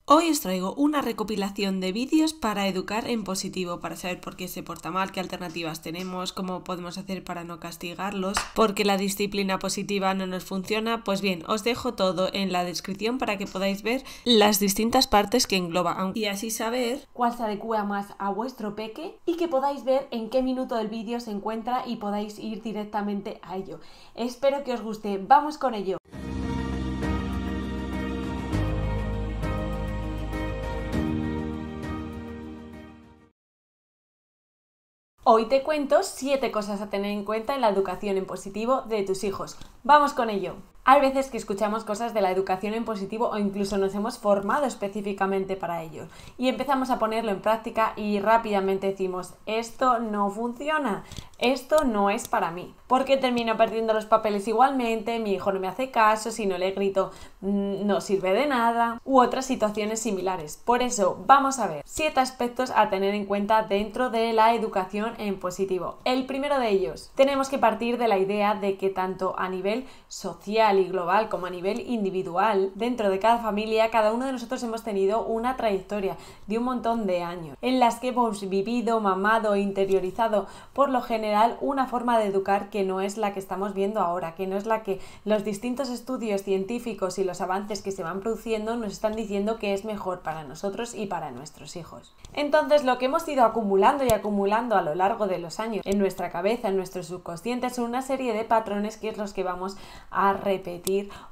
Hoy os traigo una recopilación de vídeos para educar en positivo, para saber por qué se porta mal, qué alternativas tenemos, cómo podemos hacer para no castigarlos, porque la disciplina positiva no nos funciona. Pues bien, os dejo todo en la descripción para que podáis ver las distintas partes que engloba y así saber cuál se adecua más a vuestro peque y que podáis ver en qué minuto del vídeo se encuentra y podáis ir directamente a ello. Espero que os guste. ¡Vamos con ello! Hoy te cuento 7 cosas a tener en cuenta en la educación en positivo de tus hijos. ¡Vamos con ello! Hay veces que escuchamos cosas de la educación en positivo o incluso nos hemos formado específicamente para ello y empezamos a ponerlo en práctica y rápidamente decimos, esto no funciona, esto no es para mí, porque termino perdiendo los papeles igualmente, mi hijo no me hace caso, si no le grito no sirve de nada, u otras situaciones similares. Por eso vamos a ver 7 aspectos a tener en cuenta dentro de la educación en positivo. El primero de ellos, tenemos que partir de la idea de que tanto a nivel social y global como a nivel individual, dentro de cada familia, cada uno de nosotros hemos tenido una trayectoria de un montón de años en las que hemos vivido, mamado e interiorizado por lo general una forma de educar que no es la que estamos viendo ahora, que no es la que los distintos estudios científicos y los avances que se van produciendo nos están diciendo que es mejor para nosotros y para nuestros hijos. Entonces, lo que hemos ido acumulando y acumulando a lo largo de los años en nuestra cabeza, en nuestro subconsciente, son una serie de patrones que es los que vamos a repetir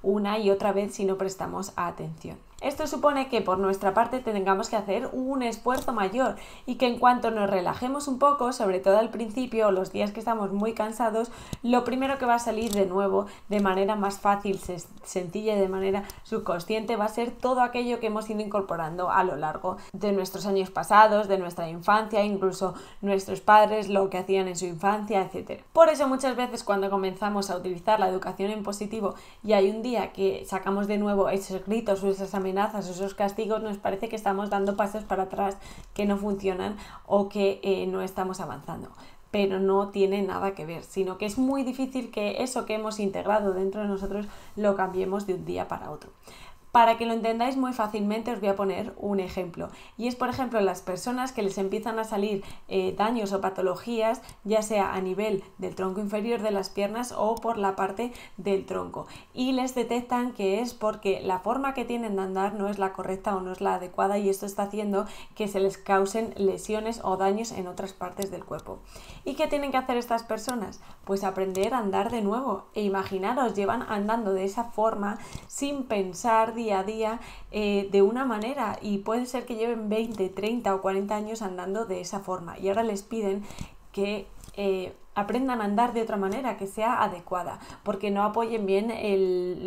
una y otra vez si no prestamos atención. Esto supone que por nuestra parte tengamos que hacer un esfuerzo mayor y que en cuanto nos relajemos un poco, sobre todo al principio o los días que estamos muy cansados, lo primero que va a salir de nuevo de manera más fácil, sencilla y de manera subconsciente va a ser todo aquello que hemos ido incorporando a lo largo de nuestros años pasados, de nuestra infancia, incluso nuestros padres, lo que hacían en su infancia, etc. Por eso muchas veces cuando comenzamos a utilizar la educación en positivo y hay un día que sacamos de nuevo esos gritos o esas amenazas, esos castigos, nos parece que estamos dando pasos para atrás que no funcionan o que no estamos avanzando. Pero no tiene nada que ver, sino que es muy difícil que eso que hemos integrado dentro de nosotros lo cambiemos de un día para otro. Para que lo entendáis muy fácilmente os voy a poner un ejemplo y es por ejemplo las personas que les empiezan a salir daños o patologías ya sea a nivel del tronco inferior de las piernas o por la parte del tronco y les detectan que es porque la forma que tienen de andar no es la correcta o no es la adecuada y esto está haciendo que se les causen lesiones o daños en otras partes del cuerpo. ¿Y qué tienen que hacer estas personas? Pues aprender a andar de nuevo e imaginaros, llevan andando de esa forma sin pensar día a día de una manera y puede ser que lleven 20, 30 o 40 años andando de esa forma y ahora les piden que aprendan a andar de otra manera, que sea adecuada, porque no apoyen bien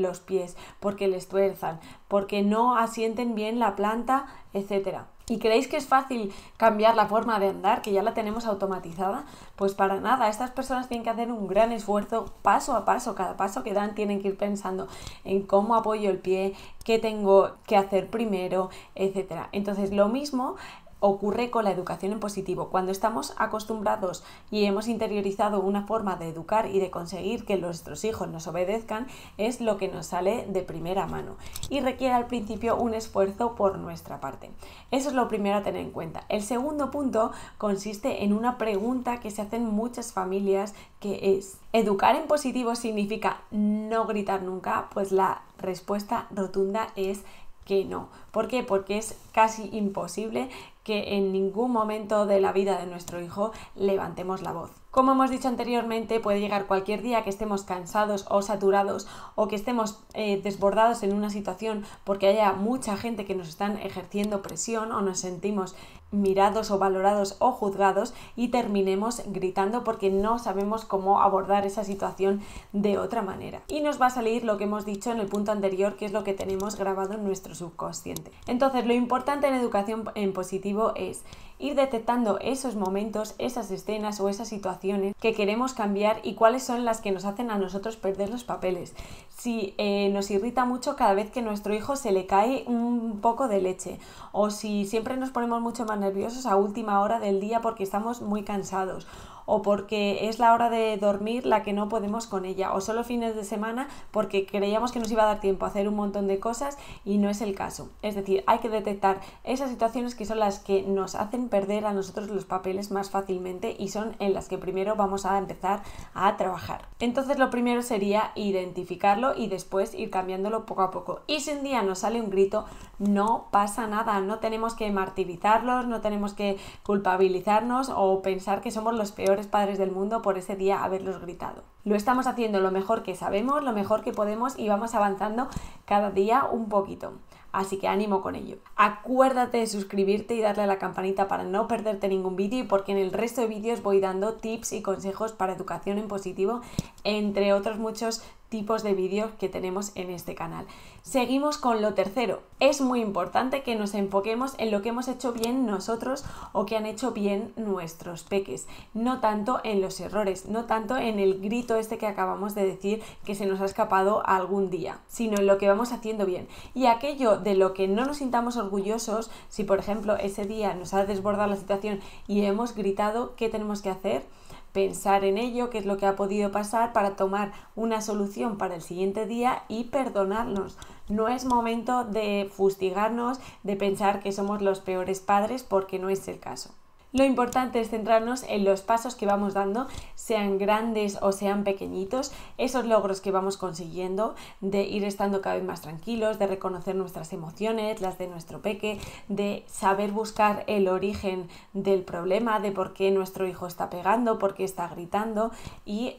los pies, porque les tuerzan, porque no asienten bien la planta, etcétera. ¿Y creéis que es fácil cambiar la forma de andar, que ya la tenemos automatizada? Pues para nada, estas personas tienen que hacer un gran esfuerzo paso a paso, cada paso que dan tienen que ir pensando en cómo apoyo el pie, qué tengo que hacer primero, etcétera. Entonces lo mismo ocurre con la educación en positivo. Cuando estamos acostumbrados y hemos interiorizado una forma de educar y de conseguir que nuestros hijos nos obedezcan, es lo que nos sale de primera mano y requiere al principio un esfuerzo por nuestra parte. Eso es lo primero a tener en cuenta. El segundo punto consiste en una pregunta que se hacen muchas familias, que es: ¿educar en positivo significa no gritar nunca? Pues la respuesta rotunda es que no. ¿Por qué? Porque es casi imposible que en ningún momento de la vida de nuestro hijo levantemos la voz. Como hemos dicho anteriormente, puede llegar cualquier día que estemos cansados o saturados o que estemos desbordados en una situación porque haya mucha gente que nos están ejerciendo presión o nos sentimos mirados o valorados o juzgados y terminemos gritando porque no sabemos cómo abordar esa situación de otra manera. Y nos va a salir lo que hemos dicho en el punto anterior, que es lo que tenemos grabado en nuestro subconsciente. Entonces, lo importante en educación en positivo es ir detectando esos momentos, esas escenas o esas situaciones que queremos cambiar y cuáles son las que nos hacen a nosotros perder los papeles. Si nos irrita mucho cada vez que a nuestro hijo se le cae un poco de leche, o si siempre nos ponemos mucho más nerviosos a última hora del día porque estamos muy cansados, o porque es la hora de dormir la que no podemos con ella, o solo fines de semana porque creíamos que nos iba a dar tiempo a hacer un montón de cosas y no es el caso. Es decir, hay que detectar esas situaciones que son las que nos hacen perder a nosotros los papeles más fácilmente y son en las que primero vamos a empezar a trabajar. Entonces lo primero sería identificarlo y después ir cambiándolo poco a poco. Y si un día nos sale un grito, no pasa nada, no tenemos que martirizarlos, no tenemos que culpabilizarnos o pensar que somos los peores padres del mundo por ese día haberlos gritado. Lo estamos haciendo lo mejor que sabemos, lo mejor que podemos y vamos avanzando cada día un poquito. Así que ánimo con ello. Acuérdate de suscribirte y darle a la campanita para no perderte ningún vídeo, porque en el resto de vídeos voy dando tips y consejos para educación en positivo, entre otros muchos tipos de vídeos que tenemos en este canal. Seguimos con lo tercero. Es muy importante que nos enfoquemos en lo que hemos hecho bien nosotros o que han hecho bien nuestros peques, no tanto en los errores, no tanto en el grito este que acabamos de decir que se nos ha escapado algún día, sino en lo que vamos haciendo bien. Y aquello de lo que no nos sintamos orgullosos, si por ejemplo ese día nos ha desbordado la situación y hemos gritado, ¿qué tenemos que hacer? Pensar en ello, qué es lo que ha podido pasar para tomar una solución para el siguiente día y perdonarnos. No es momento de fustigarnos, de pensar que somos los peores padres, porque no es el caso. Lo importante es centrarnos en los pasos que vamos dando, sean grandes o sean pequeñitos, esos logros que vamos consiguiendo, de ir estando cada vez más tranquilos, de reconocer nuestras emociones, las de nuestro peque, de saber buscar el origen del problema, de por qué nuestro hijo está pegando, por qué está gritando, y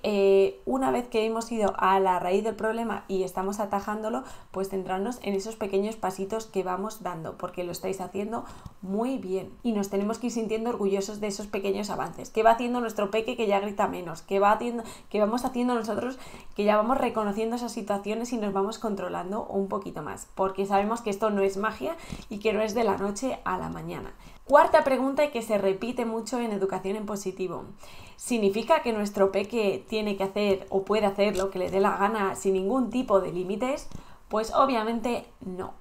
una vez que hemos ido a la raíz del problema y estamos atajándolo, pues centrarnos en esos pequeños pasitos que vamos dando, porque lo estáis haciendo muy bien y nos tenemos que ir sintiendo orgullosos de esos pequeños avances que va haciendo nuestro peque, que ya grita menos, que vamos haciendo nosotros, que ya vamos reconociendo esas situaciones y nos vamos controlando un poquito más, porque sabemos que esto no es magia y que no es de la noche a la mañana. Cuarta pregunta, y que se repite mucho en educación en positivo: ¿significa que nuestro peque tiene que hacer o puede hacer lo que le dé la gana sin ningún tipo de límites? Pues obviamente no.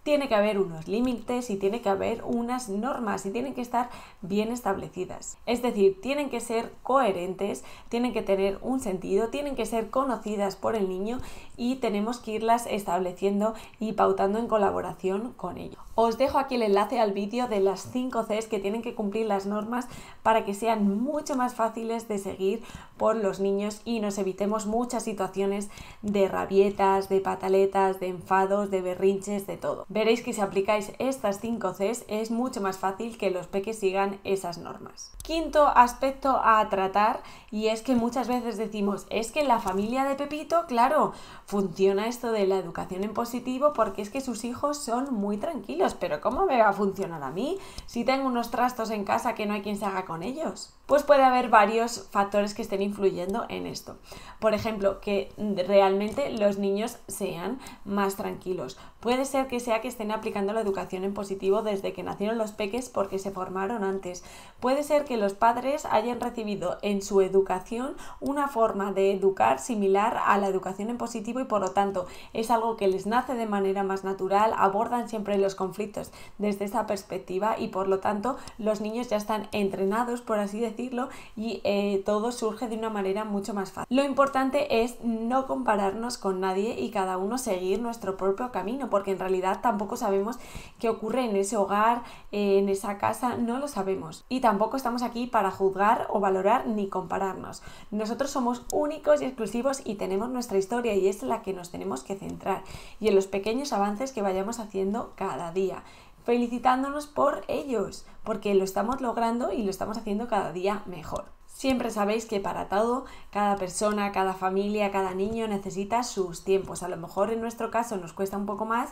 Tiene que haber unos límites y tiene que haber unas normas y tienen que estar bien establecidas. Es decir, tienen que ser coherentes, tienen que tener un sentido, tienen que ser conocidas por el niño y tenemos que irlas estableciendo y pautando en colaboración con ello. Os dejo aquí el enlace al vídeo de las 5 Cs que tienen que cumplir las normas para que sean mucho más fáciles de seguir por los niños y nos evitemos muchas situaciones de rabietas, de pataletas, de enfados, de berrinches, de todo. Veréis que si aplicáis estas 5 Cs es mucho más fácil que los peques sigan esas normas. Quinto aspecto a tratar, y es que muchas veces decimos, es que en la familia de Pepito, claro, funciona esto de la educación en positivo porque es que sus hijos son muy tranquilos, pero ¿cómo me va a funcionar a mí si tengo unos trastos en casa que no hay quien se haga con ellos? Pues puede haber varios factores que estén influyendo en esto. Por ejemplo, que realmente los niños sean más tranquilos. Puede ser que sea que estén aplicando la educación en positivo desde que nacieron los peques porque se formaron antes. Puede ser que los padres hayan recibido en su educación una forma de educar similar a la educación en positivo y por lo tanto es algo que les nace de manera más natural, abordan siempre los conflictos desde esa perspectiva y por lo tanto los niños ya están entrenados, por así decirlo, y todo surge de una manera mucho más fácil. Lo importante es no compararnos con nadie y cada uno seguir nuestro propio camino, porque en realidad tampoco sabemos qué ocurre en ese hogar, en esa casa, no lo sabemos. Y tampoco estamos aquí para juzgar o valorar ni compararnos. Nosotros somos únicos y exclusivos y tenemos nuestra historia y es en la que nos tenemos que centrar y en los pequeños avances que vayamos haciendo cada día, felicitándonos por ellos, porque lo estamos logrando y lo estamos haciendo cada día mejor. Siempre sabéis que para todo, cada persona, cada familia, cada niño necesita sus tiempos. A lo mejor en nuestro caso nos cuesta un poco más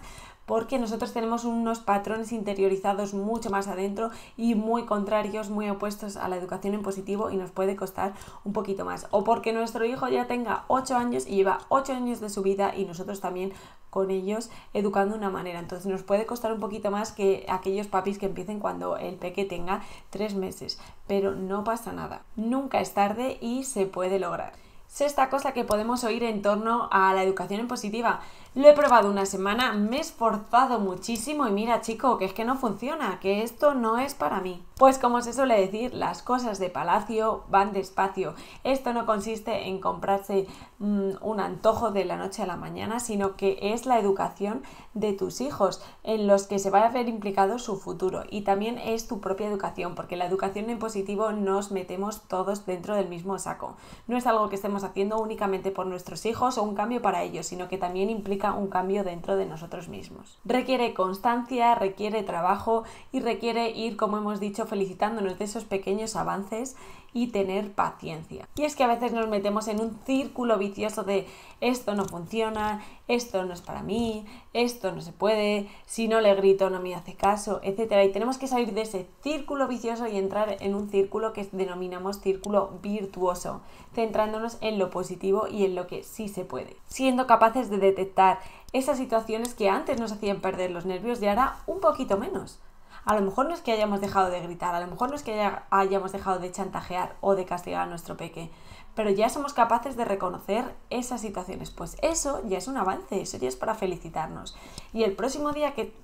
porque nosotros tenemos unos patrones interiorizados mucho más adentro y muy contrarios, muy opuestos a la educación en positivo y nos puede costar un poquito más. O porque nuestro hijo ya tenga 8 años y lleva 8 años de su vida y nosotros también con ellos educando de una manera. Entonces nos puede costar un poquito más que aquellos papis que empiecen cuando el peque tenga 3 meses. Pero no pasa nada. Nunca es tarde y se puede lograr. Sexta cosa que podemos oír en torno a la educación en positiva. Lo he probado una semana, me he esforzado muchísimo y mira chico, que es que no funciona, que esto no es para mí. Pues como se suele decir, las cosas de palacio van despacio. Esto no consiste en comprarse un antojo de la noche a la mañana, sino que es la educación de tus hijos en los que se va a ver implicado su futuro. Y también es tu propia educación, porque la educación en positivo nos metemos todos dentro del mismo saco. No es algo que estemos haciendo únicamente por nuestros hijos o un cambio para ellos, sino que también implica un cambio dentro de nosotros mismos. Requiere constancia, requiere trabajo y requiere ir, como hemos dicho, felicitándonos de esos pequeños avances y tener paciencia. Y es que a veces nos metemos en un círculo vicioso de esto no funciona, esto no es para mí, esto no se puede, si no le grito no me hace caso, etcétera. Y tenemos que salir de ese círculo vicioso y entrar en un círculo que denominamos círculo virtuoso, centrándonos en lo positivo y en lo que sí se puede, siendo capaces de detectar esas situaciones que antes nos hacían perder los nervios y ahora un poquito menos. A lo mejor no es que hayamos dejado de gritar, a lo mejor no es que hayamos dejado de chantajear o de castigar a nuestro peque, pero ya somos capaces de reconocer esas situaciones. Pues eso ya es un avance, eso ya es para felicitarnos. Y el próximo día que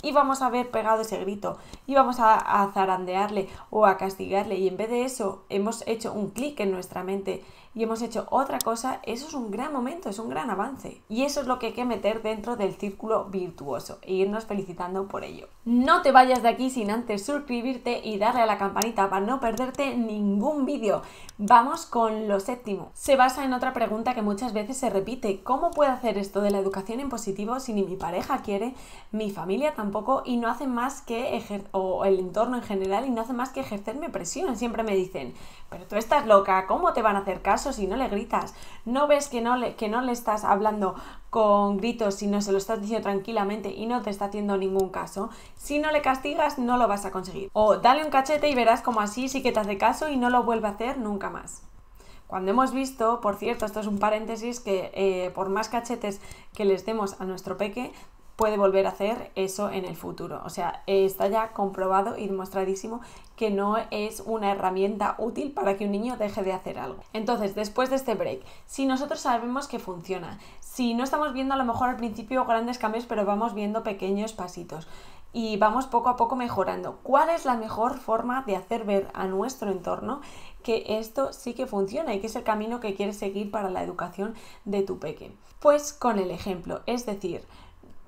íbamos a haber pegado ese grito, íbamos a zarandearle o a castigarle y en vez de eso hemos hecho un clic en nuestra mente y hemos hecho otra cosa, eso es un gran momento, es un gran avance. Y eso es lo que hay que meter dentro del círculo virtuoso e irnos felicitando por ello. No te vayas de aquí sin antes suscribirte y darle a la campanita para no perderte ningún vídeo. Vamos con lo séptimo. Se basa en otra pregunta que muchas veces se repite. ¿Cómo puedo hacer esto de la educación en positivo si ni mi pareja quiere, mi familia tampoco y no hace más que o el entorno en general y no hace más que ejercerme presión? Siempre me dicen, pero tú estás loca, ¿cómo te van a hacer caso si no le gritas? ¿No ves que no le estás hablando con gritos, sino se lo estás diciendo tranquilamente y no te está haciendo ningún caso? Si no le castigas, no lo vas a conseguir. O dale un cachete y verás como así sí que te hace caso y no lo vuelve a hacer nunca más. Cuando hemos visto, por cierto, esto es un paréntesis, que por más cachetes que les demos a nuestro peque, puede volver a hacer eso en el futuro. O sea, está ya comprobado y demostradísimo que no es una herramienta útil para que un niño deje de hacer algo. Entonces, después de este break, si nosotros sabemos que funciona, si no estamos viendo a lo mejor al principio grandes cambios, pero vamos viendo pequeños pasitos y vamos poco a poco mejorando, ¿cuál es la mejor forma de hacer ver a nuestro entorno que esto sí que funciona y que es el camino que quieres seguir para la educación de tu peque? Pues con el ejemplo, es decir,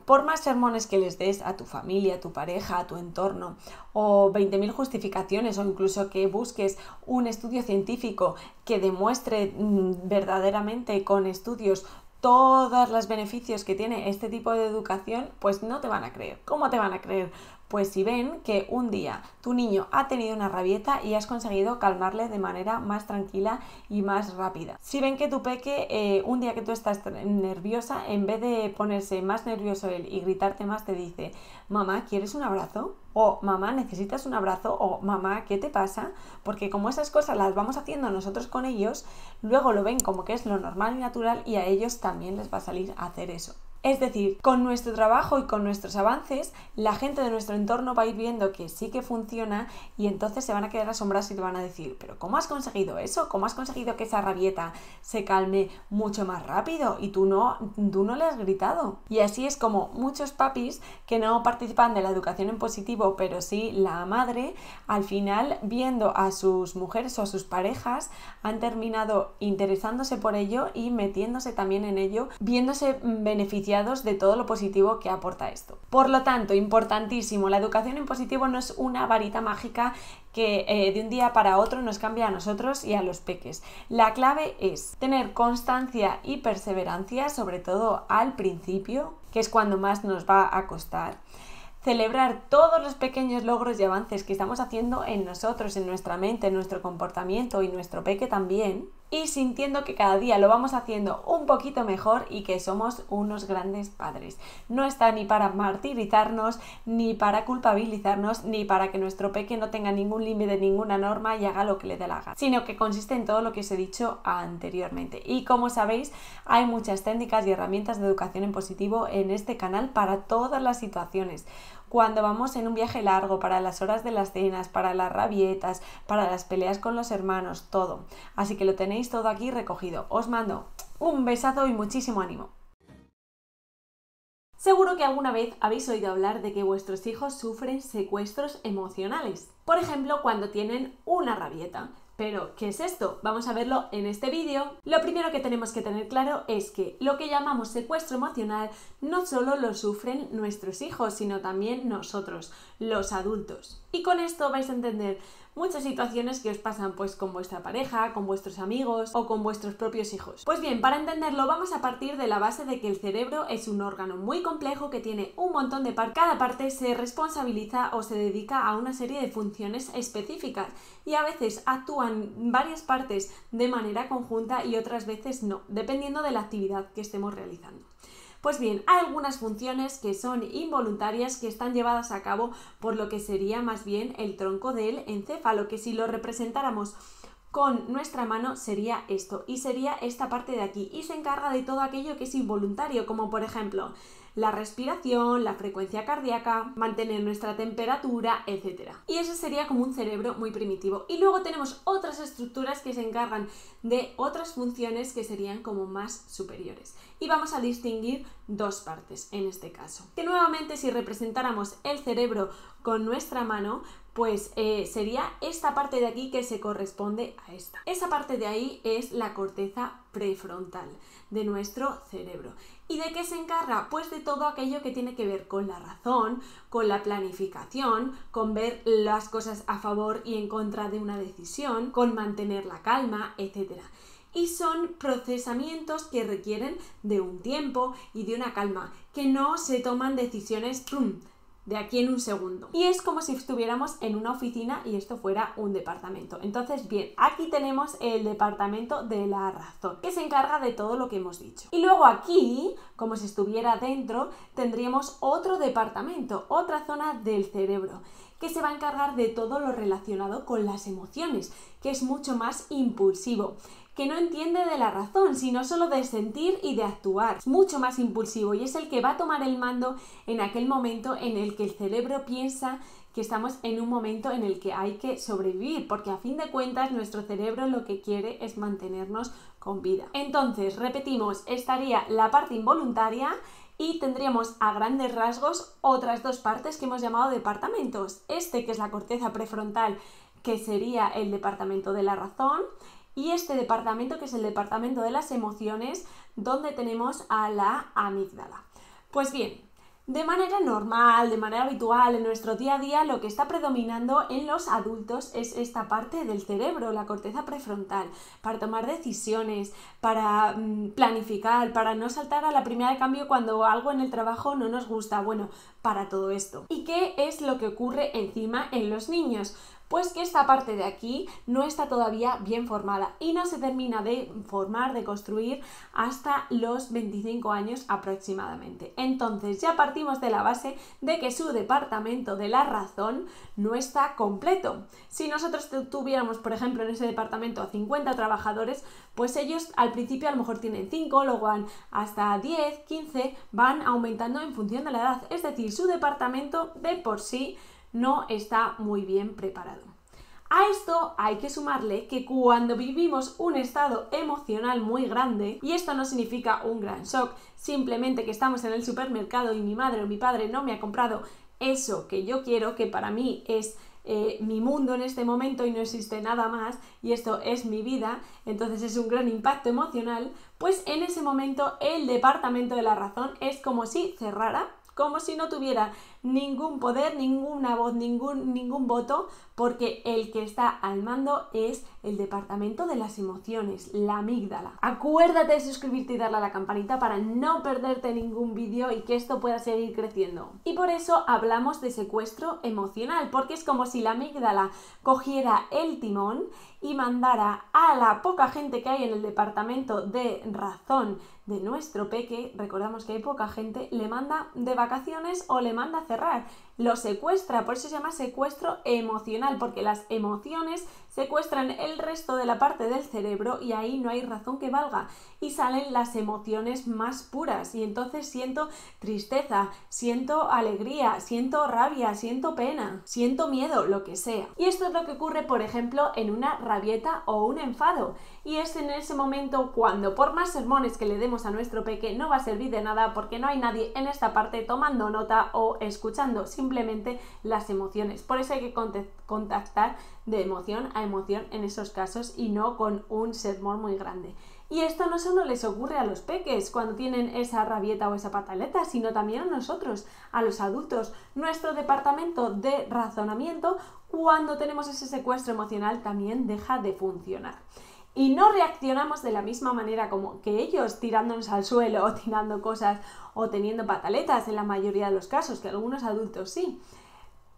por más sermones que les des a tu familia, a tu pareja, a tu entorno, o 20.000 justificaciones, o incluso que busques un estudio científico que demuestre verdaderamente con estudios todos los beneficios que tiene este tipo de educación, pues no te van a creer. ¿Cómo te van a creer? Pues si ven que un día tu niño ha tenido una rabieta y has conseguido calmarle de manera más tranquila y más rápida. Si ven que tu peque, un día que tú estás nerviosa, en vez de ponerse más nervioso él y gritarte más, te dice, mamá, ¿quieres un abrazo? O mamá, ¿necesitas un abrazo? O mamá, ¿qué te pasa? Porque como esas cosas las vamos haciendo nosotros con ellos, luego lo ven como que es lo normal y natural y a ellos también les va a salir a hacer eso. Es decir, con nuestro trabajo y con nuestros avances, la gente de nuestro entorno va a ir viendo que sí que funciona y entonces se van a quedar asombrados y te van a decir, ¿pero cómo has conseguido eso? ¿Cómo has conseguido que esa rabieta se calme mucho más rápido? Y tú no le has gritado. Y así es como muchos papis que no participan de la educación en positivo, pero sí la madre, al final, viendo a sus mujeres o a sus parejas, han terminado interesándose por ello y metiéndose también en ello, viéndose beneficiados de todo lo positivo que aporta esto. Por lo tanto, importantísimo, la educación en positivo no es una varita mágica que de un día para otro nos cambia a nosotros y a los peques. La clave es tener constancia y perseverancia, sobre todo al principio, que es cuando más nos va a costar. Celebrar todos los pequeños logros y avances que estamos haciendo en nosotros, en nuestra mente, en nuestro comportamiento y nuestro peque también. y sintiendo que cada día lo vamos haciendo un poquito mejor y que somos unos grandes padres. No está ni para martirizarnos, ni para culpabilizarnos, ni para que nuestro peque no tenga ningún límite, ninguna norma y haga lo que le dé la gana, sino que consiste en todo lo que os he dicho anteriormente. Y como sabéis, hay muchas técnicas y herramientas de educación en positivo en este canal para todas las situaciones. Cuando vamos en un viaje largo, para las horas de las cenas, para las rabietas, para las peleas con los hermanos, todo. Así que lo tenéis todo aquí recogido. Os mando un besazo y muchísimo ánimo. Seguro que alguna vez habéis oído hablar de que vuestros hijos sufren secuestros emocionales. Por ejemplo, cuando tienen una rabieta. Pero, ¿qué es esto? Vamos a verlo en este vídeo. Lo primero que tenemos que tener claro es que lo que llamamos secuestro emocional no solo lo sufren nuestros hijos, sino también nosotros, los adultos. Y con esto vais a entender muchas situaciones que os pasan pues con vuestra pareja, con vuestros amigos o con vuestros propios hijos. Pues bien, para entenderlo vamos a partir de la base de que el cerebro es un órgano muy complejo que tiene un montón de partes. Cada parte se responsabiliza o se dedica a una serie de funciones específicas y a veces actúan varias partes de manera conjunta y otras veces no, dependiendo de la actividad que estemos realizando. Pues bien, hay algunas funciones que son involuntarias que están llevadas a cabo por lo que sería más bien el tronco del encéfalo, que si lo representáramos con nuestra mano sería esto, y sería esta parte de aquí, y se encarga de todo aquello que es involuntario, como por ejemplo la respiración, la frecuencia cardíaca, mantener nuestra temperatura, etc. Y eso sería como un cerebro muy primitivo. Y luego tenemos otras estructuras que se encargan de otras funciones que serían como más superiores. Y vamos a distinguir dos partes en este caso. Que nuevamente, si representáramos el cerebro con nuestra mano, pues sería esta parte de aquí que se corresponde a esta. Esa parte de ahí es la corteza prefrontal de nuestro cerebro. ¿Y de qué se encarga? Pues de todo aquello que tiene que ver con la razón, con la planificación, con ver las cosas a favor y en contra de una decisión, con mantener la calma, etc. Y son procesamientos que requieren de un tiempo y de una calma, que no se toman decisiones de aquí en un segundo. Y es como si estuviéramos en una oficina y esto fuera un departamento. Entonces, bien, aquí tenemos el departamento de la razón, que se encarga de todo lo que hemos dicho. Y luego aquí, como si estuviera dentro, tendríamos otro departamento, otra zona del cerebro, que se va a encargar de todo lo relacionado con las emociones, que es mucho más impulsivo, que no entiende de la razón, sino solo de sentir y de actuar. Es mucho más impulsivo y es el que va a tomar el mando en aquel momento en el que el cerebro piensa que estamos en un momento en el que hay que sobrevivir, porque a fin de cuentas nuestro cerebro lo que quiere es mantenernos con vida. Entonces, repetimos, estaría la parte involuntaria y tendríamos a grandes rasgos otras dos partes que hemos llamado departamentos. Este, que es la corteza prefrontal, que sería el departamento de la razón, y este departamento, que es el departamento de las emociones, donde tenemos a la amígdala. Pues bien, de manera normal, de manera habitual, en nuestro día a día, lo que está predominando en los adultos es esta parte del cerebro, la corteza prefrontal, para tomar decisiones, para planificar, para no saltar a la primera de cambio cuando algo en el trabajo no nos gusta, bueno, para todo esto. ¿Y qué es lo que ocurre encima en los niños? Pues que esta parte de aquí no está todavía bien formada y no se termina de formar, de construir hasta los 25 años aproximadamente. Entonces ya partimos de la base de que su departamento de la razón no está completo. Si nosotros tuviéramos, por ejemplo, en ese departamento a 50 trabajadores, pues ellos al principio a lo mejor tienen 5, luego van hasta 10, 15, van aumentando en función de la edad. Es decir, su departamento de por sí no está muy bien preparado. A esto hay que sumarle que cuando vivimos un estado emocional muy grande, y esto no significa un gran shock, simplemente que estamos en el supermercado y mi madre o mi padre no me ha comprado eso que yo quiero, que para mí es mi mundo en este momento y no existe nada más, y esto es mi vida, entonces es un gran impacto emocional, pues en ese momento el departamento de la razón es como si cerrara, como si no tuviera ningún poder, ninguna voz, ningún voto, porque el que está al mando es el departamento de las emociones, la amígdala. Acuérdate de suscribirte y darle a la campanita para no perderte ningún vídeo y que esto pueda seguir creciendo. Y por eso hablamos de secuestro emocional, porque es como si la amígdala cogiera el timón y mandara a la poca gente que hay en el departamento de razón de nuestro peque, recordamos que hay poca gente, le manda de vacaciones o le manda a cerrar, lo secuestra, por eso se llama secuestro emocional, porque las emociones secuestran el resto de la parte del cerebro y ahí no hay razón que valga y salen las emociones más puras y entonces siento tristeza, siento alegría, siento rabia, siento pena, siento miedo, lo que sea. Y esto es lo que ocurre, por ejemplo, en una rabieta o un enfado y es en ese momento cuando por más sermones que le demos a nuestro peque no va a servir de nada porque no hay nadie en esta parte tomando nota o escuchando simplemente las emociones. Por eso hay que contactar de emoción a emoción en esos casos y no con un sermón muy grande. Y esto no solo les ocurre a los peques cuando tienen esa rabieta o esa pataleta, sino también a nosotros, a los adultos. Nuestro departamento de razonamiento, cuando tenemos ese secuestro emocional, también deja de funcionar. Y no reaccionamos de la misma manera como que ellos tirándonos al suelo o tirando cosas o teniendo pataletas en la mayoría de los casos, que algunos adultos sí.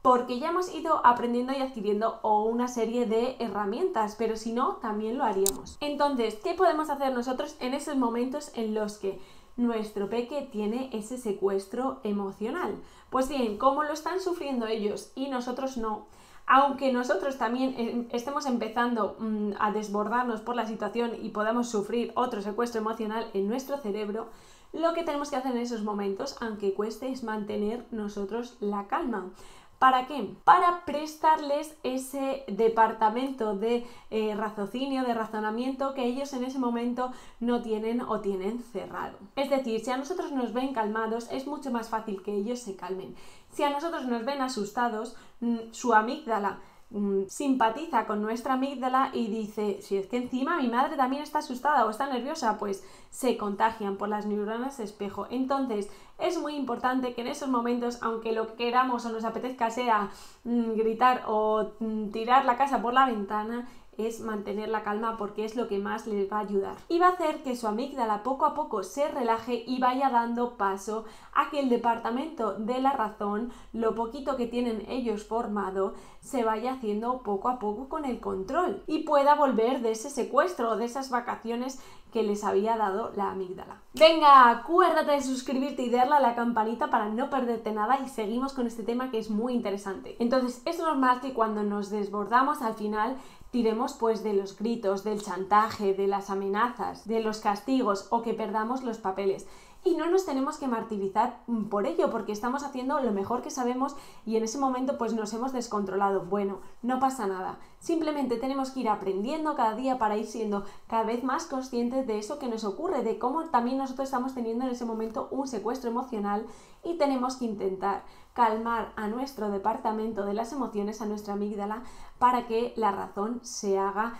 Porque ya hemos ido aprendiendo y adquiriendo una serie de herramientas, pero si no, también lo haríamos. Entonces, ¿qué podemos hacer nosotros en esos momentos en los que nuestro peque tiene ese secuestro emocional? Pues bien, como lo están sufriendo ellos y nosotros no, aunque nosotros también estemos empezando a desbordarnos por la situación y podamos sufrir otro secuestro emocional en nuestro cerebro, lo que tenemos que hacer en esos momentos, aunque cueste, es mantener nosotros la calma. ¿Para qué? Para prestarles ese departamento de raciocinio, de razonamiento que ellos en ese momento no tienen o tienen cerrado. Es decir, si a nosotros nos ven calmados, es mucho más fácil que ellos se calmen. Si a nosotros nos ven asustados, su amígdala simpatiza con nuestra amígdala y dice, si es que encima mi madre también está asustada o está nerviosa, pues se contagian por las neuronas espejo. Entonces es muy importante que en esos momentos, aunque lo que queramos o nos apetezca sea gritar o tirar la casa por la ventana, es mantener la calma porque es lo que más les va a ayudar. Y va a hacer que su amígdala poco a poco se relaje y vaya dando paso a que el departamento de la razón, lo poquito que tienen ellos formado, se vaya haciendo poco a poco con el control y pueda volver de ese secuestro o de esas vacaciones que les había dado la amígdala. Venga, acuérdate de suscribirte y darle a la campanita para no perderte nada y seguimos con este tema que es muy interesante. Entonces, es normal que cuando nos desbordamos al final tiremos pues de los gritos, del chantaje, de las amenazas, de los castigos o que perdamos los papeles. Y no nos tenemos que martirizar por ello, porque estamos haciendo lo mejor que sabemos y en ese momento pues nos hemos descontrolado. Bueno, no pasa nada. Simplemente tenemos que ir aprendiendo cada día para ir siendo cada vez más conscientes de eso que nos ocurre, de cómo también nosotros estamos teniendo en ese momento un secuestro emocional y tenemos que intentar calmar a nuestro departamento de las emociones, a nuestra amígdala, para que la razón se haga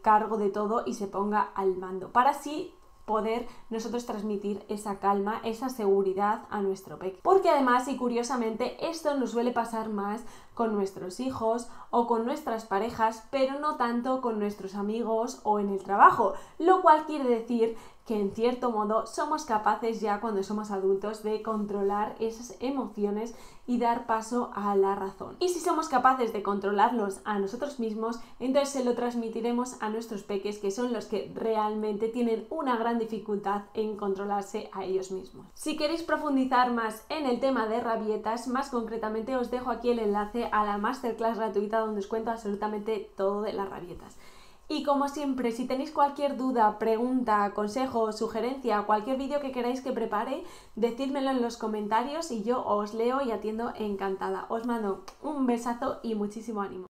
cargo de todo y se ponga al mando, para así poder nosotros transmitir esa calma, esa seguridad a nuestro peque. Porque además y curiosamente esto nos suele pasar más con nuestros hijos o con nuestras parejas, pero no tanto con nuestros amigos o en el trabajo, lo cual quiere decir que en cierto modo somos capaces ya cuando somos adultos de controlar esas emociones y dar paso a la razón. Y si somos capaces de controlarlos a nosotros mismos, entonces se lo transmitiremos a nuestros peques, que son los que realmente tienen una gran dificultad en controlarse a ellos mismos. Si queréis profundizar más en el tema de rabietas, más concretamente os dejo aquí el enlace a la masterclass gratuita donde os cuento absolutamente todo de las rabietas. Y como siempre, si tenéis cualquier duda, pregunta, consejo, sugerencia, cualquier vídeo que queráis que prepare, decídmelo en los comentarios y yo os leo y atiendo encantada. Os mando un besazo y muchísimo ánimo.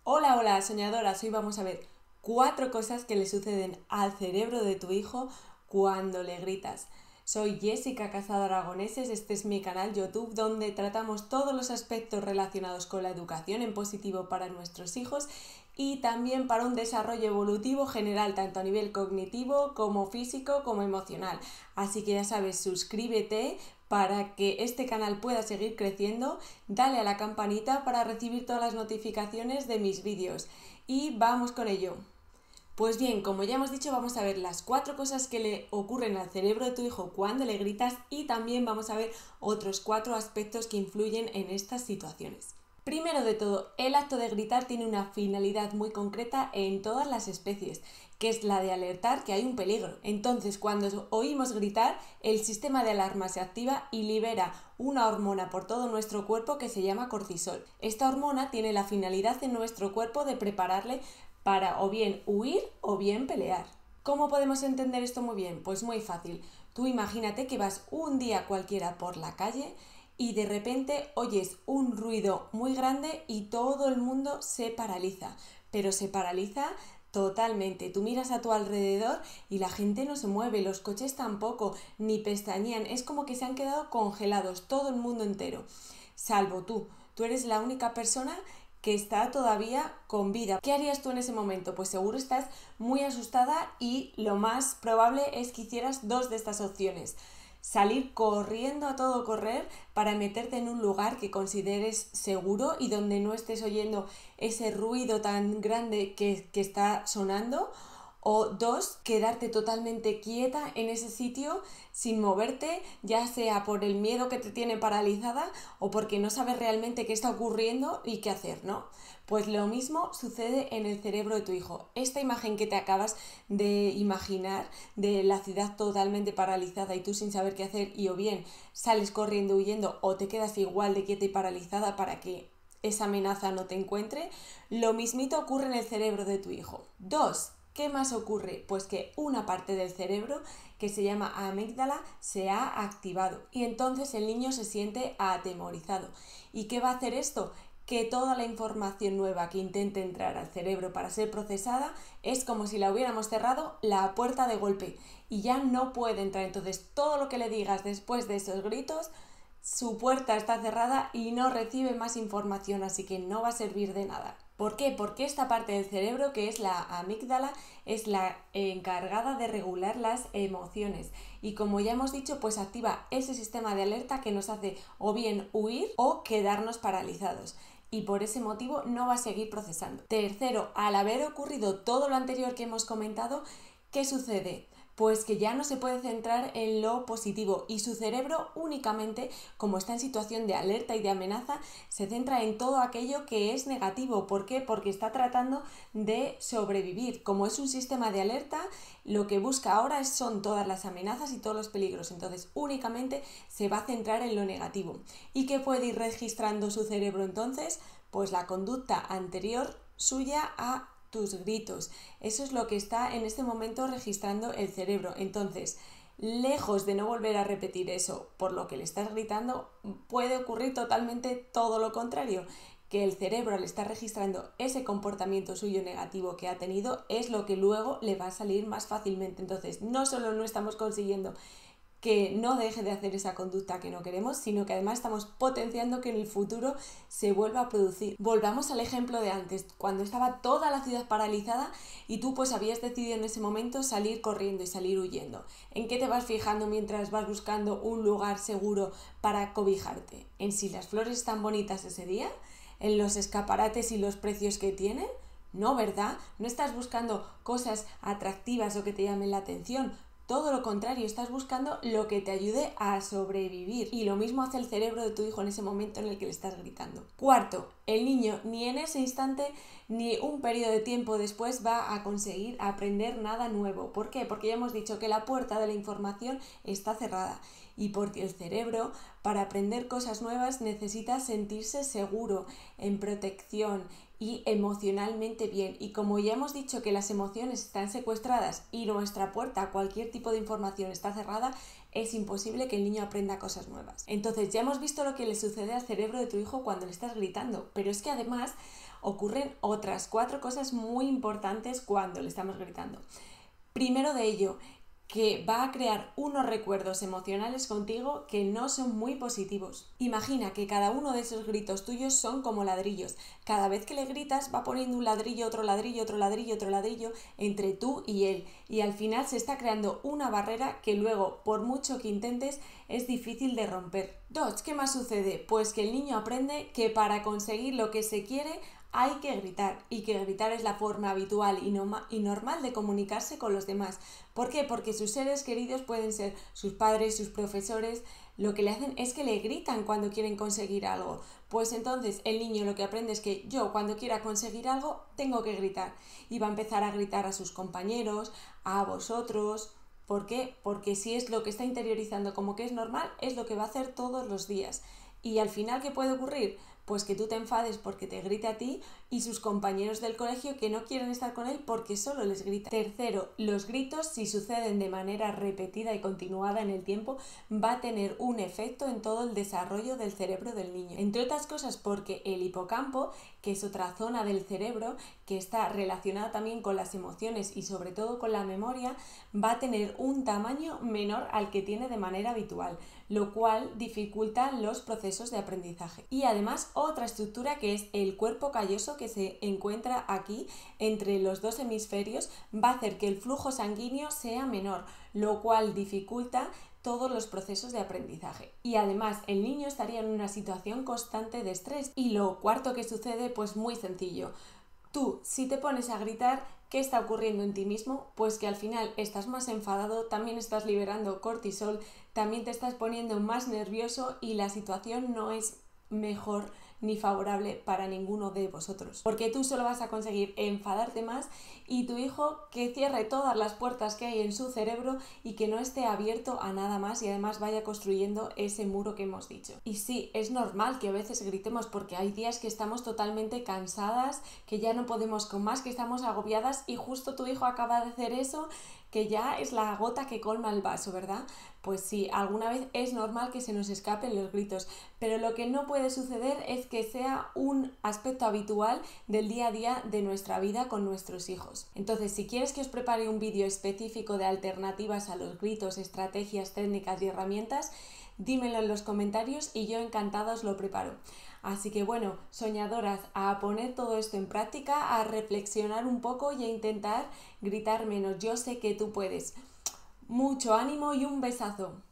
Hola, soñadoras. Hoy vamos a ver 4 cosas que le suceden al cerebro de tu hijo cuando le gritas. Soy Jessica Casado Aragoneses, este es mi canal YouTube donde tratamos todos los aspectos relacionados con la educación en positivo para nuestros hijos y también para un desarrollo evolutivo general, tanto a nivel cognitivo como físico como emocional. Así que ya sabes, suscríbete para que este canal pueda seguir creciendo, dale a la campanita para recibir todas las notificaciones de mis vídeos. Y vamos con ello. Pues bien, como ya hemos dicho, vamos a ver las 4 cosas que le ocurren al cerebro de tu hijo cuando le gritas y también vamos a ver otros 4 aspectos que influyen en estas situaciones. Primero de todo, el acto de gritar tiene una finalidad muy concreta en todas las especies, que es la de alertar que hay un peligro. Entonces, cuando oímos gritar, el sistema de alarma se activa y libera una hormona por todo nuestro cuerpo que se llama cortisol. Esta hormona tiene la finalidad en nuestro cuerpo de prepararle para o bien huir o bien pelear. ¿Cómo podemos entender esto muy bien? Pues muy fácil. Tú imagínate que vas un día cualquiera por la calle y de repente oyes un ruido muy grande y todo el mundo se paraliza, pero se paraliza totalmente. Tú miras a tu alrededor y la gente no se mueve, los coches tampoco, ni pestañean, es como que se han quedado congelados, todo el mundo entero, salvo tú. Tú eres la única persona que está todavía con vida. ¿Qué harías tú en ese momento? Pues seguro estás muy asustada y lo más probable es que hicieras 2 de estas opciones. Salir corriendo a todo correr para meterte en un lugar que consideres seguro y donde no estés oyendo ese ruido tan grande que está sonando. O 2, quedarte totalmente quieta en ese sitio sin moverte, ya sea por el miedo que te tiene paralizada o porque no sabes realmente qué está ocurriendo y qué hacer, ¿no? Pues lo mismo sucede en el cerebro de tu hijo. Esta imagen que te acabas de imaginar de la ciudad totalmente paralizada y tú sin saber qué hacer y o bien sales corriendo huyendo o te quedas igual de quieta y paralizada para que esa amenaza no te encuentre, lo mismito ocurre en el cerebro de tu hijo. 2. ¿Qué más ocurre? Pues que una parte del cerebro que se llama amígdala se ha activado y entonces el niño se siente atemorizado. ¿Y qué va a hacer esto? Que toda la información nueva que intente entrar al cerebro para ser procesada es como si la hubiéramos cerrado la puerta de golpe y ya no puede entrar. Entonces todo lo que le digas después de esos gritos, su puerta está cerrada y no recibe más información, así que no va a servir de nada. ¿Por qué? Porque esta parte del cerebro, que es la amígdala, es la encargada de regular las emociones y como ya hemos dicho, pues activa ese sistema de alerta que nos hace o bien huir o quedarnos paralizados y por ese motivo no va a seguir procesando. Tercero, al haber ocurrido todo lo anterior que hemos comentado, ¿qué sucede? Pues que ya no se puede centrar en lo positivo y su cerebro únicamente, como está en situación de alerta y de amenaza, se centra en todo aquello que es negativo. ¿Por qué? Porque está tratando de sobrevivir. Como es un sistema de alerta, lo que busca ahora son todas las amenazas y todos los peligros. Entonces únicamente se va a centrar en lo negativo. ¿Y qué puede ir registrando su cerebro entonces? Pues la conducta anterior suya a tus gritos. Eso es lo que está en este momento registrando el cerebro. Entonces, lejos de no volver a repetir eso por lo que le estás gritando, puede ocurrir totalmente todo lo contrario, que el cerebro al estar registrando ese comportamiento suyo negativo que ha tenido es lo que luego le va a salir más fácilmente. Entonces, no solo no estamos consiguiendo que no deje de hacer esa conducta que no queremos, sino que además estamos potenciando que en el futuro se vuelva a producir. Volvamos al ejemplo de antes, cuando estaba toda la ciudad paralizada y tú pues habías decidido en ese momento salir corriendo y salir huyendo. ¿En qué te vas fijando mientras vas buscando un lugar seguro para cobijarte? ¿En si las flores están bonitas ese día? ¿En los escaparates y los precios que tienen? No, ¿verdad? No estás buscando cosas atractivas o que te llamen la atención. Todo lo contrario, estás buscando lo que te ayude a sobrevivir. Y lo mismo hace el cerebro de tu hijo en ese momento en el que le estás gritando. Cuarto, el niño ni en ese instante ni un periodo de tiempo después va a conseguir aprender nada nuevo. ¿Por qué? Porque ya hemos dicho que la puerta de la información está cerrada. Y porque el cerebro, para aprender cosas nuevas, necesita sentirse seguro, en protección y emocionalmente bien. Y como ya hemos dicho que las emociones están secuestradas y nuestra puerta a cualquier tipo de información está cerrada, es imposible que el niño aprenda cosas nuevas. Entonces ya hemos visto lo que le sucede al cerebro de tu hijo cuando le estás gritando, pero es que además ocurren otras 4 cosas muy importantes cuando le estamos gritando. Primero de ello, que va a crear unos recuerdos emocionales contigo que no son muy positivos. Imagina que cada uno de esos gritos tuyos son como ladrillos. Cada vez que le gritas va poniendo un ladrillo, otro ladrillo, otro ladrillo, otro ladrillo entre tú y él. Y al final se está creando una barrera que luego, por mucho que intentes, es difícil de romper. 2. ¿Qué más sucede? Pues que el niño aprende que para conseguir lo que se quiere hay que gritar, y que gritar es la forma habitual y normal de comunicarse con los demás. ¿Por qué? Porque sus seres queridos pueden ser sus padres, sus profesores. Lo que le hacen es que le gritan cuando quieren conseguir algo. Pues entonces el niño lo que aprende es que yo, cuando quiera conseguir algo, tengo que gritar. Y va a empezar a gritar a sus compañeros, a vosotros. ¿Por qué? Porque si es lo que está interiorizando como que es normal, es lo que va a hacer todos los días. Y al final, ¿qué puede ocurrir? Pues que tú te enfades porque te grite a ti y sus compañeros del colegio que no quieren estar con él porque solo les grita. 3. Los gritos, si suceden de manera repetida y continuada en el tiempo, va a tener un efecto en todo el desarrollo del cerebro del niño. Entre otras cosas porque el hipocampo, que es otra zona del cerebro que está relacionada también con las emociones y sobre todo con la memoria, va a tener un tamaño menor al que tiene de manera habitual, lo cual dificulta los procesos de aprendizaje. Y además otra estructura que es el cuerpo calloso que se encuentra aquí entre los dos hemisferios va a hacer que el flujo sanguíneo sea menor, lo cual dificulta todos los procesos de aprendizaje. Y además el niño estaría en una situación constante de estrés. Y lo cuarto que sucede, pues muy sencillo. Tú, si te pones a gritar, ¿qué está ocurriendo en ti mismo? Pues que al final estás más enfadado, también estás liberando cortisol, también te estás poniendo más nervioso y la situación no es mejor ni favorable para ninguno de vosotros, porque tú solo vas a conseguir enfadarte más y tu hijo que cierre todas las puertas que hay en su cerebro y que no esté abierto a nada más y además vaya construyendo ese muro que hemos dicho. Y sí, es normal que a veces gritemos porque hay días que estamos totalmente cansadas, que ya no podemos con más, que estamos agobiadas y justo tu hijo acaba de hacer eso, que ya es la gota que colma el vaso, ¿verdad? Pues sí, alguna vez es normal que se nos escapen los gritos, pero lo que no puede suceder es que sea un aspecto habitual del día a día de nuestra vida con nuestros hijos. Entonces, si quieres que os prepare un vídeo específico de alternativas a los gritos, estrategias, técnicas y herramientas, dímelo en los comentarios y yo encantada os lo preparo. Así que bueno, soñadoras, a poner todo esto en práctica, a reflexionar un poco y a intentar gritar menos. Yo sé que tú puedes. Mucho ánimo y un besazo.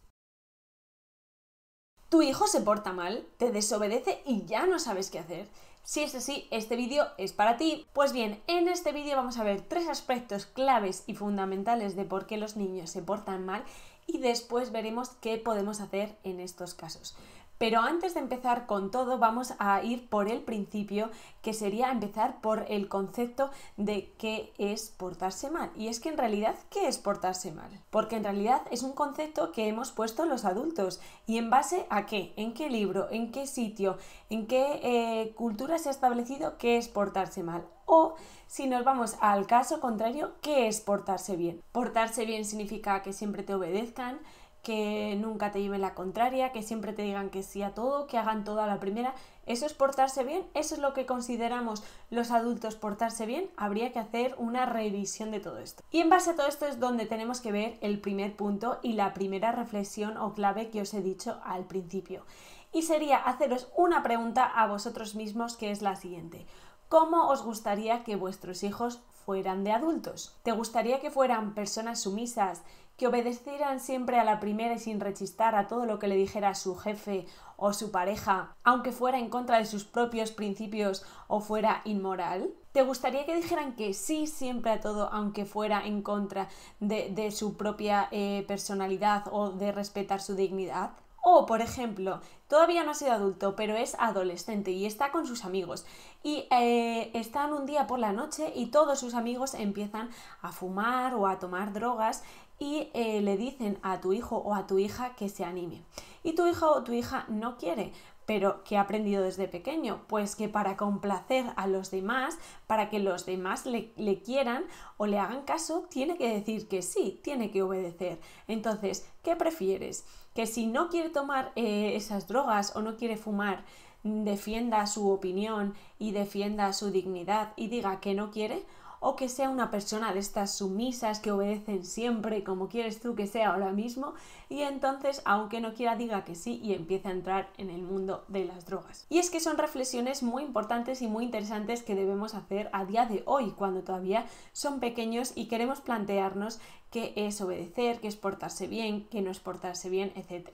¿Tu hijo se porta mal, te desobedece y ya no sabes qué hacer? Si es así, este vídeo es para ti. Pues bien, en este vídeo vamos a ver 3 aspectos claves y fundamentales de por qué los niños se portan mal y después veremos qué podemos hacer en estos casos. Pero antes de empezar con todo, vamos a ir por el principio, que sería empezar por el concepto de qué es portarse mal. Y es que en realidad, ¿qué es portarse mal? Porque en realidad es un concepto que hemos puesto los adultos. ¿Y en base a qué? ¿En qué libro? ¿En qué sitio? ¿En qué cultura se ha establecido qué es portarse mal? O, si nos vamos al caso contrario, ¿qué es portarse bien? Portarse bien significa que siempre te obedezcan, que nunca te lleven la contraria, que siempre te digan que sí a todo, que hagan todo a la primera. ¿Eso es portarse bien? ¿Eso es lo que consideramos los adultos portarse bien? Habría que hacer una revisión de todo esto. Y en base a todo esto es donde tenemos que ver el primer punto y la primera reflexión o clave que os he dicho al principio. Y sería haceros una pregunta a vosotros mismos, que es la siguiente. ¿Cómo os gustaría que vuestros hijos fueran de adultos? ¿Te gustaría que fueran personas sumisas, que obedecieran siempre a la primera y sin rechistar a todo lo que le dijera su jefe o su pareja, aunque fuera en contra de sus propios principios o fuera inmoral? ¿Te gustaría que dijeran que sí siempre a todo, aunque fuera en contra de su propia personalidad o de respetar su dignidad? O, por ejemplo, todavía no ha sido adulto, pero es adolescente y está con sus amigos y están un día por la noche y todos sus amigos empiezan a fumar o a tomar drogas y le dicen a tu hijo o a tu hija que se anime. Y tu hijo o tu hija no quiere. Pero ¿qué ha aprendido desde pequeño? Pues que para complacer a los demás, para que los demás le quieran o le hagan caso, tiene que decir que sí, tiene que obedecer. Entonces, ¿qué prefieres? Que si no quiere tomar esas drogas o no quiere fumar, defienda su opinión y defienda su dignidad y diga que no quiere, o que sea una persona de estas sumisas que obedecen siempre como quieres tú que sea ahora mismo, y entonces aunque no quiera diga que sí y empiece a entrar en el mundo de las drogas. Y es que son reflexiones muy importantes y muy interesantes que debemos hacer a día de hoy, cuando todavía son pequeños y queremos plantearnos qué es obedecer, qué es portarse bien, qué no es portarse bien, etc.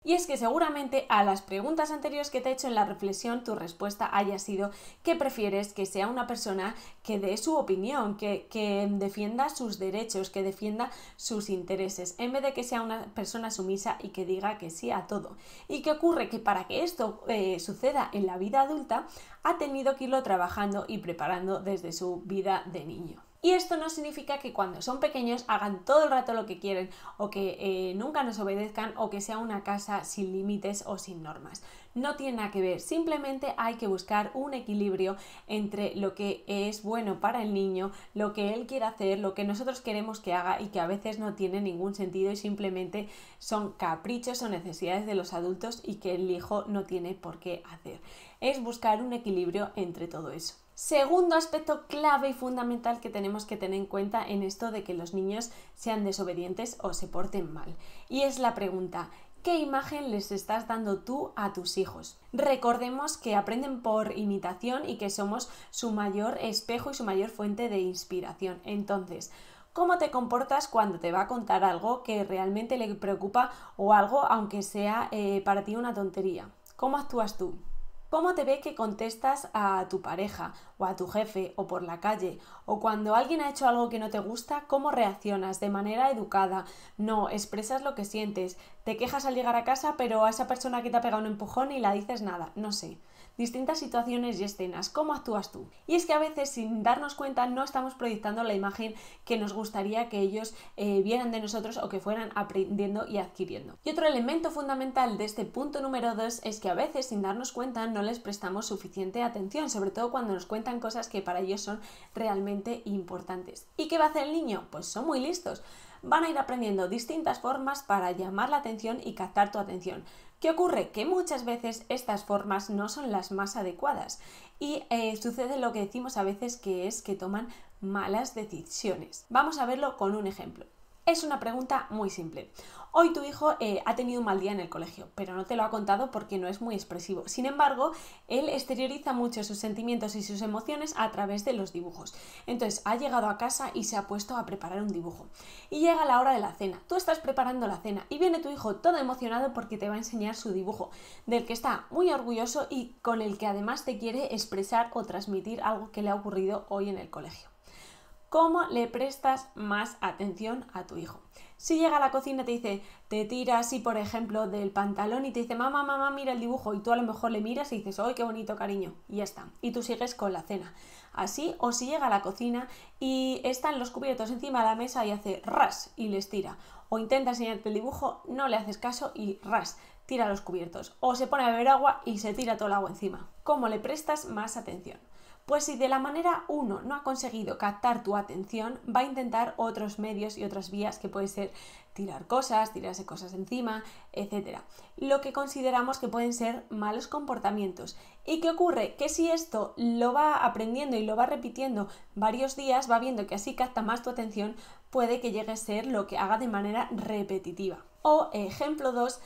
Y es que seguramente a las preguntas anteriores que te he hecho en la reflexión, tu respuesta haya sido que prefieres que sea una persona que dé su opinión, que defienda sus derechos, que defienda sus intereses, en vez de que sea una persona sumisa y que diga que sí a todo. ¿Y qué ocurre? Que para que esto suceda en la vida adulta, ha tenido que irlo trabajando y preparando desde su vida de niño. Y esto no significa que cuando son pequeños hagan todo el rato lo que quieren o que nunca nos obedezcan o que sea una casa sin límites o sin normas. No tiene nada que ver, simplemente hay que buscar un equilibrio entre lo que es bueno para el niño, lo que él quiere hacer, lo que nosotros queremos que haga y que a veces no tiene ningún sentido y simplemente son caprichos o necesidades de los adultos y que el hijo no tiene por qué hacer. Es buscar un equilibrio entre todo eso. Segundo aspecto clave y fundamental que tenemos que tener en cuenta en esto de que los niños sean desobedientes o se porten mal. Y es la pregunta: ¿qué imagen les estás dando tú a tus hijos? Recordemos que aprenden por imitación y que somos su mayor espejo y su mayor fuente de inspiración. Entonces, ¿cómo te comportas cuando te va a contar algo que realmente le preocupa o algo aunque sea para ti una tontería? ¿Cómo actúas tú? ¿Cómo te ve que contestas a tu pareja o a tu jefe o por la calle? O cuando alguien ha hecho algo que no te gusta, ¿cómo reaccionas? De manera educada. No, expresas lo que sientes. Te quejas al llegar a casa, pero a esa persona que te ha pegado un empujón y la dices nada. No sé. Distintas situaciones y escenas. ¿Cómo actúas tú? Y es que a veces, sin darnos cuenta, no estamos proyectando la imagen que nos gustaría que ellos vieran de nosotros o que fueran aprendiendo y adquiriendo. Y otro elemento fundamental de este punto número 2 es que a veces, sin darnos cuenta, no les prestamos suficiente atención, sobre todo cuando nos cuentan cosas que para ellos son realmente importantes. ¿Y qué va a hacer el niño? Pues son muy listos. Van a ir aprendiendo distintas formas para llamar la atención y captar tu atención. ¿Qué ocurre? Que muchas veces estas formas no son las más adecuadas y sucede lo que decimos a veces, que es que toman malas decisiones. Vamos a verlo con un ejemplo. Es una pregunta muy simple. Hoy tu hijo ha tenido un mal día en el colegio, pero no te lo ha contado porque no es muy expresivo. Sin embargo, él exterioriza mucho sus sentimientos y sus emociones a través de los dibujos. Entonces, ha llegado a casa y se ha puesto a preparar un dibujo. Y llega la hora de la cena. Tú estás preparando la cena y viene tu hijo todo emocionado porque te va a enseñar su dibujo, del que está muy orgulloso y con el que además te quiere expresar o transmitir algo que le ha ocurrido hoy en el colegio. ¿Cómo le prestas más atención a tu hijo? Si llega a la cocina y te dice, te tira así, por ejemplo, del pantalón y te dice, mamá, mamá, mira el dibujo, y tú a lo mejor le miras y dices, ¡ay, qué bonito, cariño! Y ya está. Y tú sigues con la cena. Así, o si llega a la cocina y están los cubiertos encima de la mesa y hace ras y les tira. O intenta enseñarte el dibujo, no le haces caso y ras, tira los cubiertos. O se pone a beber agua y se tira todo el agua encima. ¿Cómo le prestas más atención? Pues si de la manera 1 no ha conseguido captar tu atención, va a intentar otros medios y otras vías, que puede ser tirar cosas, tirarse cosas encima, etc. Lo que consideramos que pueden ser malos comportamientos. ¿Y qué ocurre? Que si esto lo va aprendiendo y lo va repitiendo varios días, va viendo que así capta más tu atención, puede que llegue a ser lo que haga de manera repetitiva. O ejemplo 2,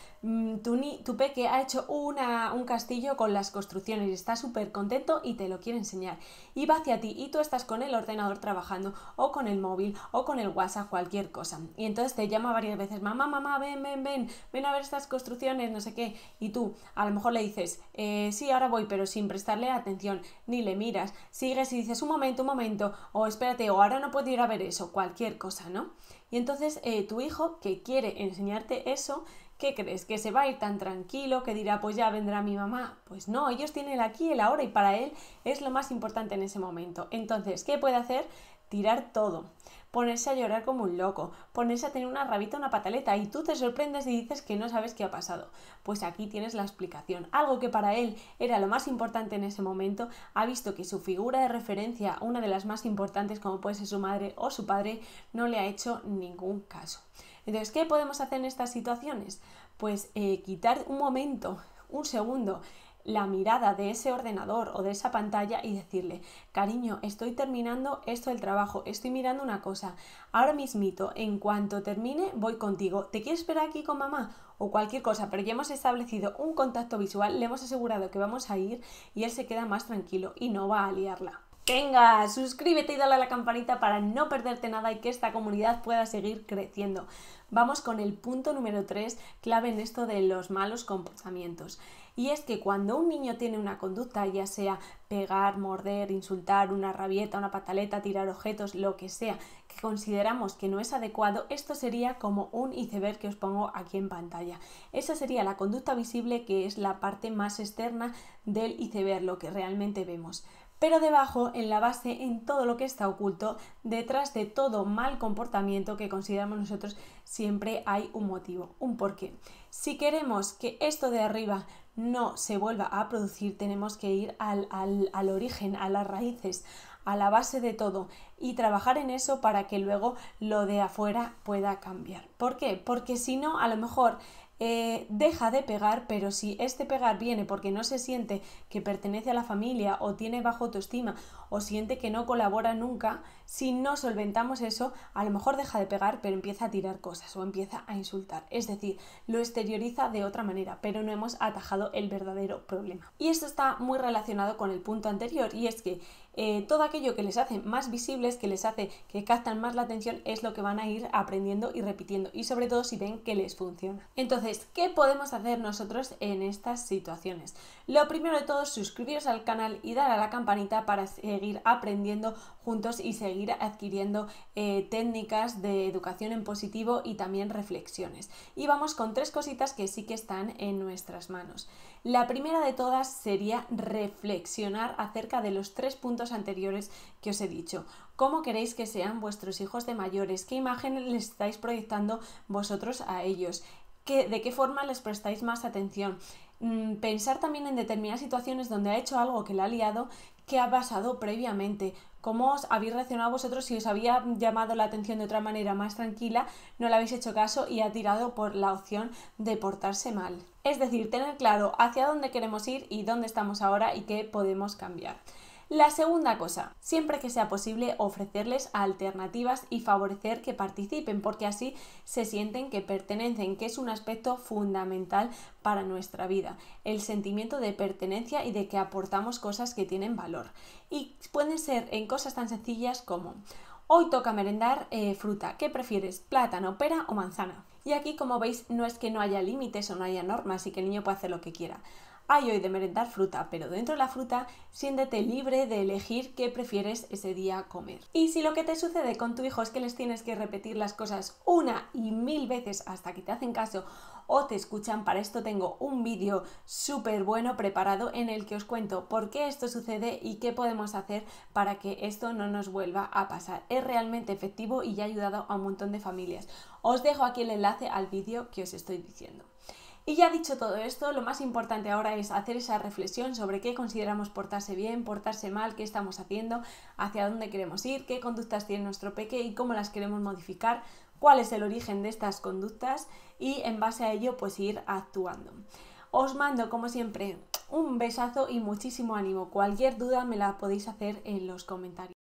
tu peque ha hecho un castillo con las construcciones y está súper contento y te lo quiere enseñar. Y va hacia ti y tú estás con el ordenador trabajando o con el móvil o con el WhatsApp, cualquier cosa. Y entonces te llama varias veces, mamá, mamá, ven a ver estas construcciones, no sé qué. Y tú a lo mejor le dices, sí, ahora voy, pero sin prestarle atención, ni le miras. Sigues y dices, un momento, o espérate, o ahora no puedo ir a ver eso, cualquier cosa, ¿no? Y entonces tu hijo, que quiere enseñarte eso, ¿qué crees? ¿Que se va a ir tan tranquilo, que dirá, pues ya vendrá mi mamá? Pues no, ellos tienen el aquí y el ahora y para él es lo más importante en ese momento. Entonces, ¿qué puede hacer? Tirar todo, ponerse a llorar como un loco, ponerse a tener una rabita, una pataleta, y tú te sorprendes y dices que no sabes qué ha pasado. Pues aquí tienes la explicación. Algo que para él era lo más importante en ese momento, ha visto que su figura de referencia, una de las más importantes como puede ser su madre o su padre, no le ha hecho ningún caso. Entonces, ¿qué podemos hacer en estas situaciones? Pues quitar un momento, un segundo, la mirada de ese ordenador o de esa pantalla y decirle, cariño, estoy terminando esto del trabajo, estoy mirando una cosa, ahora mismito, en cuanto termine, voy contigo, ¿te quieres esperar aquí con mamá? O cualquier cosa, pero ya hemos establecido un contacto visual, le hemos asegurado que vamos a ir y él se queda más tranquilo y no va a liarla. Venga, suscríbete y dale a la campanita para no perderte nada y que esta comunidad pueda seguir creciendo. Vamos con el punto número 3, clave en esto de los malos comportamientos. Y es que cuando un niño tiene una conducta, ya sea pegar, morder, insultar, una rabieta, una pataleta, tirar objetos, lo que sea, que consideramos que no es adecuado, esto sería como un iceberg que os pongo aquí en pantalla. Esa sería la conducta visible, que es la parte más externa del iceberg, lo que realmente vemos. Pero debajo, en la base, en todo lo que está oculto, detrás de todo mal comportamiento que consideramos nosotros, siempre hay un motivo, un porqué. Si queremos que esto de arriba no se vuelva a producir, tenemos que ir al origen, a las raíces, a la base de todo y trabajar en eso para que luego lo de afuera pueda cambiar. ¿Por qué? Porque si no, a lo mejor deja de pegar, pero si este pegar viene porque no se siente que pertenece a la familia o tiene baja autoestima o siente que no colabora nunca, si no solventamos eso, a lo mejor deja de pegar pero empieza a tirar cosas o empieza a insultar, es decir, lo exterioriza de otra manera, pero no hemos atajado el verdadero problema. Y esto está muy relacionado con el punto anterior, y es que todo aquello que les hace más visibles, que les hace que captan más la atención, es lo que van a ir aprendiendo y repitiendo, y sobre todo si ven que les funciona. Entonces, ¿qué podemos hacer nosotros en estas situaciones? Lo primero de todo es suscribiros al canal y dar a la campanita para seguir aprendiendo juntos y seguir adquiriendo técnicas de educación en positivo y también reflexiones. Y vamos con 3 cositas que sí que están en nuestras manos. La primera de todas sería reflexionar acerca de los 3 puntos anteriores que os he dicho. ¿Cómo queréis que sean vuestros hijos de mayores? ¿Qué imagen les estáis proyectando vosotros a ellos? ¿De qué forma les prestáis más atención? Pensar también en determinadas situaciones donde ha hecho algo que le ha liado, qué ha pasado previamente, cómo os habéis reaccionado vosotros, si os había llamado la atención de otra manera más tranquila, no le habéis hecho caso y ha tirado por la opción de portarse mal. Es decir, tener claro hacia dónde queremos ir y dónde estamos ahora y qué podemos cambiar. La segunda cosa, siempre que sea posible ofrecerles alternativas y favorecer que participen, porque así se sienten que pertenecen, que es un aspecto fundamental para nuestra vida, el sentimiento de pertenencia y de que aportamos cosas que tienen valor. Y pueden ser en cosas tan sencillas como: hoy toca merendar fruta, ¿qué prefieres? ¿Plátano, pera o manzana? Y aquí, como veis, no es que no haya límites o no haya normas y que el niño pueda hacer lo que quiera. Hay hoy de merendar fruta, pero dentro de la fruta siéntete libre de elegir qué prefieres ese día comer. Y si lo que te sucede con tu hijo es que les tienes que repetir las cosas 1.000 veces hasta que te hacen caso o te escuchan, para esto tengo un vídeo súper bueno preparado en el que os cuento por qué esto sucede y qué podemos hacer para que esto no nos vuelva a pasar. Es realmente efectivo y ya ha ayudado a un montón de familias. Os dejo aquí el enlace al vídeo que os estoy diciendo. Y ya dicho todo esto, lo más importante ahora es hacer esa reflexión sobre qué consideramos portarse bien, portarse mal, qué estamos haciendo, hacia dónde queremos ir, qué conductas tiene nuestro peque y cómo las queremos modificar, cuál es el origen de estas conductas y en base a ello pues ir actuando. Os mando como siempre un besazo y muchísimo ánimo. Cualquier duda me la podéis hacer en los comentarios.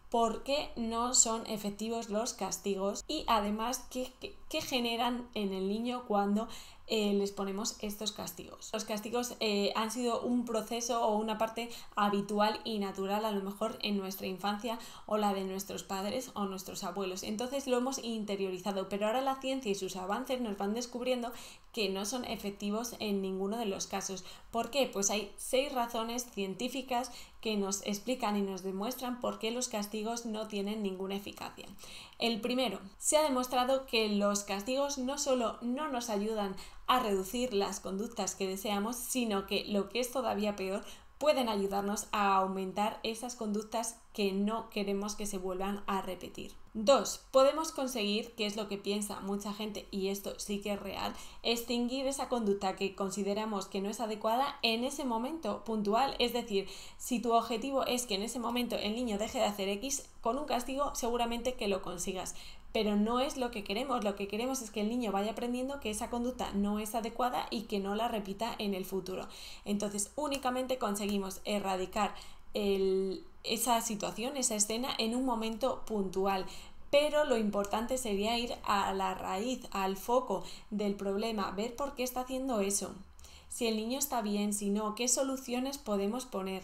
¿Por qué no son efectivos los castigos? Y además, ¿qué generan en el niño cuando les ponemos estos castigos? Los castigos han sido un proceso o una parte habitual y natural a lo mejor en nuestra infancia o la de nuestros padres o nuestros abuelos. Entonces lo hemos interiorizado, pero ahora la ciencia y sus avances nos van descubriendo que no son efectivos en ninguno de los casos. ¿Por qué? Pues hay 6 razones científicas que nos explican y nos demuestran por qué los castigos no tienen ninguna eficacia. El primero, se ha demostrado que los castigos no solo no nos ayudan a reducir las conductas que deseamos, sino que, lo que es todavía peor, pueden ayudarnos a aumentar esas conductas que no queremos que se vuelvan a repetir. 2. Podemos conseguir, que es lo que piensa mucha gente, y esto sí que es real, extinguir esa conducta que consideramos que no es adecuada en ese momento puntual. Es decir, si tu objetivo es que en ese momento el niño deje de hacer X, con un castigo seguramente que lo consigas. pero no es lo que queremos. Lo que queremos es que el niño vaya aprendiendo que esa conducta no es adecuada y que no la repita en el futuro. Entonces únicamente conseguimos erradicar esa situación, esa escena en un momento puntual. Pero lo importante sería ir a la raíz, al foco del problema, ver por qué está haciendo eso, si el niño está bien, si no, qué soluciones podemos poner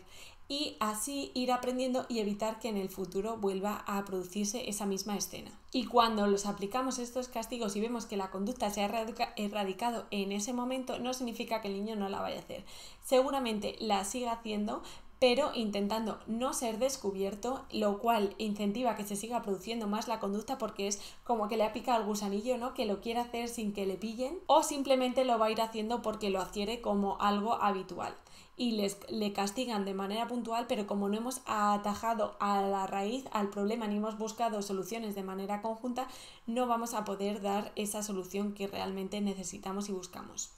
y así ir aprendiendo y evitar que en el futuro vuelva a producirse esa misma escena. Y cuando los aplicamos estos castigos y vemos que la conducta se ha erradicado en ese momento, no significa que el niño no la vaya a hacer. Seguramente la siga haciendo, pero intentando no ser descubierto, lo cual incentiva que se siga produciendo más la conducta porque es como que le ha picado el gusanillo, ¿no? Que lo quiere hacer sin que le pillen, o simplemente lo va a ir haciendo porque lo adquiere como algo habitual y le castigan de manera puntual, pero como no hemos atajado a la raíz, al problema, ni hemos buscado soluciones de manera conjunta, no vamos a poder dar esa solución que realmente necesitamos y buscamos.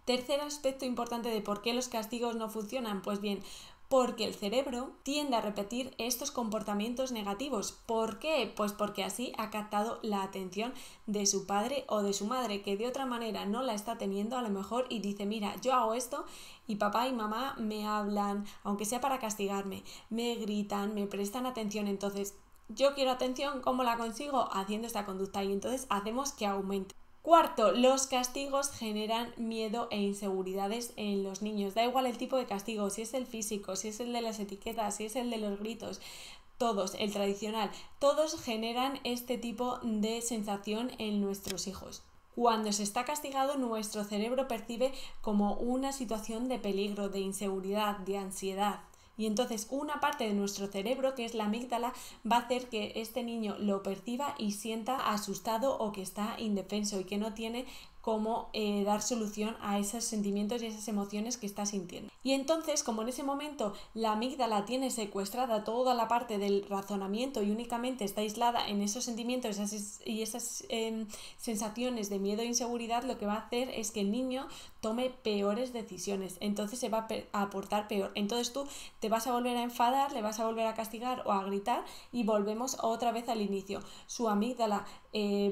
Tercer aspecto importante de por qué los castigos no funcionan, pues bien, porque el cerebro tiende a repetir estos comportamientos negativos. ¿Por qué? Pues porque así ha captado la atención de su padre o de su madre, que de otra manera no la está teniendo a lo mejor y dice, mira, yo hago esto y papá y mamá me hablan, aunque sea para castigarme, me gritan, me prestan atención, entonces yo quiero atención, ¿cómo la consigo? Haciendo esta conducta y entonces hacemos que aumente. Cuarto, los castigos generan miedo e inseguridades en los niños. Da igual el tipo de castigo, si es el físico, si es el de las etiquetas, si es el de los gritos, todos, el tradicional, todos generan este tipo de sensación en nuestros hijos. Cuando se está castigado, nuestro cerebro percibe como una situación de peligro, de inseguridad, de ansiedad. Y entonces una parte de nuestro cerebro, que es la amígdala, va a hacer que este niño lo perciba y sienta asustado o que está indefenso y que no tiene cómo dar solución a esos sentimientos y esas emociones que está sintiendo. Y entonces, como en ese momento la amígdala tiene secuestrada toda la parte del razonamiento y únicamente está aislada en esos sentimientos y esas sensaciones de miedo e inseguridad, lo que va a hacer es que el niño tome peores decisiones, entonces se va a portar peor. Entonces tú te vas a volver a enfadar, le vas a volver a castigar o a gritar y volvemos otra vez al inicio. Su amígdala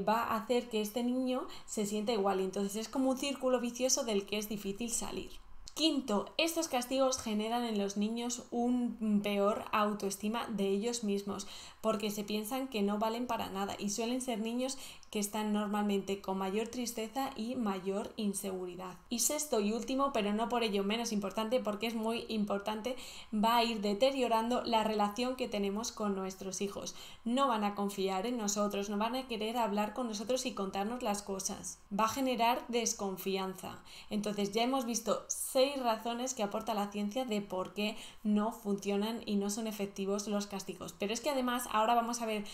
va a hacer que este niño se sienta igual y entonces es como un círculo vicioso del que es difícil salir. Quinto, estos castigos generan en los niños un peor autoestima de ellos mismos porque se piensan que no valen para nada y suelen ser niños que están normalmente con mayor tristeza y mayor inseguridad. Y sexto y último, pero no por ello menos importante, porque es muy importante, va a ir deteriorando la relación que tenemos con nuestros hijos. No van a confiar en nosotros, no van a querer hablar con nosotros y contarnos las cosas. Va a generar desconfianza. Entonces ya hemos visto 6 razones que aporta la ciencia de por qué no funcionan y no son efectivos los castigos. Pero es que además ahora vamos a ver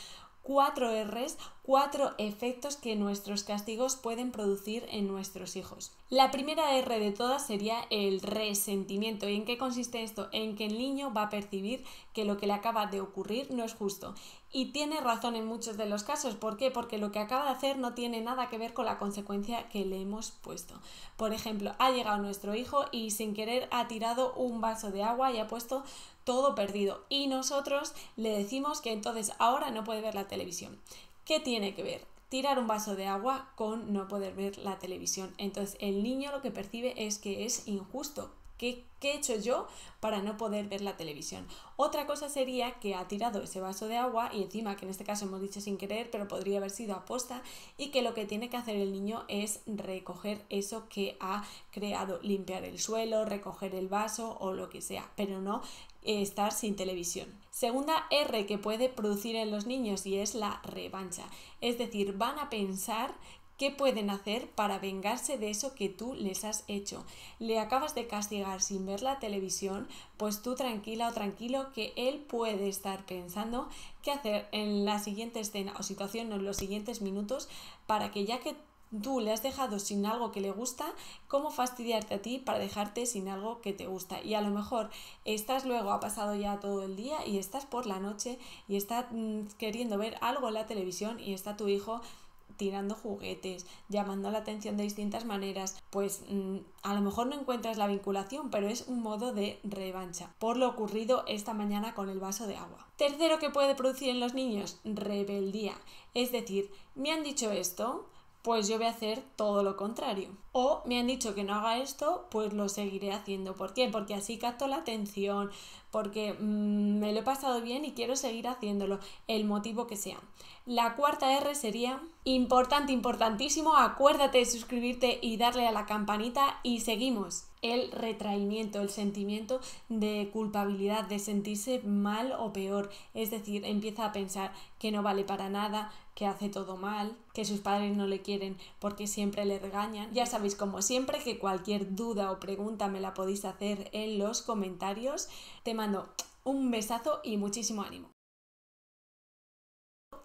4 R's, 4 efectos que nuestros castigos pueden producir en nuestros hijos. La primera R de todas sería el resentimiento. ¿Y en qué consiste esto? En que el niño va a percibir que lo que le acaba de ocurrir no es justo. Y tiene razón en muchos de los casos. ¿Por qué? Porque lo que acaba de hacer no tiene nada que ver con la consecuencia que le hemos puesto. Por ejemplo, ha llegado nuestro hijo y sin querer ha tirado un vaso de agua y ha puesto todo perdido. Y nosotros le decimos que entonces ahora no puede ver la televisión. ¿Qué tiene que ver? Tirar un vaso de agua con no poder ver la televisión. Entonces el niño lo que percibe es que es injusto. ¿Qué he hecho yo para no poder ver la televisión? Otra cosa sería que ha tirado ese vaso de agua y encima, que en este caso hemos dicho sin querer, pero podría haber sido aposta, y que lo que tiene que hacer el niño es recoger eso que ha creado, limpiar el suelo, recoger el vaso o lo que sea, pero no estar sin televisión. Segunda R que puede producir en los niños y es la revancha. Es decir, van a pensar ¿qué pueden hacer para vengarse de eso que tú les has hecho? Le acabas de castigar sin ver la televisión, pues tú tranquila o tranquilo que él puede estar pensando qué hacer en la siguiente escena o situación o en los siguientes minutos para que ya que tú le has dejado sin algo que le gusta, cómo fastidiarte a ti para dejarte sin algo que te gusta. Y a lo mejor estás luego, ha pasado ya todo el día y estás por la noche y estás queriendo ver algo en la televisión y está tu hijo tirando juguetes, llamando la atención de distintas maneras, pues a lo mejor no encuentras la vinculación, pero es un modo de revancha por lo ocurrido esta mañana con el vaso de agua. Tercero que puede producir en los niños, rebeldía. Es decir, me han dicho esto, pues yo voy a hacer todo lo contrario. O me han dicho que no haga esto, pues lo seguiré haciendo. ¿Por qué? Porque así capto la atención, porque me lo he pasado bien y quiero seguir haciéndolo, el motivo que sea. La cuarta R sería importante, importantísimo, acuérdate de suscribirte y darle a la campanita y seguimos. El retraimiento, el sentimiento de culpabilidad, de sentirse mal o peor, es decir, empieza a pensar que no vale para nada, que hace todo mal, que sus padres no le quieren porque siempre le regañan. Ya sabéis, como siempre, que cualquier duda o pregunta me la podéis hacer en los comentarios. Te mando un besazo y muchísimo ánimo.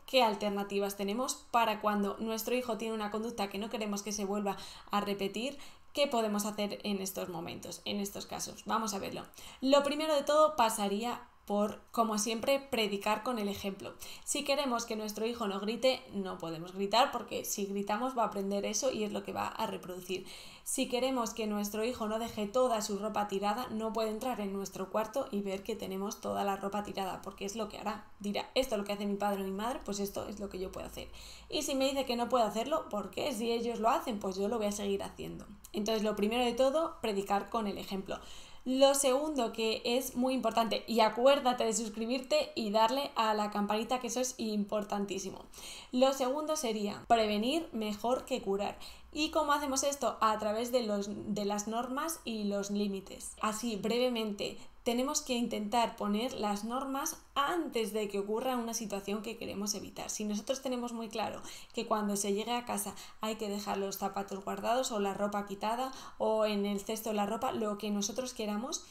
¿Qué alternativas tenemos para cuando nuestro hijo tiene una conducta que no queremos que se vuelva a repetir? ¿Qué podemos hacer en estos momentos, en estos casos? Vamos a verlo. Lo primero de todo pasaría por, como siempre, predicar con el ejemplo. Si queremos que nuestro hijo no grite, no podemos gritar porque si gritamos va a aprender eso y es lo que va a reproducir. Si queremos que nuestro hijo no deje toda su ropa tirada, no puede entrar en nuestro cuarto y ver que tenemos toda la ropa tirada, porque es lo que hará. Dirá, esto es lo que hace mi padre o mi madre, pues esto es lo que yo puedo hacer. Y si me dice que no puedo hacerlo, ¿por qué? Si ellos lo hacen, pues yo lo voy a seguir haciendo. Entonces, lo primero de todo, predicar con el ejemplo. Lo segundo que es muy importante, y acuérdate de suscribirte y darle a la campanita, que eso es importantísimo. Lo segundo sería prevenir mejor que curar. ¿Y cómo hacemos esto? A través de las normas y los límites. Así, brevemente, tenemos que intentar poner las normas antes de que ocurra una situación que queremos evitar. Si nosotros tenemos muy claro que cuando se llegue a casa hay que dejar los zapatos guardados o la ropa quitada o en el cesto de la ropa, lo que nosotros queramos,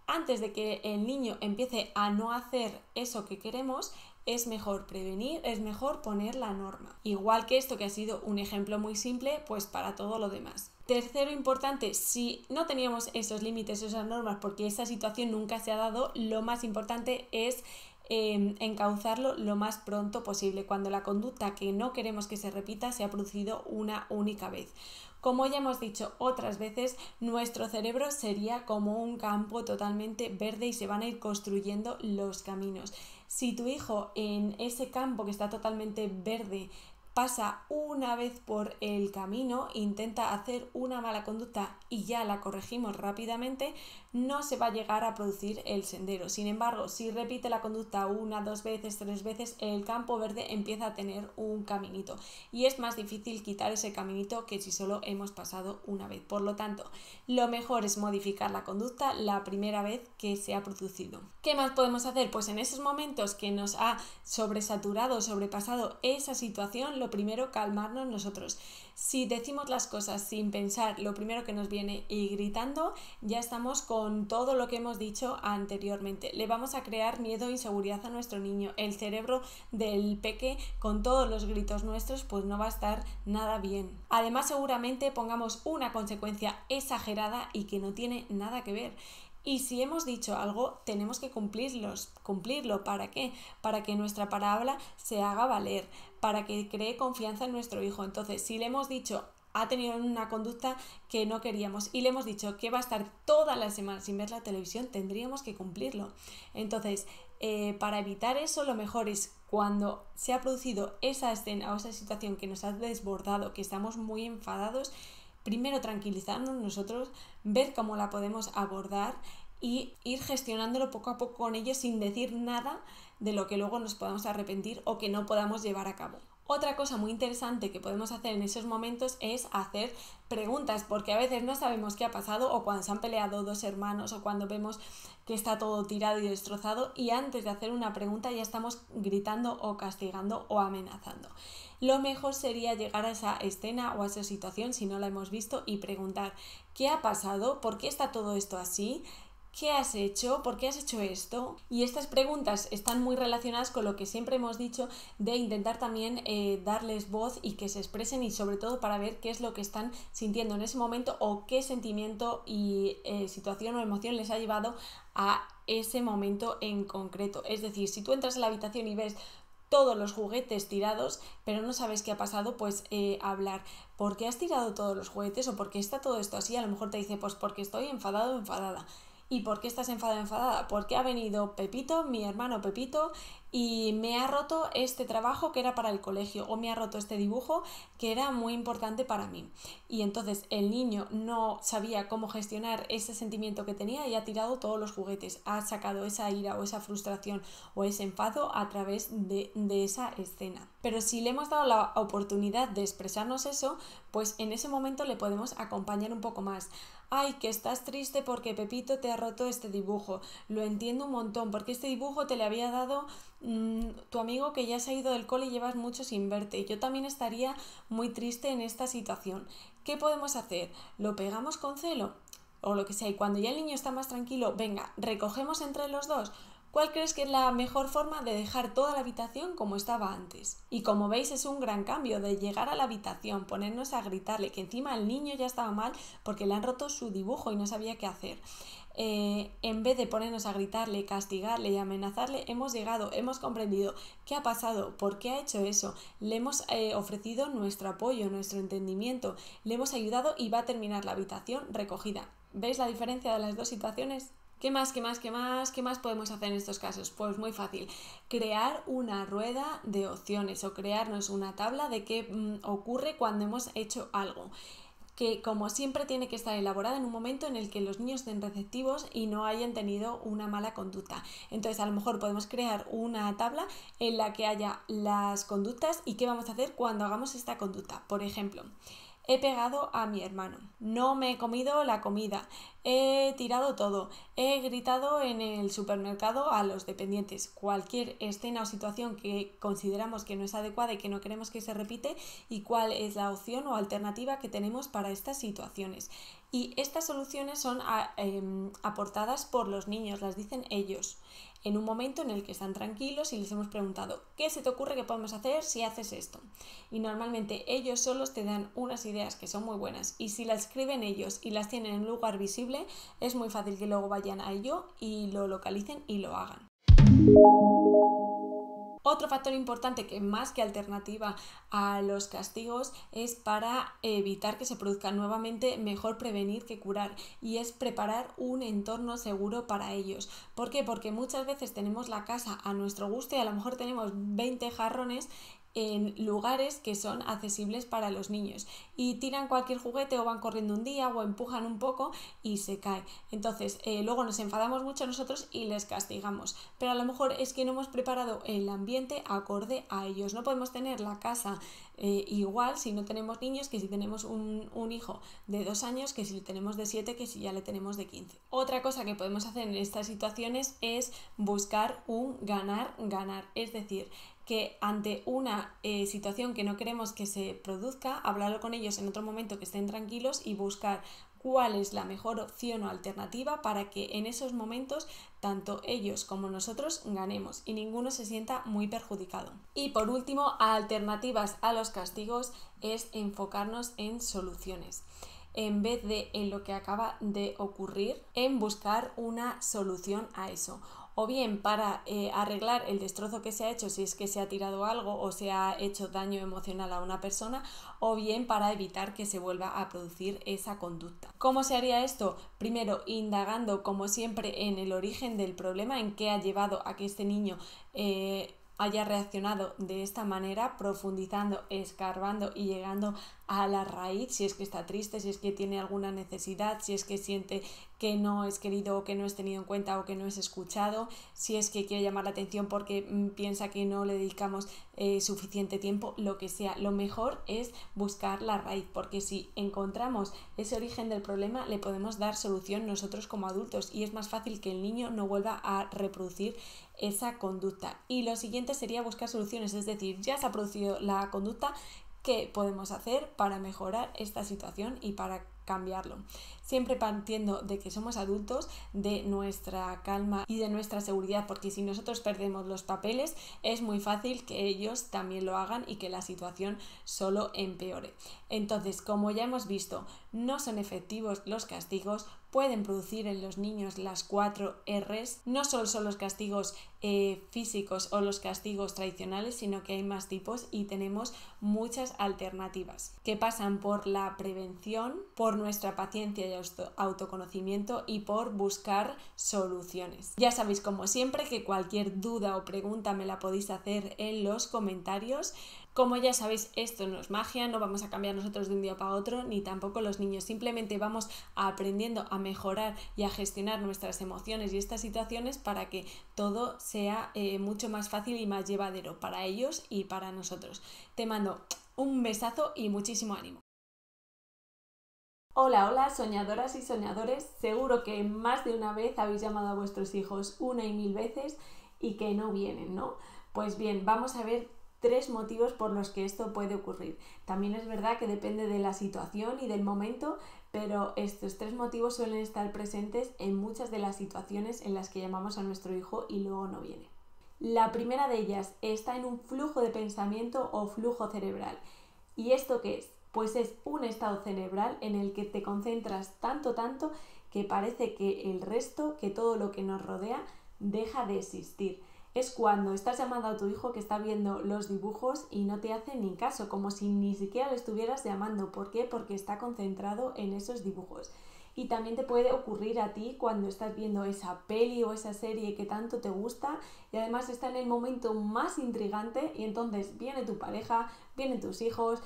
antes de que el niño empiece a no hacer eso que queremos, es mejor prevenir, es mejor poner la norma. Igual que esto, que ha sido un ejemplo muy simple, pues para todo lo demás. Tercero importante, si no teníamos esos límites, esas normas, porque esa situación nunca se ha dado, lo más importante es encauzarlo lo más pronto posible, cuando la conducta que no queremos que se repita se ha producido una única vez. Como ya hemos dicho otras veces, nuestro cerebro sería como un campo totalmente verde y se van a ir construyendo los caminos. Si tu hijo en ese campo que está totalmente verde pasa una vez por el camino, intenta hacer una mala conducta y ya la corregimos rápidamente, no se va a llegar a producir el sendero. Sin embargo, si repite la conducta una, dos veces, tres veces, el campo verde empieza a tener un caminito y es más difícil quitar ese caminito que si solo hemos pasado una vez. Por lo tanto, lo mejor es modificar la conducta la primera vez que se ha producido. ¿Qué más podemos hacer? Pues en esos momentos que nos ha sobresaturado, sobrepasado esa situación, lo primero, calmarnos nosotros. Si decimos las cosas sin pensar, lo primero que nos viene y gritando, ya estamos con todo lo que hemos dicho anteriormente. Le vamos a crear miedo e inseguridad a nuestro niño. El cerebro del peque, con todos los gritos nuestros, pues no va a estar nada bien. Además, seguramente pongamos una consecuencia exagerada y que no tiene nada que ver. Y si hemos dicho algo, tenemos que cumplirlo. ¿Para qué? Para que nuestra palabra se haga valer, para que cree confianza en nuestro hijo. Entonces, si le hemos dicho, ha tenido una conducta que no queríamos y le hemos dicho que va a estar toda la semana sin ver la televisión, tendríamos que cumplirlo. Entonces, para evitar eso, lo mejor es cuando se ha producido esa escena o esa situación que nos ha desbordado, que estamos muy enfadados, primero tranquilizarnos nosotros, ver cómo la podemos abordar y ir gestionándolo poco a poco con ellos sin decir nada de lo que luego nos podamos arrepentir o que no podamos llevar a cabo. Otra cosa muy interesante que podemos hacer en esos momentos es hacer preguntas, porque a veces no sabemos qué ha pasado, o cuando se han peleado dos hermanos, o cuando vemos que está todo tirado y destrozado y antes de hacer una pregunta ya estamos gritando o castigando o amenazando. Lo mejor sería llegar a esa escena o a esa situación si no la hemos visto y preguntar ¿qué ha pasado? ¿Por qué está todo esto así? ¿Qué has hecho? ¿Por qué has hecho esto? Y estas preguntas están muy relacionadas con lo que siempre hemos dicho de intentar también darles voz y que se expresen, y sobre todo para ver qué es lo que están sintiendo en ese momento o qué sentimiento y situación o emoción les ha llevado a ese momento en concreto. Es decir, si tú entras a la habitación y ves todos los juguetes tirados, pero no sabes qué ha pasado, pues hablar. ¿Por qué has tirado todos los juguetes o por qué está todo esto así? A lo mejor te dice, pues porque estoy enfadado o enfadada. ¿Y por qué estás enfadada o enfadada? Porque ha venido Pepito, mi hermano Pepito, y me ha roto este trabajo que era para el colegio, o me ha roto este dibujo que era muy importante para mí. Y entonces el niño no sabía cómo gestionar ese sentimiento que tenía y ha tirado todos los juguetes, ha sacado esa ira o esa frustración o ese enfado a través de esa escena. Pero si le hemos dado la oportunidad de expresarnos eso, pues en ese momento le podemos acompañar un poco más. Ay, que estás triste porque Pepito te ha roto este dibujo. Lo entiendo un montón, porque este dibujo te le había dado tu amigo que ya se ha ido del cole y llevas mucho sin verte. Yo también estaría muy triste en esta situación. ¿Qué podemos hacer? ¿Lo pegamos con celo? O lo que sea. Y cuando ya el niño está más tranquilo, venga, recogemos entre los dos. ¿Cuál crees que es la mejor forma de dejar toda la habitación como estaba antes? Y como veis es un gran cambio de llegar a la habitación, ponernos a gritarle, que encima el niño ya estaba mal porque le han roto su dibujo y no sabía qué hacer. En vez de ponernos a gritarle, castigarle y amenazarle, hemos llegado, hemos comprendido qué ha pasado, por qué ha hecho eso, le hemos ofrecido nuestro apoyo, nuestro entendimiento, le hemos ayudado y va a terminar la habitación recogida. ¿Veis la diferencia de las dos situaciones? ¿Qué más podemos hacer en estos casos? Pues muy fácil, crear una rueda de opciones o crearnos una tabla de qué ocurre cuando hemos hecho algo, que como siempre tiene que estar elaborada en un momento en el que los niños estén receptivos y no hayan tenido una mala conducta. Entonces a lo mejor podemos crear una tabla en la que haya las conductas y qué vamos a hacer cuando hagamos esta conducta. Por ejemplo, he pegado a mi hermano, no me he comido la comida, he tirado todo, he gritado en el supermercado a los dependientes. Cualquier escena o situación que consideramos que no es adecuada y que no queremos que se repite, y cuál es la opción o alternativa que tenemos para estas situaciones. Y estas soluciones son aportadas por los niños, las dicen ellos, en un momento en el que están tranquilos y les hemos preguntado ¿qué se te ocurre que podemos hacer si haces esto? Y normalmente ellos solos te dan unas ideas que son muy buenas, y si las escriben ellos y las tienen en un lugar visible, es muy fácil que luego vayan a ello y lo localicen y lo hagan. Otro factor importante que más que alternativa a los castigos es para evitar que se produzcan nuevamente, mejor prevenir que curar, y es preparar un entorno seguro para ellos. ¿Por qué? Porque muchas veces tenemos la casa a nuestro gusto y a lo mejor tenemos 20 jarrones en lugares que son accesibles para los niños y tiran cualquier juguete o van corriendo un día o empujan un poco y se cae. Entonces luego nos enfadamos mucho nosotros y les castigamos, pero a lo mejor es que no hemos preparado el ambiente acorde a ellos. No podemos tener la casa igual si no tenemos niños que si tenemos un hijo de 2 años, que si tenemos de 7, que si ya le tenemos de 15. Otra cosa que podemos hacer en estas situaciones es buscar un ganar-ganar, es decir, que ante una situación que no queremos que se produzca, hablarlo con ellos en otro momento que estén tranquilos y buscar cuál es la mejor opción o alternativa para que en esos momentos tanto ellos como nosotros ganemos y ninguno se sienta muy perjudicado. Y por último, alternativas a los castigos es enfocarnos en soluciones, en vez de en lo que acaba de ocurrir, en buscar una solución a eso. O bien para arreglar el destrozo que se ha hecho si es que se ha tirado algo o se ha hecho daño emocional a una persona, o bien para evitar que se vuelva a producir esa conducta. ¿Cómo se haría esto? Primero, indagando como siempre en el origen del problema, en qué ha llevado a que este niño haya reaccionado de esta manera, profundizando, escarbando y llegando a la raíz, si es que está triste, si es que tiene alguna necesidad, si es que siente que no es querido o que no es tenido en cuenta o que no es escuchado, si es que quiere llamar la atención porque piensa que no le dedicamos suficiente tiempo, lo que sea. Lo mejor es buscar la raíz, porque si encontramos ese origen del problema le podemos dar solución nosotros como adultos y es más fácil que el niño no vuelva a reproducir esa conducta. Y lo siguiente sería buscar soluciones, es decir, ya se ha producido la conducta, ¿qué podemos hacer para mejorar esta situación y para cambiarlo. Siempre partiendo de que somos adultos, de nuestra calma y de nuestra seguridad, porque si nosotros perdemos los papeles es muy fácil que ellos también lo hagan y que la situación solo empeore. Entonces, como ya hemos visto, no son efectivos los castigos, pueden producir en los niños las 4 Rs. No solo son los castigos físicos o los castigos tradicionales, sino que hay más tipos y tenemos muchas alternativas que pasan por la prevención, por nuestra paciencia y autoconocimiento y por buscar soluciones. Ya sabéis, como siempre, que cualquier duda o pregunta me la podéis hacer en los comentarios. Como ya sabéis, esto no es magia, no vamos a cambiar nosotros de un día para otro, ni tampoco los niños, simplemente vamos aprendiendo a mejorar y a gestionar nuestras emociones y estas situaciones para que todo sea mucho más fácil y más llevadero para ellos y para nosotros. Te mando un besazo y muchísimo ánimo. Hola, hola, soñadoras y soñadores. Seguro que más de una vez habéis llamado a vuestros hijos una y mil veces y que no vienen, ¿no? Pues bien, vamos a ver 3 motivos por los que esto puede ocurrir. También es verdad que depende de la situación y del momento, pero estos 3 motivos suelen estar presentes en muchas de las situaciones en las que llamamos a nuestro hijo y luego no viene. La primera de ellas está en un flujo de pensamiento o flujo cerebral. ¿Y esto qué es? Pues es un estado cerebral en el que te concentras tanto que parece que el resto, que todo lo que nos rodea, deja de existir. Es cuando estás llamando a tu hijo que está viendo los dibujos y no te hace ni caso, como si ni siquiera le estuvieras llamando. ¿Por qué? Porque está concentrado en esos dibujos. Y también te puede ocurrir a ti cuando estás viendo esa peli o esa serie que tanto te gusta y además está en el momento más intrigante y entonces viene tu pareja, vienen tus hijos,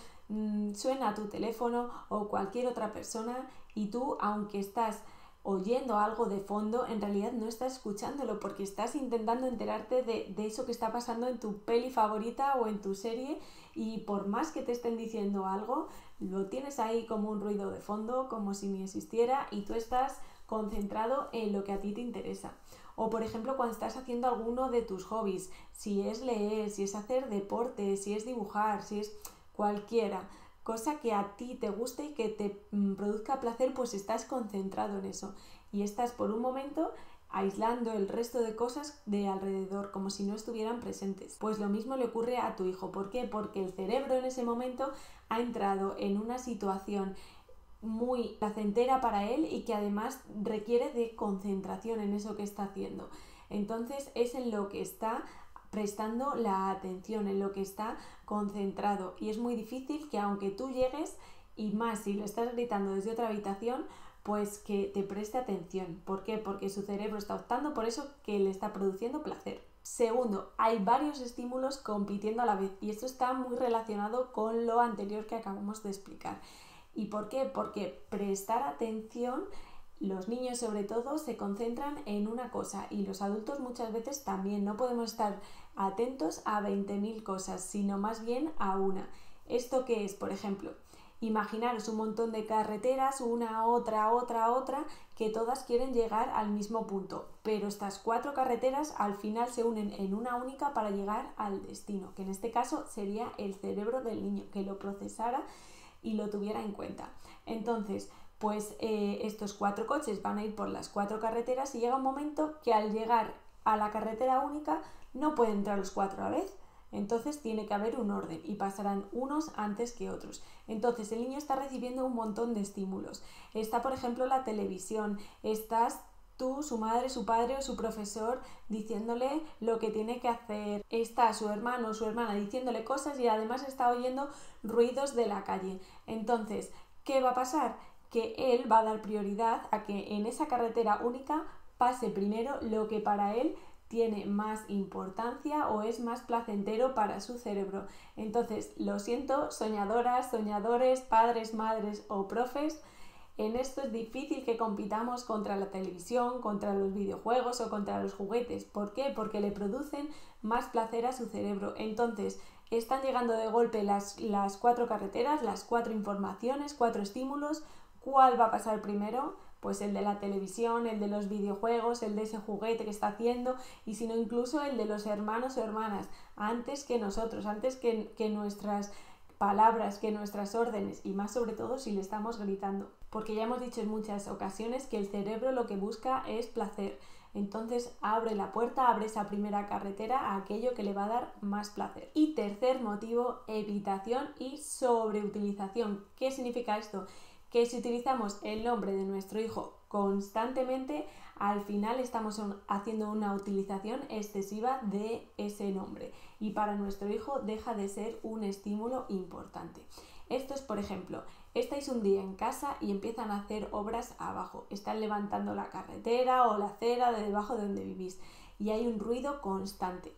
suena tu teléfono o cualquier otra persona y tú, aunque estás oyendo algo de fondo, en realidad no estás escuchándolo porque estás intentando enterarte de eso que está pasando en tu peli favorita o en tu serie y por más que te estén diciendo algo, lo tienes ahí como un ruido de fondo, como si ni existiera y tú estás concentrado en lo que a ti te interesa. O por ejemplo cuando estás haciendo alguno de tus hobbies, si es leer, si es hacer deporte, si es dibujar, si es cualquiera cosa que a ti te guste y que te produzca placer, pues estás concentrado en eso y estás por un momento aislando el resto de cosas de alrededor como si no estuvieran presentes. Pues lo mismo le ocurre a tu hijo. ¿Por qué? Porque el cerebro en ese momento ha entrado en una situación muy placentera para él y que además requiere de concentración en eso que está haciendo. Entonces es en lo que está prestando la atención, en lo que está concentrado y es muy difícil que aunque tú llegues y más si lo estás gritando desde otra habitación, pues que te preste atención. ¿Por qué? Porque su cerebro está optando por eso que le está produciendo placer. Segundo, hay varios estímulos compitiendo a la vez y esto está muy relacionado con lo anterior que acabamos de explicar. ¿Y por qué? Porque prestar atención, los niños sobre todo se concentran en una cosa y los adultos muchas veces también. No podemos estar atentos a 20.000 cosas, sino más bien a una. ¿Esto qué es? Por ejemplo, imaginaros un montón de carreteras, una, otra, que todas quieren llegar al mismo punto, pero estas 4 carreteras al final se unen en una única para llegar al destino, que en este caso sería el cerebro del niño, que lo procesara y lo tuviera en cuenta. Entonces, pues estos 4 coches van a ir por las 4 carreteras y llega un momento que al llegar a la carretera única no pueden entrar los 4 a la vez. Entonces tiene que haber un orden y pasarán unos antes que otros. Entonces el niño está recibiendo un montón de estímulos. Está, por ejemplo, la televisión, estás tú, su madre, su padre o su profesor diciéndole lo que tiene que hacer. Está su hermano o su hermana diciéndole cosas y además está oyendo ruidos de la calle. Entonces, ¿qué va a pasar? Que él va a dar prioridad a que en esa carretera única pase primero lo que para él tiene más importancia o es más placentero para su cerebro. Entonces, lo siento, soñadoras, soñadores, padres, madres o profes, en esto es difícil que compitamos contra la televisión, contra los videojuegos o contra los juguetes. ¿Por qué? Porque le producen más placer a su cerebro. Entonces, están llegando de golpe las 4 carreteras, las 4 informaciones, 4 estímulos. ¿Cuál va a pasar primero? Pues el de la televisión, el de los videojuegos, el de ese juguete que está haciendo y si no incluso el de los hermanos o hermanas, antes que nosotros, antes que nuestras palabras que nuestras órdenes, y más sobre todo si le estamos gritando. Porque ya hemos dicho en muchas ocasiones que el cerebro lo que busca es placer. Entonces abre la puerta, abre esa primera carretera a aquello que le va a dar más placer. Y tercer motivo, evitación y sobreutilización. ¿Qué significa esto? Que si utilizamos el nombre de nuestro hijo constantemente, al final estamos haciendo una utilización excesiva de ese nombre y para nuestro hijo deja de ser un estímulo importante. Esto es, por ejemplo, estáis un día en casa y empiezan a hacer obras abajo, están levantando la carretera o la acera de debajo de donde vivís y hay un ruido constante.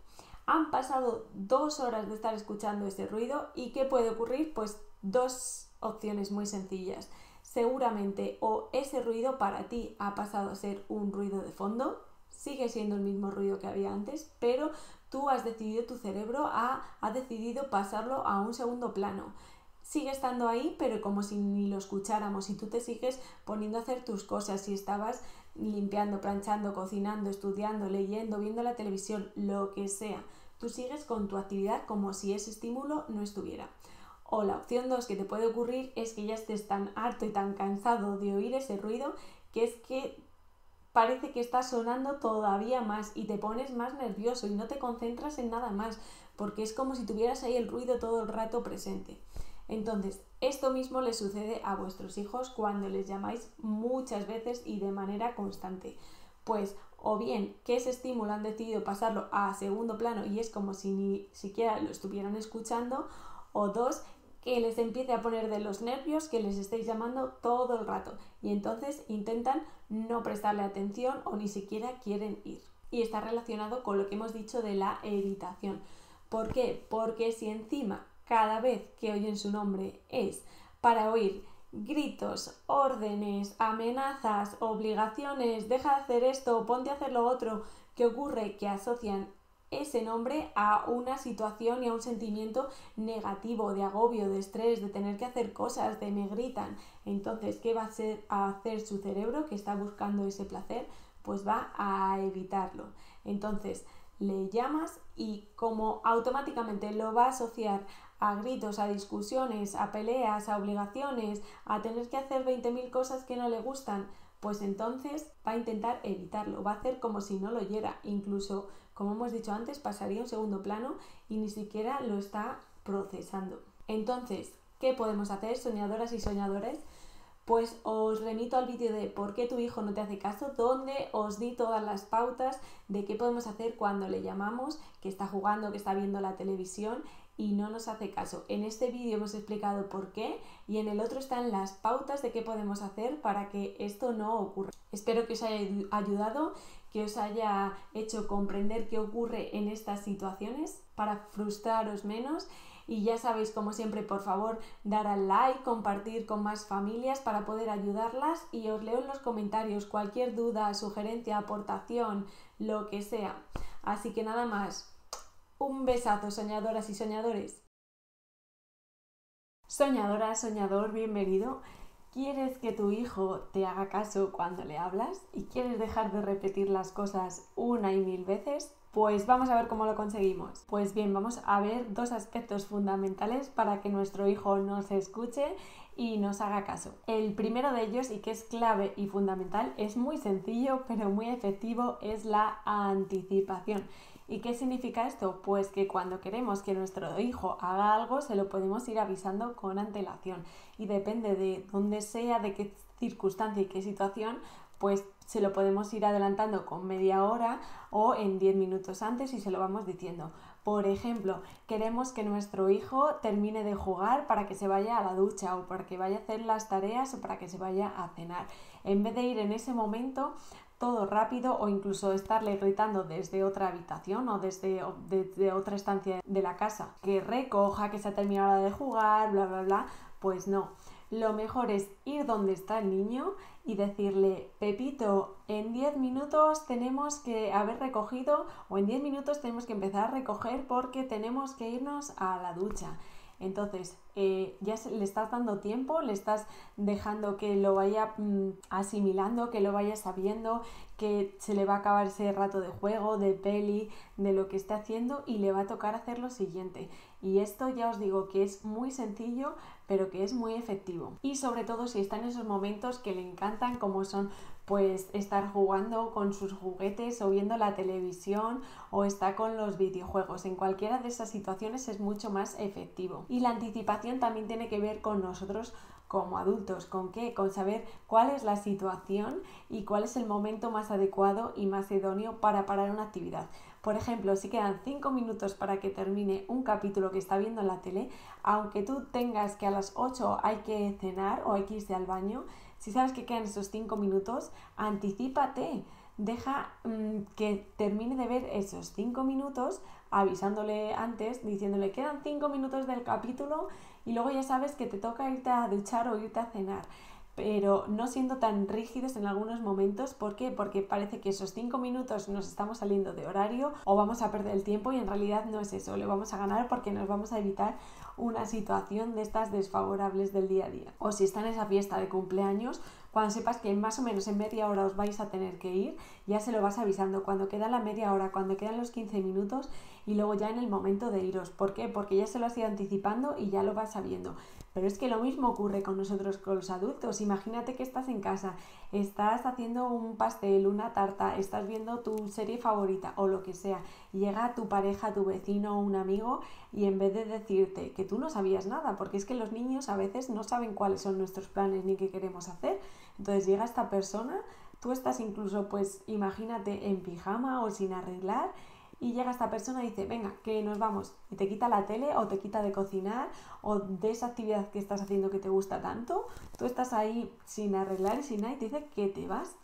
Han pasado 2 horas de estar escuchando ese ruido y ¿qué puede ocurrir? Pues 2 opciones muy sencillas. Seguramente o ese ruido para ti ha pasado a ser un ruido de fondo, sigue siendo el mismo ruido que había antes, pero tú has decidido, tu cerebro ha decidido pasarlo a un segundo plano. Sigue estando ahí, pero como si ni lo escucháramos y tú te sigues poniendo a hacer tus cosas, si estabas limpiando, planchando, cocinando, estudiando, leyendo, viendo la televisión, lo que sea. Tú sigues con tu actividad como si ese estímulo no estuviera. O la opción 2 que te puede ocurrir es que ya estés tan harto y tan cansado de oír ese ruido que es que parece que está sonando todavía más y te pones más nervioso y no te concentras en nada más porque es como si tuvieras ahí el ruido todo el rato presente. Entonces, esto mismo les sucede a vuestros hijos cuando les llamáis muchas veces y de manera constante. Pues o bien que ese estímulo han decidido pasarlo a segundo plano y es como si ni siquiera lo estuvieran escuchando, o 2, que les empiece a poner de los nervios que les estéis llamando todo el rato y entonces intentan no prestarle atención o ni siquiera quieren ir. Y está relacionado con lo que hemos dicho de la evitación. ¿Por qué? Porque si encima cada vez que oyen su nombre es para oír gritos, órdenes, amenazas, obligaciones, deja de hacer esto, ponte a hacer lo otro, ¿qué ocurre? Que asocian ese nombre a una situación y a un sentimiento negativo, de agobio, de estrés, de tener que hacer cosas, de me gritan. Entonces, ¿qué va a hacer su cerebro que está buscando ese placer? Pues va a evitarlo. Entonces, le llamas y como automáticamente lo va a asociar a gritos, a discusiones, a peleas, a obligaciones, a tener que hacer 20.000 cosas que no le gustan, pues entonces va a intentar evitarlo, va a hacer como si no lo oyera, incluso, como hemos dicho antes, pasaría a un segundo plano y ni siquiera lo está procesando. Entonces, ¿qué podemos hacer, soñadoras y soñadores? Pues os remito al vídeo de ¿por qué tu hijo no te hace caso?, donde os di todas las pautas de qué podemos hacer cuando le llamamos, que está jugando, que está viendo la televisión y no nos hace caso. En este vídeo hemos explicado por qué y en el otro están las pautas de qué podemos hacer para que esto no ocurra. Espero que os haya ayudado, que os haya hecho comprender qué ocurre en estas situaciones para frustraros menos. Y ya sabéis, como siempre, por favor, dar al like, compartir con más familias para poder ayudarlas y os leo en los comentarios cualquier duda, sugerencia, aportación, lo que sea. Así que nada más, un besazo, soñadoras y soñadores. Soñadora, soñador, bienvenido. ¿Quieres que tu hijo te haga caso cuando le hablas y quieres dejar de repetir las cosas una y mil veces? Pues vamos a ver cómo lo conseguimos. Pues bien, vamos a ver 2 aspectos fundamentales para que nuestro hijo nos escuche y nos haga caso. El primero de ellos, y que es clave y fundamental, es muy sencillo pero muy efectivo, es la anticipación. ¿Y qué significa esto? Pues que cuando queremos que nuestro hijo haga algo se lo podemos ir avisando con antelación y depende de dónde sea, de qué circunstancia y qué situación, pues se lo podemos ir adelantando con media hora o en 10 minutos antes y se lo vamos diciendo. Por ejemplo, queremos que nuestro hijo termine de jugar para que se vaya a la ducha o para que vaya a hacer las tareas o para que se vaya a cenar. En vez de ir en ese momento todo rápido o incluso estarle gritando desde otra habitación o desde otra estancia de la casa, que recoja, que se ha terminado de jugar, bla, bla, bla, pues no. Lo mejor es ir donde está el niño y decirle: Pepito, en 10 minutos tenemos que haber recogido o en 10 minutos tenemos que empezar a recoger porque tenemos que irnos a la ducha. Entonces, ya le estás dando tiempo, le estás dejando que lo vaya asimilando, que lo vaya sabiendo, que se le va a acabar ese rato de juego, de peli, de lo que esté haciendo y le va a tocar hacer lo siguiente. Y esto ya os digo que es muy sencillo, pero que es muy efectivo. Y sobre todo si está en esos momentos que le encantan, como son pues estar jugando con sus juguetes o viendo la televisión o está con los videojuegos. En cualquiera de esas situaciones es mucho más efectivo. Y la anticipación también tiene que ver con nosotros como adultos. ¿Con qué? Con saber cuál es la situación y cuál es el momento más adecuado y más idóneo para parar una actividad. Por ejemplo, si quedan 5 minutos para que termine un capítulo que está viendo en la tele, aunque tú tengas que a las 8 hay que cenar o hay que irse al baño, si sabes que quedan esos 5 minutos, anticípate. Deja que termine de ver esos 5 minutos avisándole antes, diciéndole quedan 5 minutos del capítulo y luego ya sabes que te toca irte a duchar o irte a cenar. Pero no siendo tan rígidos en algunos momentos. ¿Por qué? Porque parece que esos 5 minutos nos estamos saliendo de horario o vamos a perder el tiempo y en realidad no es eso, lo vamos a ganar porque nos vamos a evitar una situación de estas desfavorables del día a día. O si está en esa fiesta de cumpleaños, cuando sepas que más o menos en media hora os vais a tener que ir, ya se lo vas avisando cuando queda la media hora, cuando quedan los 15 minutos y luego ya en el momento de iros. ¿Por qué? Porque ya se lo has ido anticipando y ya lo vas sabiendo. Pero es que lo mismo ocurre con nosotros, con los adultos. Imagínate que estás en casa, estás haciendo un pastel, una tarta, estás viendo tu serie favorita o lo que sea, y llega tu pareja, tu vecino o un amigo y en vez de decirte que tú no sabías nada, porque es que los niños a veces no saben cuáles son nuestros planes ni qué queremos hacer, entonces llega esta persona, tú estás incluso pues imagínate en pijama o sin arreglar y llega esta persona y dice, venga, que nos vamos, y te quita la tele o te quita de cocinar o de esa actividad que estás haciendo que te gusta tanto, tú estás ahí sin arreglar y sin nada y te dice que te vas.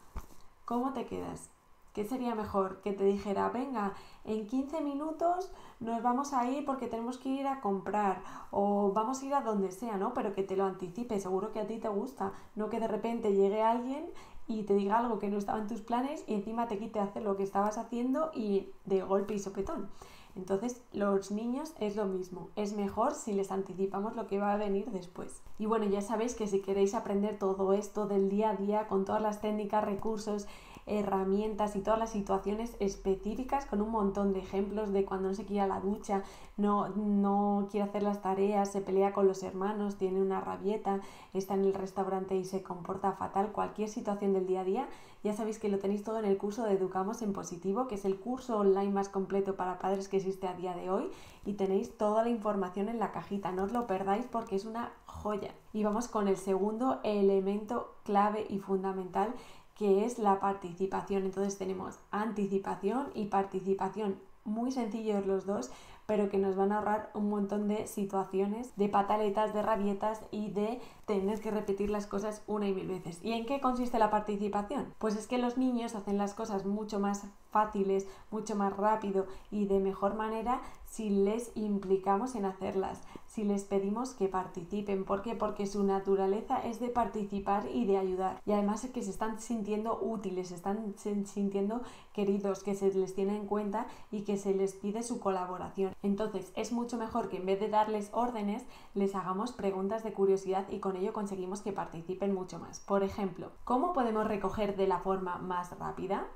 ¿Cómo te quedas? ¿Qué sería mejor? Que te dijera, venga, en 15 minutos nos vamos a ir porque tenemos que ir a comprar o vamos a ir a donde sea, ¿no? Pero que te lo anticipe, seguro que a ti te gusta, no que de repente llegue alguien y te diga algo que no estaba en tus planes y encima te quite hacer lo que estabas haciendo y de golpe y sopetón. Entonces, los niños es lo mismo, es mejor si les anticipamos lo que va a venir después. Y bueno, ya sabéis que si queréis aprender todo esto del día a día con todas las técnicas, recursos, herramientas y todas las situaciones específicas con un montón de ejemplos de cuando no se quiere ir a la ducha, no quiere hacer las tareas, se pelea con los hermanos, tiene una rabieta, está en el restaurante y se comporta fatal, cualquier situación del día a día, ya sabéis que lo tenéis todo en el curso de Educamos en Positivo, que es el curso online más completo para padres que existe a día de hoy y tenéis toda la información en la cajita, no os lo perdáis porque es una joya. Y vamos con el segundo elemento clave y fundamental, que es la participación. Entonces tenemos anticipación y participación, muy sencillos los dos, pero que nos van a ahorrar un montón de situaciones, de pataletas, de rabietas y de tener que repetir las cosas una y mil veces. ¿Y en qué consiste la participación? Pues es que los niños hacen las cosas mucho más fáciles, mucho más rápido y de mejor manera si les implicamos en hacerlas, si les pedimos que participen. ¿Por qué? Porque su naturaleza es de participar y de ayudar. Y además es que se están sintiendo útiles, se están sintiendo queridos, que se les tiene en cuenta y que se les pide su colaboración. Entonces es mucho mejor que en vez de darles órdenes, les hagamos preguntas de curiosidad y con ello conseguimos que participen mucho más. Por ejemplo, ¿cómo podemos recoger de la forma más rápida?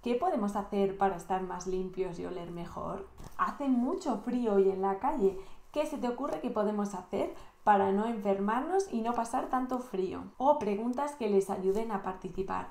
¿Qué podemos hacer para estar más limpios y oler mejor? Hace mucho frío hoy en la calle. ¿Qué se te ocurre que podemos hacer para no enfermarnos y no pasar tanto frío? O preguntas que les ayuden a participar.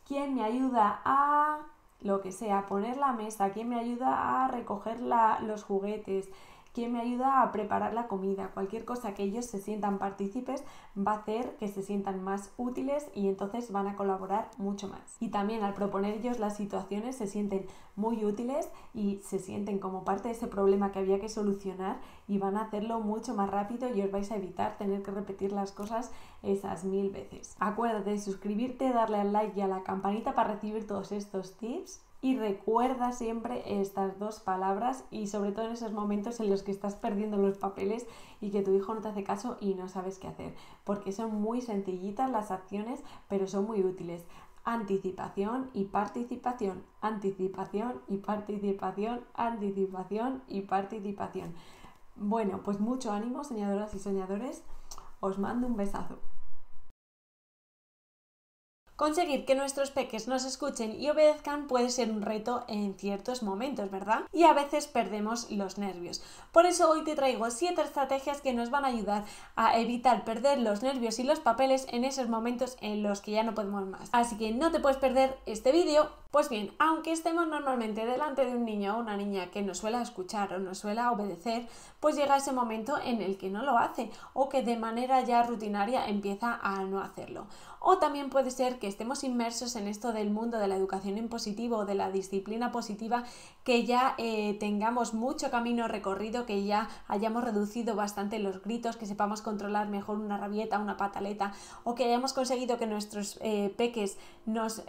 ¿Quién me ayuda a lo que sea, poner la mesa? ¿Quién me ayuda a recoger los juguetes? ¿Quién me ayuda a preparar la comida? Cualquier cosa que ellos se sientan partícipes va a hacer que se sientan más útiles y entonces van a colaborar mucho más. Y también al proponer ellos las situaciones se sienten muy útiles y se sienten como parte de ese problema que había que solucionar y van a hacerlo mucho más rápido y os vais a evitar tener que repetir las cosas esas 1000 veces. Acuérdate de suscribirte, darle al like y a la campanita para recibir todos estos tips. Y recuerda siempre estas dos palabras y sobre todo en esos momentos en los que estás perdiendo los papeles y que tu hijo no te hace caso y no sabes qué hacer, porque son muy sencillitas las acciones, pero son muy útiles. Anticipación y participación, anticipación y participación, anticipación y participación. Bueno, pues mucho ánimo, soñadoras y soñadores. Os mando un besazo. Conseguir que nuestros peques nos escuchen y obedezcan puede ser un reto en ciertos momentos, ¿verdad? Y a veces perdemos los nervios. Por eso hoy te traigo 7 estrategias que nos van a ayudar a evitar perder los nervios y los papeles en esos momentos en los que ya no podemos más. Así que no te puedes perder este vídeo. Pues bien, aunque estemos normalmente delante de un niño o una niña que nos suele escuchar o nos suele obedecer, pues llega ese momento en el que no lo hace o que de manera ya rutinaria empieza a no hacerlo. O también puede ser que estemos inmersos en esto del mundo de la educación en positivo o de la disciplina positiva, que ya tengamos mucho camino recorrido, que ya hayamos reducido bastante los gritos, que sepamos controlar mejor una rabieta, una pataleta, o que hayamos conseguido que nuestros peques nos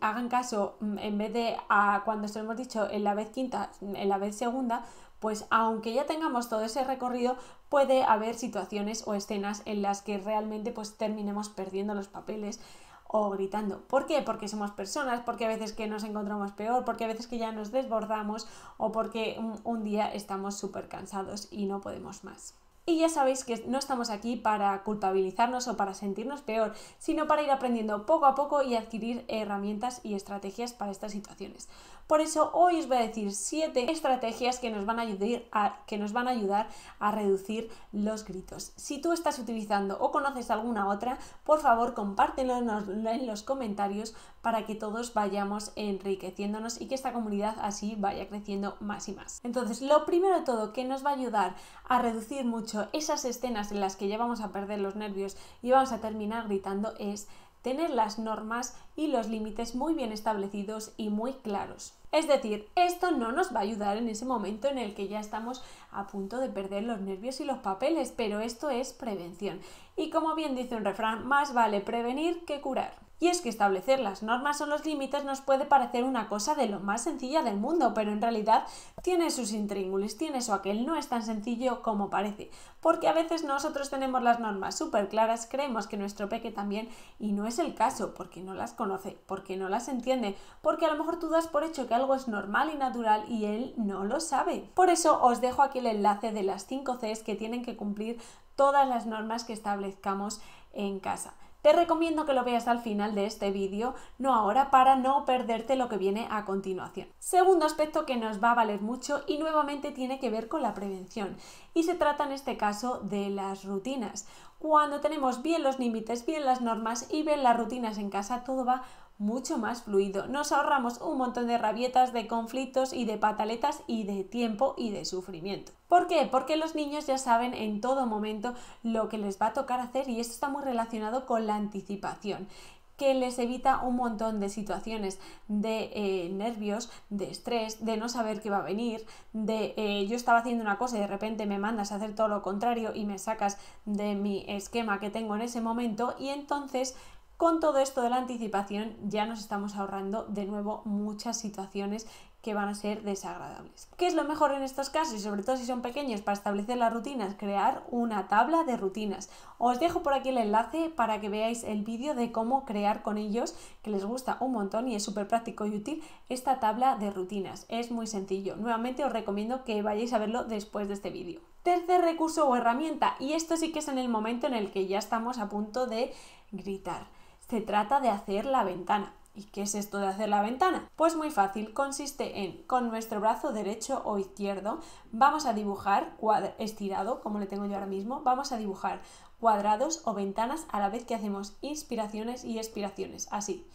hagan caso en vez de cuando se lo hemos dicho en la vez quinta, en la vez segunda. Pues aunque ya tengamos todo ese recorrido, puede haber situaciones o escenas en las que realmente pues terminemos perdiendo los papeles o gritando. ¿Por qué? Porque somos personas, porque a veces que nos encontramos peor, porque a veces que ya nos desbordamos o porque un día estamos súper cansados y no podemos más. Y ya sabéis que no estamos aquí para culpabilizarnos o para sentirnos peor, sino para ir aprendiendo poco a poco y adquirir herramientas y estrategias para estas situaciones. Por eso hoy os voy a decir 7 estrategias que nos van a ayudar a reducir los gritos. Si tú estás utilizando o conoces alguna otra, por favor compártelo en los comentarios para que todos vayamos enriqueciéndonos y que esta comunidad así vaya creciendo más y más. Entonces, lo primero de todo que nos va a ayudar a reducir mucho esas escenas en las que ya vamos a perder los nervios y vamos a terminar gritando es tener las normas y los límites muy bien establecidos y muy claros. Es decir, esto no nos va a ayudar en ese momento en el que ya estamos a punto de perder los nervios y los papeles, pero esto es prevención. Y como bien dice un refrán, más vale prevenir que curar. Y es que establecer las normas o los límites nos puede parecer una cosa de lo más sencilla del mundo, pero en realidad tiene sus intríngulis, tiene eso aquel, no es tan sencillo como parece. Porque a veces nosotros tenemos las normas súper claras, creemos que nuestro peque también, y no es el caso, porque no las conoce, porque no las entiende, porque a lo mejor tú das por hecho que algo es normal y natural y él no lo sabe. Por eso os dejo aquí el enlace de las 5 Cs que tienen que cumplir todas las normas que establezcamos en casa. Te recomiendo que lo veas al final de este vídeo, no ahora, para no perderte lo que viene a continuación. Segundo aspecto que nos va a valer mucho y nuevamente tiene que ver con la prevención y se trata en este caso de las rutinas. Cuando tenemos bien los límites, bien las normas y bien las rutinas en casa, todo va mucho más fluido. Nos ahorramos un montón de rabietas, de conflictos y de pataletas y de tiempo y de sufrimiento. ¿Por qué? Porque los niños ya saben en todo momento lo que les va a tocar hacer y esto está muy relacionado con la anticipación, que les evita un montón de situaciones de nervios, de estrés, de no saber qué va a venir, de yo estaba haciendo una cosa y de repente me mandas a hacer todo lo contrario y me sacas de mi esquema que tengo en ese momento, y entonces con todo esto de la anticipación ya nos estamos ahorrando de nuevo muchas situaciones que van a ser desagradables. ¿Qué es lo mejor en estos casos? Y sobre todo si son pequeños, para establecer las rutinas, crear una tabla de rutinas. Os dejo por aquí el enlace para que veáis el vídeo de cómo crear con ellos, que les gusta un montón y es súper práctico y útil, esta tabla de rutinas. Es muy sencillo. Nuevamente os recomiendo que vayáis a verlo después de este vídeo. Tercer recurso o herramienta, y esto sí que es en el momento en el que ya estamos a punto de gritar. Se trata de hacer la ventana. ¿Y qué es esto de hacer la ventana? Pues muy fácil, consiste en, con nuestro brazo derecho o izquierdo, vamos a dibujar, estirado, como le tengo yo ahora mismo, vamos a dibujar cuadrados o ventanas a la vez que hacemos inspiraciones y expiraciones, así.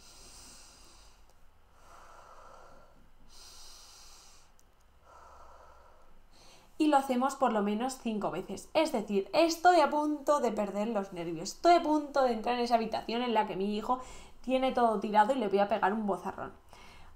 Y lo hacemos por lo menos 5 veces. Es decir, estoy a punto de perder los nervios, estoy a punto de entrar en esa habitación en la que mi hijo tiene todo tirado y le voy a pegar un bozarrón.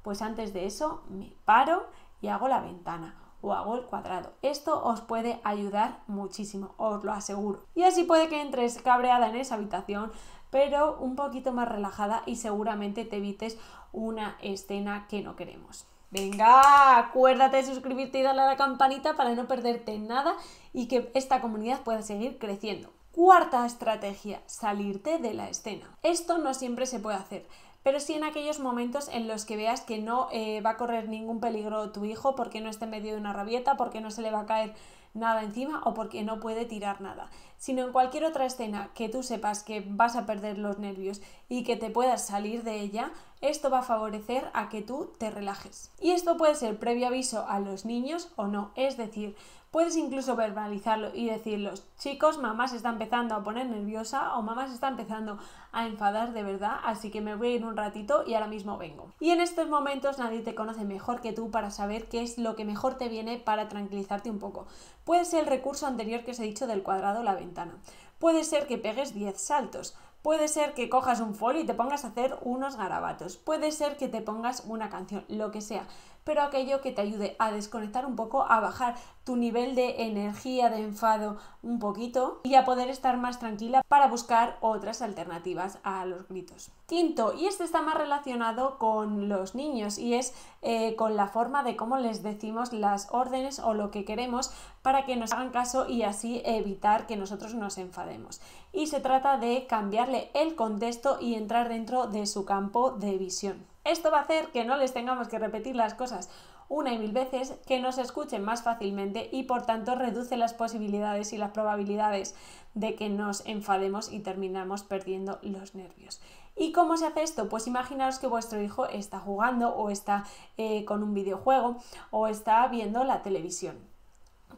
Pues antes de eso me paro y hago la ventana o hago el cuadrado. Esto os puede ayudar muchísimo, os lo aseguro. Y así puede que entres cabreada en esa habitación, pero un poquito más relajada y seguramente te evites una escena que no queremos. Venga, acuérdate de suscribirte y darle a la campanita para no perderte nada y que esta comunidad pueda seguir creciendo. Cuarta estrategia, salirte de la escena. Esto no siempre se puede hacer, pero sí en aquellos momentos en los que veas que no va a correr ningún peligro tu hijo porque no esté en medio de una rabieta, porque no se le va a caer nada encima o porque no puede tirar nada, sino en cualquier otra escena que tú sepas que vas a perder los nervios y que te puedas salir de ella, esto va a favorecer a que tú te relajes. Y esto puede ser previo aviso a los niños o no, es decir, puedes incluso verbalizarlo y decirlos, chicos, mamá se está empezando a poner nerviosa o mamá se está empezando a enfadar de verdad, así que me voy a ir un ratito y ahora mismo vengo. Y en estos momentos nadie te conoce mejor que tú para saber qué es lo que mejor te viene para tranquilizarte un poco. Puede ser el recurso anterior que os he dicho del cuadrado o la ventana. Puede ser que pegues 10 saltos. Puede ser que cojas un folio y te pongas a hacer unos garabatos. Puede ser que te pongas una canción, lo que sea. Pero aquello que te ayude a desconectar un poco, a bajar tu nivel de energía, de enfado un poquito y a poder estar más tranquila para buscar otras alternativas a los gritos. Quinto, y este está más relacionado con los niños y es con la forma de cómo les decimos las órdenes o lo que queremos para que nos hagan caso y así evitar que nosotros nos enfademos. Y se trata de cambiarle el contexto y entrar dentro de su campo de visión. Esto va a hacer que no les tengamos que repetir las cosas una y mil veces, que nos escuchen más fácilmente y por tanto reduce las posibilidades y las probabilidades de que nos enfademos y terminamos perdiendo los nervios. ¿Y cómo se hace esto? Pues imaginaos que vuestro hijo está jugando o está con un videojuego o está viendo la televisión.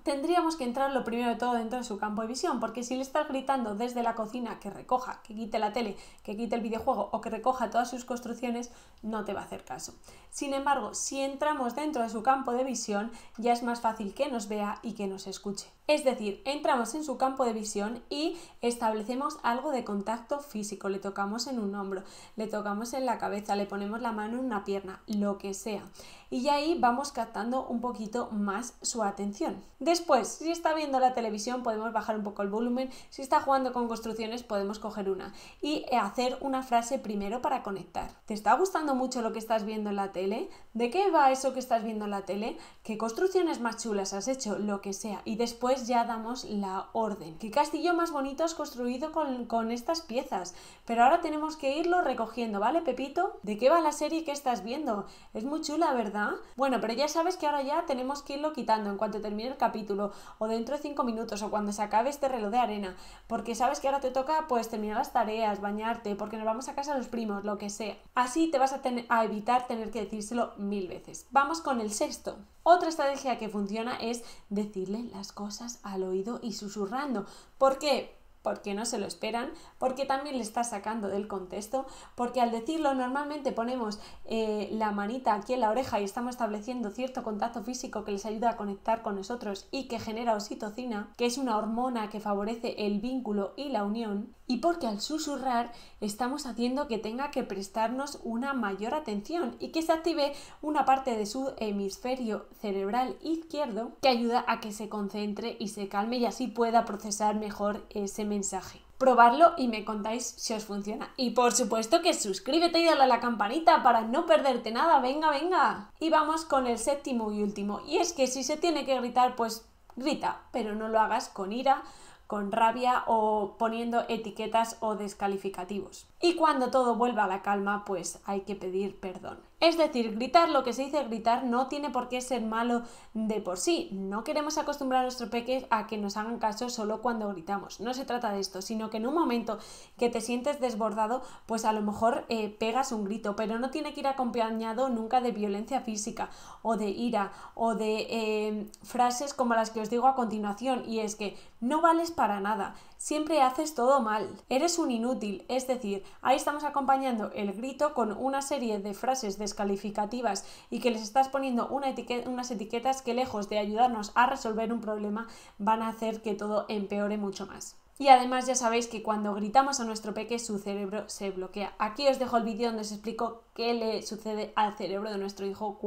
Tendríamos que entrar lo primero de todo dentro de su campo de visión, porque si le estás gritando desde la cocina que recoja, que quite la tele, que quite el videojuego o que recoja todas sus construcciones, no te va a hacer caso. Sin embargo, si entramos dentro de su campo de visión, ya es más fácil que nos vea y que nos escuche. Es decir, entramos en su campo de visión y establecemos algo de contacto físico, le tocamos en un hombro, le tocamos en la cabeza, le ponemos la mano en una pierna, lo que sea. Y ya ahí vamos captando un poquito más su atención. Después, si está viendo la televisión, podemos bajar un poco el volumen. Si está jugando con construcciones, podemos coger una y hacer una frase primero para conectar. ¿Te está gustando mucho lo que estás viendo en la tele? ¿De qué va eso que estás viendo en la tele? ¿Qué construcciones más chulas has hecho? Lo que sea. Y después ya damos la orden. ¿Qué castillo más bonito has construido con estas piezas? Pero ahora tenemos que irlo recogiendo, ¿vale, Pepito? ¿De qué va la serie que estás viendo? Es muy chula, ¿verdad? Bueno, pero ya sabes que ahora ya tenemos que irlo quitando en cuanto termine el capítulo o dentro de 5 minutos o cuando se acabe este reloj de arena, porque sabes que ahora te toca pues terminar las tareas, bañarte, porque nos vamos a casa los primos, lo que sea. Así te vas a evitar tener que decírselo 1000 veces. Vamos con el sexto. Otra estrategia que funciona es decirle las cosas al oído y susurrando. ¿Por qué? Porque no se lo esperan, porque también le está sacando del contexto, porque al decirlo normalmente ponemos la manita aquí en la oreja y estamos estableciendo cierto contacto físico que les ayuda a conectar con nosotros y que genera oxitocina, que es una hormona que favorece el vínculo y la unión, y porque al susurrar estamos haciendo que tenga que prestarnos una mayor atención y que se active una parte de su hemisferio cerebral izquierdo que ayuda a que se concentre y se calme y así pueda procesar mejor ese mensaje. Probarlo y me contáis si os funciona. Y por supuesto que suscríbete y dale a la campanita para no perderte nada. ¡Venga, venga! Y vamos con el séptimo y último. Y es que si se tiene que gritar, pues grita, pero no lo hagas con ira, con rabia o poniendo etiquetas o descalificativos. Y cuando todo vuelva a la calma, pues hay que pedir perdón. Es decir, gritar, lo que se dice gritar, no tiene por qué ser malo de por sí. No queremos acostumbrar a nuestro peque a que nos hagan caso solo cuando gritamos. No se trata de esto, sino que en un momento que te sientes desbordado, pues a lo mejor pegas un grito, pero no tiene que ir acompañado nunca de violencia física o de ira o de frases como las que os digo a continuación, y es que no vales para nada, siempre haces todo mal, eres un inútil. Es decir, ahí estamos acompañando el grito con una serie de frases descalificativas y que les estás poniendo unas etiquetas que, lejos de ayudarnos a resolver un problema, van a hacer que todo empeore mucho más. Y además ya sabéis que cuando gritamos a nuestro peque su cerebro se bloquea. Aquí os dejo el vídeo donde os explico qué le sucede al cerebro de nuestro hijo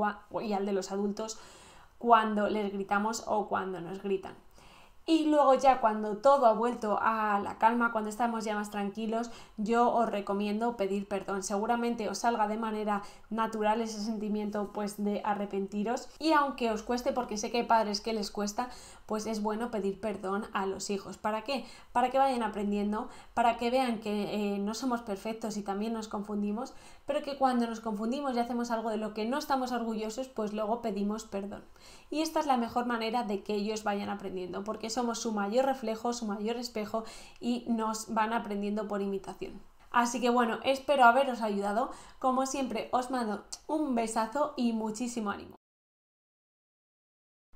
y al de los adultos cuando les gritamos o cuando nos gritan. Y luego ya cuando todo ha vuelto a la calma, cuando estamos ya más tranquilos, yo os recomiendo pedir perdón. Seguramente os salga de manera natural ese sentimiento pues de arrepentiros, y aunque os cueste, porque sé que hay padres que les cuesta, pues es bueno pedir perdón a los hijos. ¿Para qué? Para que vayan aprendiendo, para que vean que no somos perfectos y también nos confundimos, pero que cuando nos confundimos y hacemos algo de lo que no estamos orgullosos, pues luego pedimos perdón. Y esta es la mejor manera de que ellos vayan aprendiendo, porque somos su mayor reflejo, su mayor espejo, y nos van aprendiendo por imitación. Así que bueno, espero haberos ayudado. Como siempre, os mando un besazo y muchísimo ánimo.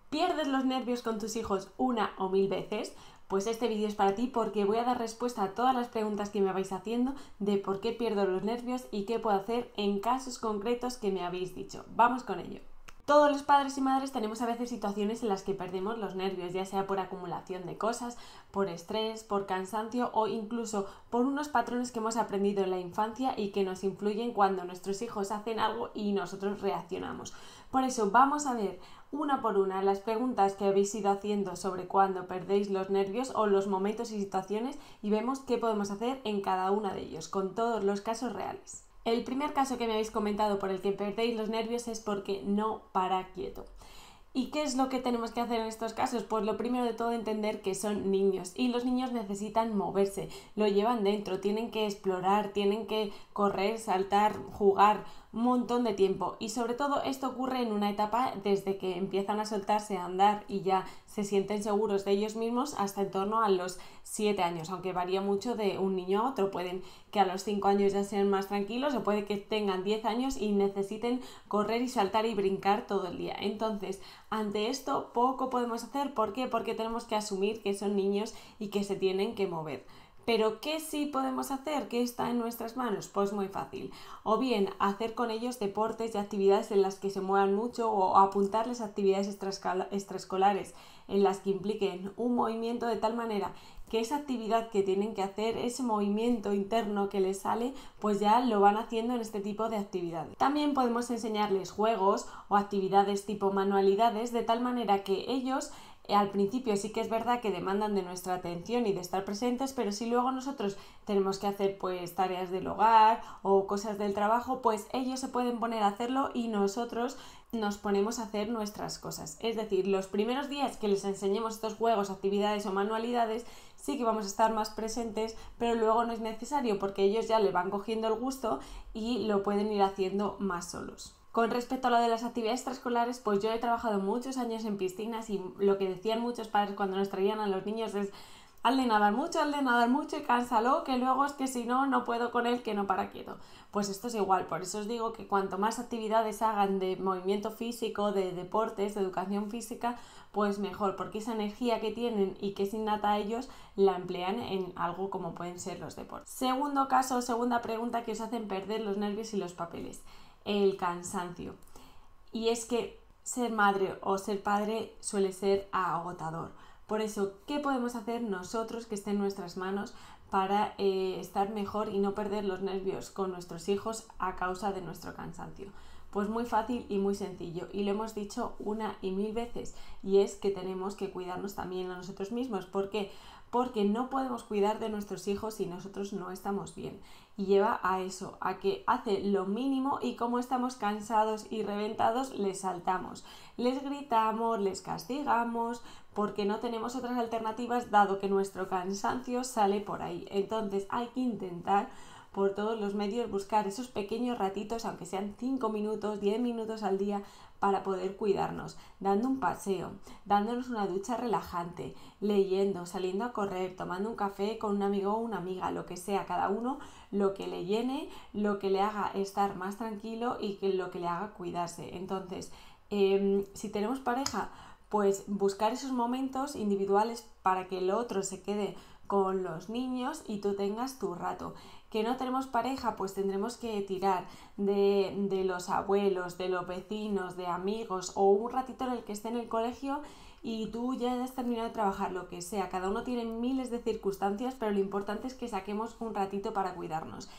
¿Pierdes los nervios con tus hijos una o mil veces? Pues este vídeo es para ti, porque voy a dar respuesta a todas las preguntas que me vais haciendo de por qué pierdo los nervios y qué puedo hacer en casos concretos que me habéis dicho. Vamos con ello. Todos los padres y madres tenemos a veces situaciones en las que perdemos los nervios, ya sea por acumulación de cosas, por estrés, por cansancio o incluso por unos patrones que hemos aprendido en la infancia y que nos influyen cuando nuestros hijos hacen algo y nosotros reaccionamos. Por eso vamos a ver una por una las preguntas que habéis ido haciendo sobre cuando perdéis los nervios o los momentos y situaciones, y vemos qué podemos hacer en cada uno de ellos, con todos los casos reales. El primer caso que me habéis comentado por el que perdéis los nervios es porque no para quieto. ¿Y qué es lo que tenemos que hacer en estos casos? Pues lo primero de todo, entender que son niños y los niños necesitan moverse, lo llevan dentro, tienen que explorar, tienen que correr, saltar, jugar un montón de tiempo, y sobre todo esto ocurre en una etapa desde que empiezan a soltarse a andar y ya se sienten seguros de ellos mismos hasta en torno a los 7 años, aunque varía mucho de un niño a otro. Pueden que a los 5 años ya sean más tranquilos, o puede que tengan 10 años y necesiten correr y saltar y brincar todo el día. Entonces, ante esto poco podemos hacer. ¿Por qué? Porque tenemos que asumir que son niños y que se tienen que mover. ¿Pero qué sí podemos hacer? ¿Qué está en nuestras manos? Pues muy fácil. O bien hacer con ellos deportes y actividades en las que se muevan mucho, o apuntarles a actividades extraescolares en las que impliquen un movimiento, de tal manera que esa actividad que tienen que hacer, ese movimiento interno que les sale, pues ya lo van haciendo en este tipo de actividades. También podemos enseñarles juegos o actividades tipo manualidades, de tal manera que ellos al principio sí que es verdad que demandan de nuestra atención y de estar presentes, pero si luego nosotros tenemos que hacer pues tareas del hogar o cosas del trabajo, pues ellos se pueden poner a hacerlo y nosotros nos ponemos a hacer nuestras cosas. Es decir, los primeros días que les enseñemos estos juegos, actividades o manualidades, sí que vamos a estar más presentes, pero luego no es necesario, porque ellos ya le van cogiendo el gusto y lo pueden ir haciendo más solos. Con respecto a lo de las actividades extraescolares, pues yo he trabajado muchos años en piscinas, y lo que decían muchos padres cuando nos traían a los niños es: hazle nadar mucho y cánsalo, que luego es que si no, no puedo con él, que no para quieto. Pues esto es igual, por eso os digo que cuanto más actividades hagan de movimiento físico, de deportes, de educación física, pues mejor, porque esa energía que tienen y que es innata a ellos, la emplean en algo como pueden ser los deportes. Segundo caso, segunda pregunta que os hacen perder los nervios y los papeles: el cansancio. Y es que ser madre o ser padre suele ser agotador. Por eso, ¿qué podemos hacer nosotros que esté en nuestras manos para estar mejor y no perder los nervios con nuestros hijos a causa de nuestro cansancio? Pues muy fácil y muy sencillo, y lo hemos dicho una y mil veces, y es que tenemos que cuidarnos también a nosotros mismos. ¿Por qué? Porque no podemos cuidar de nuestros hijos si nosotros no estamos bien, y lleva a eso, a que hace lo mínimo, y como estamos cansados y reventados, les saltamos, les gritamos, les castigamos, porque no tenemos otras alternativas, dado que nuestro cansancio sale por ahí. Entonces hay que intentar por todos los medios buscar esos pequeños ratitos, aunque sean 5 minutos, 10 minutos al día, para poder cuidarnos, dando un paseo, dándonos una ducha relajante, leyendo, saliendo a correr, tomando un café con un amigo o una amiga, lo que sea, cada uno lo que le llene, lo que le haga estar más tranquilo y lo que le haga cuidarse. Entonces, si tenemos pareja, pues buscar esos momentos individuales para que el otro se quede con los niños y tú tengas tu rato. Que no tenemos pareja, pues tendremos que tirar de los abuelos, de los vecinos, de amigos, o un ratito en el que esté en el colegio y tú ya has terminado de trabajar, lo que sea. Cada uno tiene miles de circunstancias, pero lo importante es que saquemos un ratito para cuidarnos.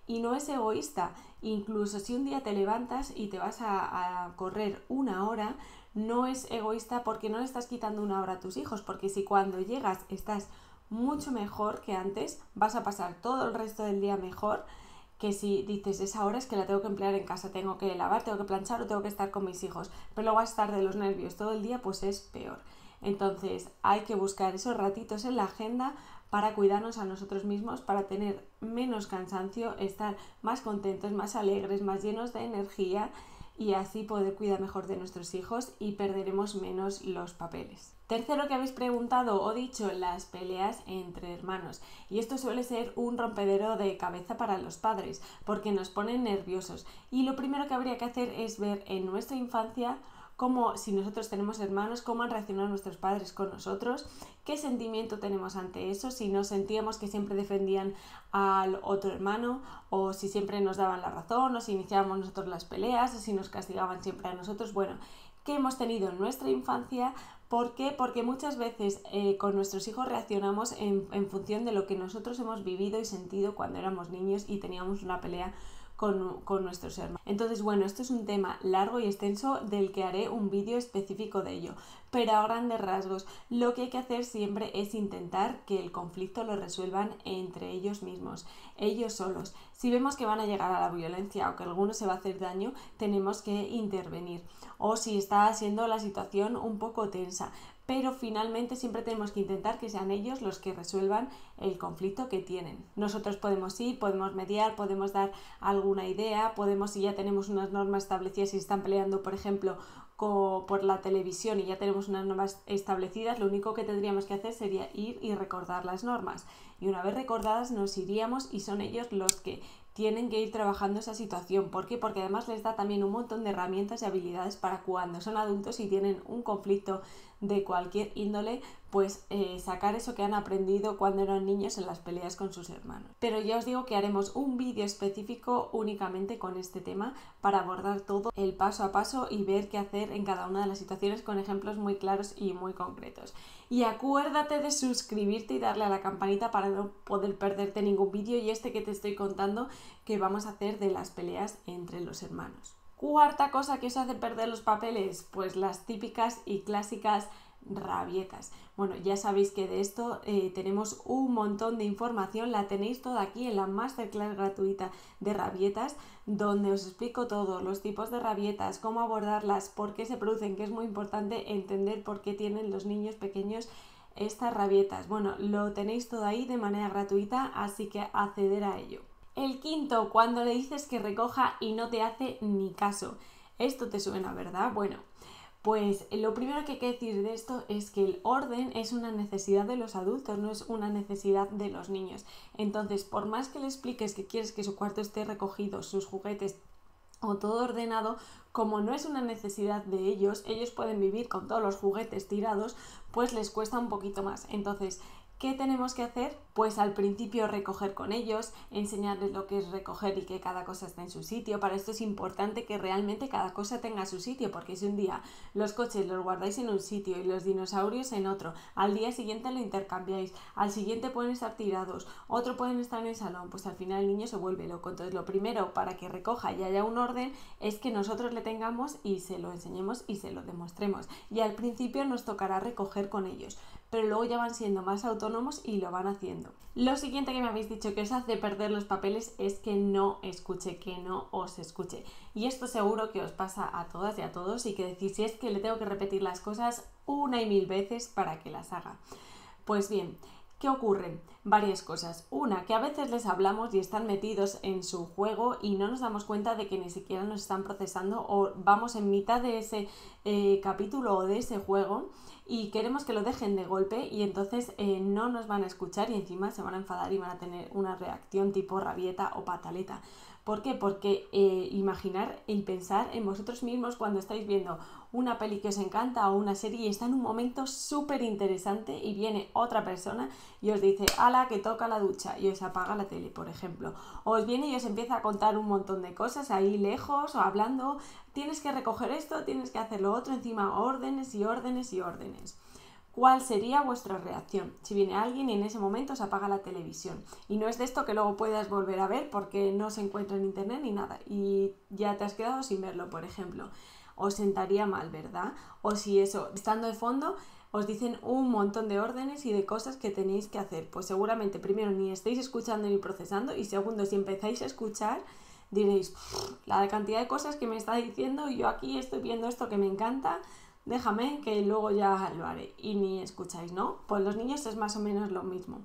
Y no es egoísta, incluso si un día te levantas y te vas a correr una hora, no es egoísta porque no le estás quitando una hora a tus hijos, porque si cuando llegas estás mucho mejor que antes, vas a pasar todo el resto del día mejor que si dices, esa hora es que la tengo que emplear en casa, tengo que lavar, tengo que planchar o tengo que estar con mis hijos, pero luego a estar de los nervios todo el día, pues es peor. Entonces hay que buscar esos ratitos en la agenda para cuidarnos a nosotros mismos, para tener menos cansancio, estar más contentos, más alegres, más llenos de energía y así poder cuidar mejor de nuestros hijos y perderemos menos los papeles. Tercero que habéis preguntado o dicho, las peleas entre hermanos. Y esto suele ser un rompedero de cabeza para los padres porque nos ponen nerviosos. Y lo primero que habría que hacer es ver en nuestra infancia cómo, si nosotros tenemos hermanos, cómo han reaccionado nuestros padres con nosotros, qué sentimiento tenemos ante eso, si nos sentíamos que siempre defendían al otro hermano, o si siempre nos daban la razón, o si iniciábamos nosotros las peleas, o si nos castigaban siempre a nosotros. Bueno, ¿qué hemos tenido en nuestra infancia? ¿Por qué? Porque muchas veces con nuestros hijos reaccionamos en función de lo que nosotros hemos vivido y sentido cuando éramos niños y teníamos una pelea con nuestros hermanos. Entonces, bueno, esto es un tema largo y extenso del que haré un vídeo específico de ello, pero a grandes rasgos lo que hay que hacer siempre es intentar que el conflicto lo resuelvan entre ellos mismos, ellos solos. Si vemos que van a llegar a la violencia o que alguno se va a hacer daño, tenemos que intervenir, o si está siendo la situación un poco tensa, pero finalmente siempre tenemos que intentar que sean ellos los que resuelvan el conflicto que tienen. Nosotros podemos ir, podemos mediar, podemos dar alguna idea, podemos, si ya tenemos unas normas establecidas, si están peleando, por ejemplo, por la televisión y ya tenemos unas normas establecidas, lo único que tendríamos que hacer sería ir y recordar las normas. Y una vez recordadas nos iríamos y son ellos los que tienen que ir trabajando esa situación. ¿Por qué? Porque además les da también un montón de herramientas y habilidades para cuando son adultos y tienen un conflicto de cualquier índole, pues sacar eso que han aprendido cuando eran niños en las peleas con sus hermanos. Pero ya os digo que haremos un vídeo específico únicamente con este tema para abordar todo el paso a paso y ver qué hacer en cada una de las situaciones con ejemplos muy claros y muy concretos. Y acuérdate de suscribirte y darle a la campanita para no poder perderte ningún vídeo y este que te estoy contando que vamos a hacer de las peleas entre los hermanos. Cuarta cosa que os hace perder los papeles, pues las típicas y clásicas rabietas. Bueno, ya sabéis que de esto tenemos un montón de información, la tenéis toda aquí en la masterclass gratuita de rabietas, donde os explico todo, los tipos de rabietas, cómo abordarlas, por qué se producen, que es muy importante entender por qué tienen los niños pequeños estas rabietas. Bueno, lo tenéis todo ahí de manera gratuita, así que acceder a ello. El quinto, cuando le dices que recoja y no te hace ni caso. Esto te suena, ¿verdad? Bueno, pues lo primero que hay que decir de esto es que el orden es una necesidad de los adultos, no es una necesidad de los niños. Entonces, por más que le expliques que quieres que su cuarto esté recogido, sus juguetes o todo ordenado, como no es una necesidad de ellos, ellos pueden vivir con todos los juguetes tirados, pues les cuesta un poquito más. Entonces, ¿qué tenemos que hacer? Pues al principio recoger con ellos, enseñarles lo que es recoger y que cada cosa esté en su sitio. Para esto es importante que realmente cada cosa tenga su sitio, porque si un día los coches los guardáis en un sitio y los dinosaurios en otro, al día siguiente lo intercambiáis, al siguiente pueden estar tirados, otro pueden estar en el salón, pues al final el niño se vuelve loco. Entonces lo primero para que recoja y haya un orden es que nosotros le tengamos y se lo enseñemos y se lo demostremos. Y al principio nos tocará recoger con ellos, pero luego ya van siendo más autónomos y lo van haciendo. Lo siguiente que me habéis dicho que os hace perder los papeles es que no escuche, que no os escuche. Y esto seguro que os pasa a todas y a todos y que decís, si es que le tengo que repetir las cosas una y mil veces para que las haga. Pues bien, ¿qué ocurre? Varias cosas. Una, que a veces les hablamos y están metidos en su juego y no nos damos cuenta de que ni siquiera nos están procesando o vamos en mitad de ese capítulo o de ese juego y queremos que lo dejen de golpe y entonces no nos van a escuchar y encima se van a enfadar y van a tener una reacción tipo rabieta o pataleta. ¿Por qué? Porque imaginar y pensar en vosotros mismos cuando estáis viendo una peli que os encanta o una serie y está en un momento súper interesante y viene otra persona y os dice, ala, que toca la ducha y os apaga la tele, por ejemplo. O os viene y os empieza a contar un montón de cosas ahí lejos o hablando, tienes que recoger esto, tienes que hacer lo otro, encima órdenes y órdenes y órdenes. ¿Cuál sería vuestra reacción? Si viene alguien y en ese momento se apaga la televisión y no es de esto que luego puedas volver a ver porque no se encuentra en internet ni nada y ya te has quedado sin verlo, por ejemplo. os sentaría mal, ¿verdad? O si eso, estando de fondo, os dicen un montón de órdenes y de cosas que tenéis que hacer. Pues seguramente primero ni estáis escuchando ni procesando, y segundo, si empezáis a escuchar, diréis, la cantidad de cosas que me está diciendo y yo aquí estoy viendo esto que me encanta, déjame que luego ya lo haré, y ni escucháis, ¿no? Pues los niños es más o menos lo mismo.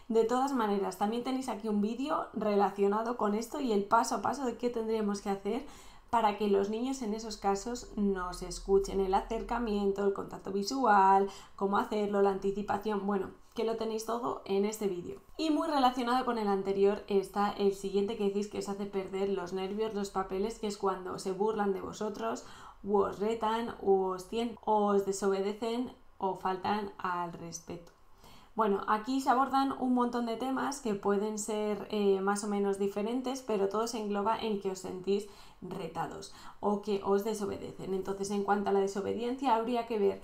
De todas maneras, también tenéis aquí un vídeo relacionado con esto y el paso a paso de qué tendríamos que hacer para que los niños en esos casos nos escuchen, el acercamiento, el contacto visual, cómo hacerlo, la anticipación, bueno, que lo tenéis todo en este vídeo. Y muy relacionado con el anterior está el siguiente que decís que os hace perder los nervios, los papeles, que es cuando se burlan de vosotros, o os retan, o os tientan, o os desobedecen o faltan al respeto. Bueno, aquí se abordan un montón de temas que pueden ser más o menos diferentes, pero todo se engloba en que os sentís retados o que os desobedecen. Entonces, en cuanto a la desobediencia, habría que ver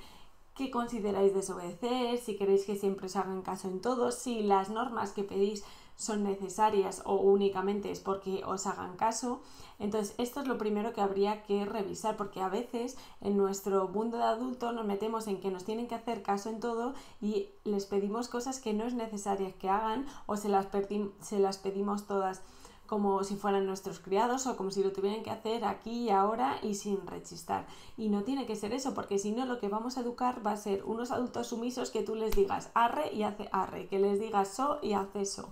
qué consideráis desobedecer, si queréis que siempre os hagan caso en todo, si las normas que pedís son necesarias o únicamente es porque os hagan caso. Entonces esto es lo primero que habría que revisar, porque a veces en nuestro mundo de adulto nos metemos en que nos tienen que hacer caso en todo y les pedimos cosas que no es necesario que hagan, o se las pedimos todas como si fueran nuestros criados o como si lo tuvieran que hacer aquí y ahora y sin rechistar. Y no tiene que ser eso, porque si no, lo que vamos a educar va a ser unos adultos sumisos que tú les digas arre y hace arre, que les digas so y hace so.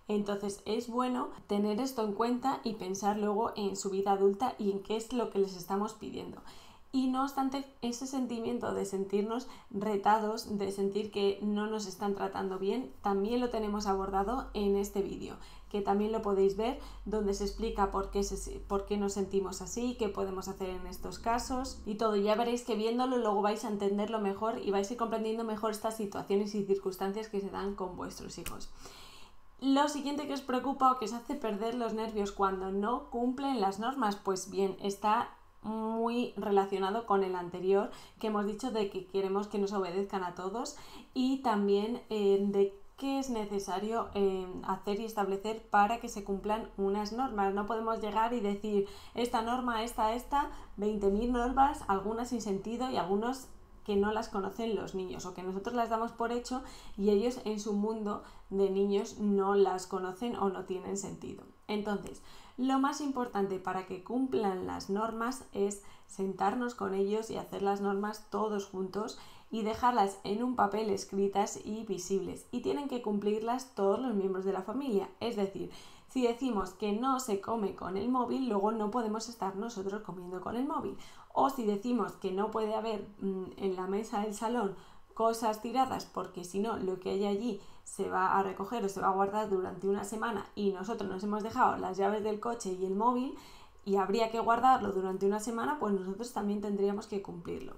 Entonces es bueno tener esto en cuenta y pensar luego en su vida adulta y en qué es lo que les estamos pidiendo. Y no obstante, ese sentimiento de sentirnos retados, de sentir que no nos están tratando bien, también lo tenemos abordado en este vídeo, que también lo podéis ver, donde se explica por qué nos sentimos así, qué podemos hacer en estos casos y todo. Ya veréis que viéndolo luego vais a entenderlo mejor y vais a ir comprendiendo mejor estas situaciones y circunstancias que se dan con vuestros hijos. Lo siguiente que os preocupa o que os hace perder los nervios cuando no cumplen las normas, pues bien, está muy relacionado con el anterior que hemos dicho, de que queremos que nos obedezcan a todos, y también de qué es necesario hacer y establecer para que se cumplan unas normas. No podemos llegar y decir esta norma, esta, 20.000 normas, algunas sin sentido y algunos que no las conocen los niños, o que nosotros las damos por hecho y ellos en su mundo de niños no las conocen o no tienen sentido. Entonces, lo más importante para que cumplan las normas es sentarnos con ellos y hacer las normas todos juntos y dejarlas en un papel escritas y visibles, y tienen que cumplirlas todos los miembros de la familia. Es decir, si decimos que no se come con el móvil, luego no podemos estar nosotros comiendo con el móvil. O si decimos que no puede haber en la mesa del salón cosas tiradas, porque si no, lo que hay allí se va a recoger o se va a guardar durante una semana y nosotros nos hemos dejado las llaves del coche y el móvil y habría que guardarlo durante una semana, pues nosotros también tendríamos que cumplirlo.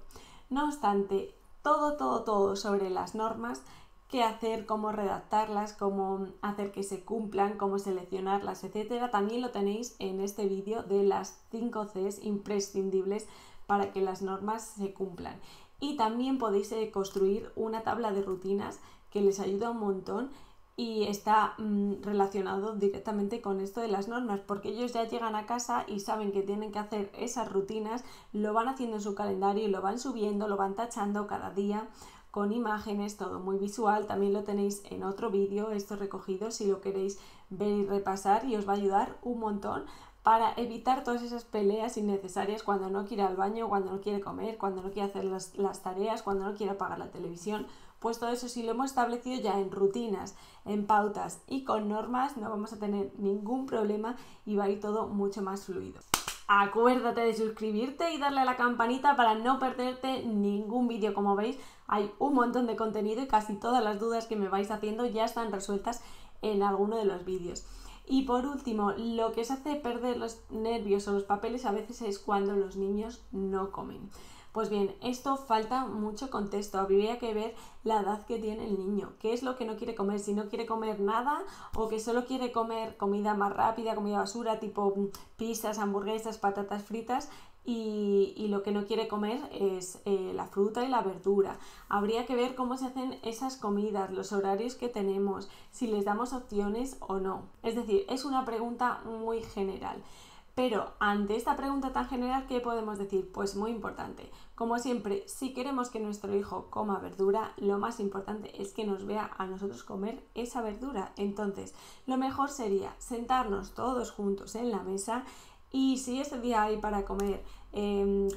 No obstante, todo sobre las normas, qué hacer, cómo redactarlas, cómo hacer que se cumplan, cómo seleccionarlas, etcétera, también lo tenéis en este vídeo de las 5 Cs imprescindibles para que las normas se cumplan. Y también podéis construir una tabla de rutinas que les ayuda un montón y está relacionado directamente con esto de las normas, porque ellos ya llegan a casa y saben que tienen que hacer esas rutinas, lo van haciendo en su calendario y lo van subiendo, lo van tachando cada día con imágenes, todo muy visual. También lo tenéis en otro vídeo, esto recogido, si lo queréis ver y repasar, y os va a ayudar un montón para evitar todas esas peleas innecesarias cuando no quiere ir al baño, cuando no quiere comer, cuando no quiere hacer las tareas, cuando no quiere apagar la televisión. Pues todo eso, si lo hemos establecido ya en rutinas, en pautas y con normas, no vamos a tener ningún problema y va a ir todo mucho más fluido. Acuérdate de suscribirte y darle a la campanita para no perderte ningún vídeo. Como veis, hay un montón de contenido y casi todas las dudas que me vais haciendo ya están resueltas en alguno de los vídeos. Y por último, lo que os hace perder los nervios o los papeles a veces es cuando los niños no comen. Pues bien, esto falta mucho contexto. Habría que ver la edad que tiene el niño, qué es lo que no quiere comer, si no quiere comer nada o que solo quiere comer comida más rápida, comida basura, tipo pizzas, hamburguesas, patatas fritas, y lo que no quiere comer es la fruta y la verdura. Habría que ver cómo se hacen esas comidas, los horarios que tenemos, si les damos opciones o no. Es decir, es una pregunta muy general. Pero ante esta pregunta tan general, ¿qué podemos decir? Pues muy importante. Como siempre, si queremos que nuestro hijo coma verdura, lo más importante es que nos vea a nosotros comer esa verdura. Entonces, lo mejor sería sentarnos todos juntos en la mesa y si ese día hay para comer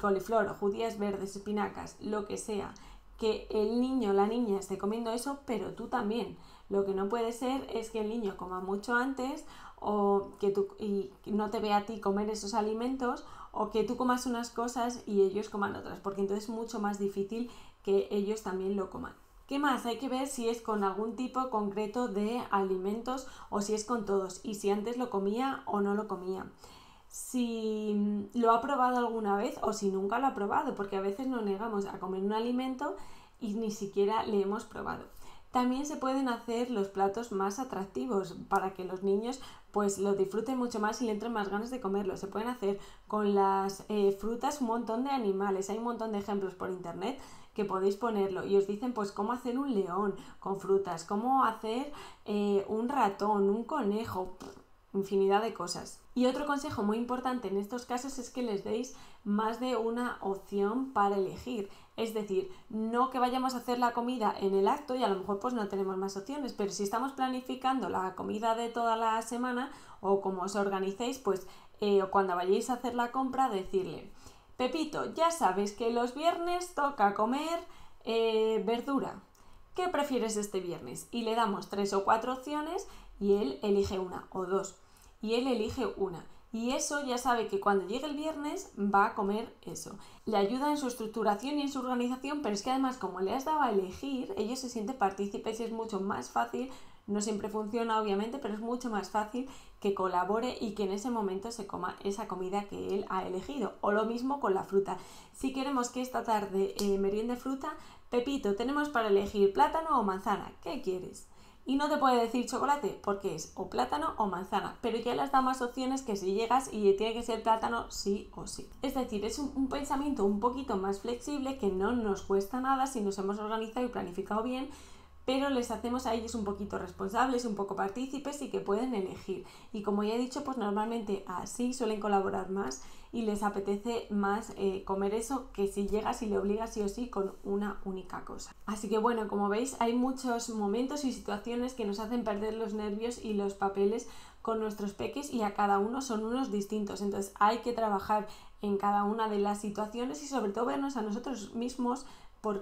coliflor o judías verdes, espinacas, lo que sea, que el niño o la niña esté comiendo eso, pero tú también. Lo que no puede ser es que el niño coma mucho antes o que tú y no te vea a ti comer esos alimentos, o que tú comas unas cosas y ellos coman otras, porque entonces es mucho más difícil que ellos también lo coman. ¿Qué más? Hay que ver si es con algún tipo concreto de alimentos o si es con todos, y si antes lo comía o no lo comía. Si lo ha probado alguna vez o si nunca lo ha probado, porque a veces nos negamos a comer un alimento y ni siquiera le hemos probado. También se pueden hacer los platos más atractivos para que los niños pues lo disfruten mucho más y le entren más ganas de comerlo. Se pueden hacer con las frutas un montón de animales. Hay un montón de ejemplos por internet que podéis ponerlo y os dicen pues cómo hacer un león con frutas, cómo hacer un ratón, un conejo, infinidad de cosas. Y otro consejo muy importante en estos casos es que les deis más de una opción para elegir. Es decir, no que vayamos a hacer la comida en el acto y a lo mejor pues no tenemos más opciones, pero si estamos planificando la comida de toda la semana o como os organicéis, pues o cuando vayáis a hacer la compra, decirle: Pepito, ya sabes que los viernes toca comer verdura. ¿Qué prefieres este viernes? Y le damos 3 o 4 opciones y él elige una o dos. Y él elige una. Y eso ya sabe que cuando llegue el viernes va a comer eso. Le ayuda en su estructuración y en su organización, pero es que además como le has dado a elegir, ellos se sienten partícipes y es mucho más fácil. No siempre funciona obviamente, pero es mucho más fácil que colabore y que en ese momento se coma esa comida que él ha elegido. O lo mismo con la fruta. Si queremos que esta tarde meriende fruta, Pepito, tenemos para elegir plátano o manzana. ¿Qué quieres? Y no te puede decir chocolate porque es o plátano o manzana, pero ya les da más opciones que si llegas y tiene que ser plátano sí o sí. Es decir, es un pensamiento un poquito más flexible que no nos cuesta nada si nos hemos organizado y planificado bien, pero les hacemos a ellos un poquito responsables, un poco partícipes y que pueden elegir. Y como ya he dicho, pues normalmente así suelen colaborar más y les apetece más comer eso que si llegas y le obligas sí o sí con una única cosa. Así que bueno, como veis, hay muchos momentos y situaciones que nos hacen perder los nervios y los papeles con nuestros peques y a cada uno son unos distintos. Entonces hay que trabajar en cada una de las situaciones y sobre todo vernos a nosotros mismos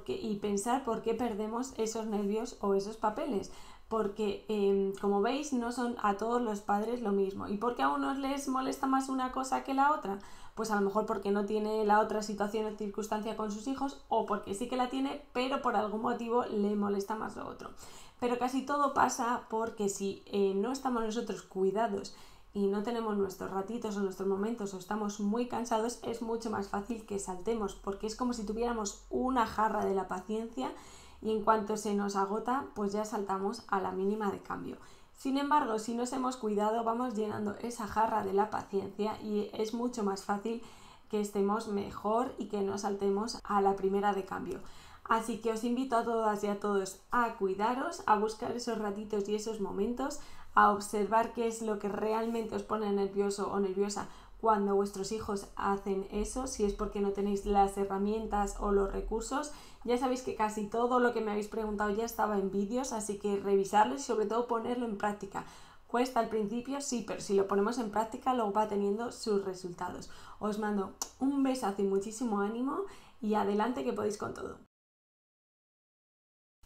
y pensar por qué perdemos esos nervios o esos papeles, porque como veis no son a todos los padres lo mismo. ¿Y por qué a unos les molesta más una cosa que la otra? Pues a lo mejor porque no tiene la otra situación o circunstancia con sus hijos, o porque sí que la tiene pero por algún motivo le molesta más lo otro. Pero casi todo pasa porque si no estamos nosotros cuidados y no tenemos nuestros ratitos o nuestros momentos o estamos muy cansados, es mucho más fácil que saltemos, porque es como si tuviéramos una jarra de la paciencia y en cuanto se nos agota, pues ya saltamos a la mínima de cambio. Sin embargo, si nos hemos cuidado, vamos llenando esa jarra de la paciencia y es mucho más fácil que estemos mejor y que no saltemos a la primera de cambio. Así que os invito a todas y a todos a cuidaros, a buscar esos ratitos y esos momentos, a observar qué es lo que realmente os pone nervioso o nerviosa cuando vuestros hijos hacen eso, si es porque no tenéis las herramientas o los recursos. Ya sabéis que casi todo lo que me habéis preguntado ya estaba en vídeos, así que revisarlo y sobre todo ponerlo en práctica. Cuesta al principio, sí, pero si lo ponemos en práctica luego va teniendo sus resultados. Os mando un besazo y muchísimo ánimo y adelante que podéis con todo.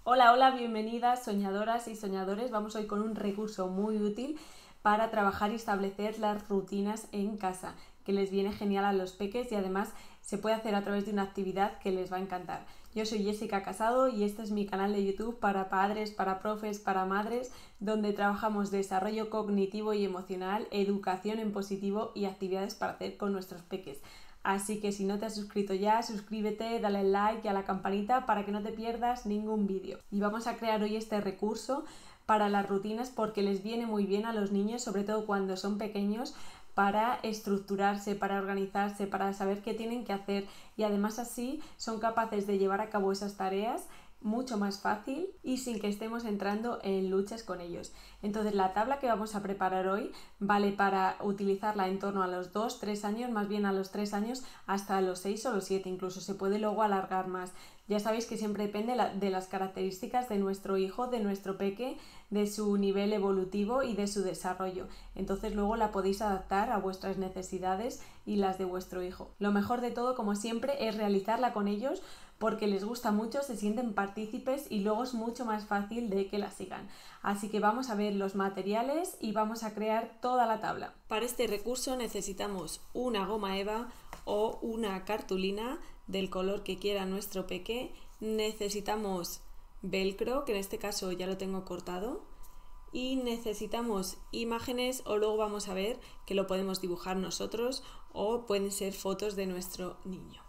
Hola, hola, bienvenidas soñadoras y soñadores. Vamos hoy con un recurso muy útil para trabajar y establecer las rutinas en casa, que les viene genial a los peques y además se puede hacer a través de una actividad que les va a encantar. Yo soy Jessica Casado y este es mi canal de YouTube para padres, para profes, para madres, donde trabajamos desarrollo cognitivo y emocional, educación en positivo y actividades para hacer con nuestros peques. Así que si no te has suscrito ya, suscríbete, dale like y a la campanita para que no te pierdas ningún vídeo. Y vamos a crear hoy este recurso para las rutinas porque les viene muy bien a los niños, sobre todo cuando son pequeños, para estructurarse, para organizarse, para saber qué tienen que hacer y además así son capaces de llevar a cabo esas tareas mucho más fácil y sin que estemos entrando en luchas con ellos. Entonces la tabla que vamos a preparar hoy vale para utilizarla en torno a los 2-3 años, más bien a los 3 años hasta los 6 o los 7, incluso se puede luego alargar más. Ya sabéis que siempre depende de las características de nuestro hijo, de nuestro peque, de su nivel evolutivo y de su desarrollo. Entonces luego la podéis adaptar a vuestras necesidades y las de vuestro hijo. Lo mejor de todo, como siempre, es realizarla con ellos porque les gusta mucho, se sienten partícipes y luego es mucho más fácil de que la sigan. Así que vamos a ver los materiales y vamos a crear toda la tabla. Para este recurso necesitamos una goma eva o una cartulina del color que quiera nuestro peque. Necesitamos velcro, que en este caso ya lo tengo cortado, y necesitamos imágenes, o luego vamos a ver que lo podemos dibujar nosotros o pueden ser fotos de nuestro niño.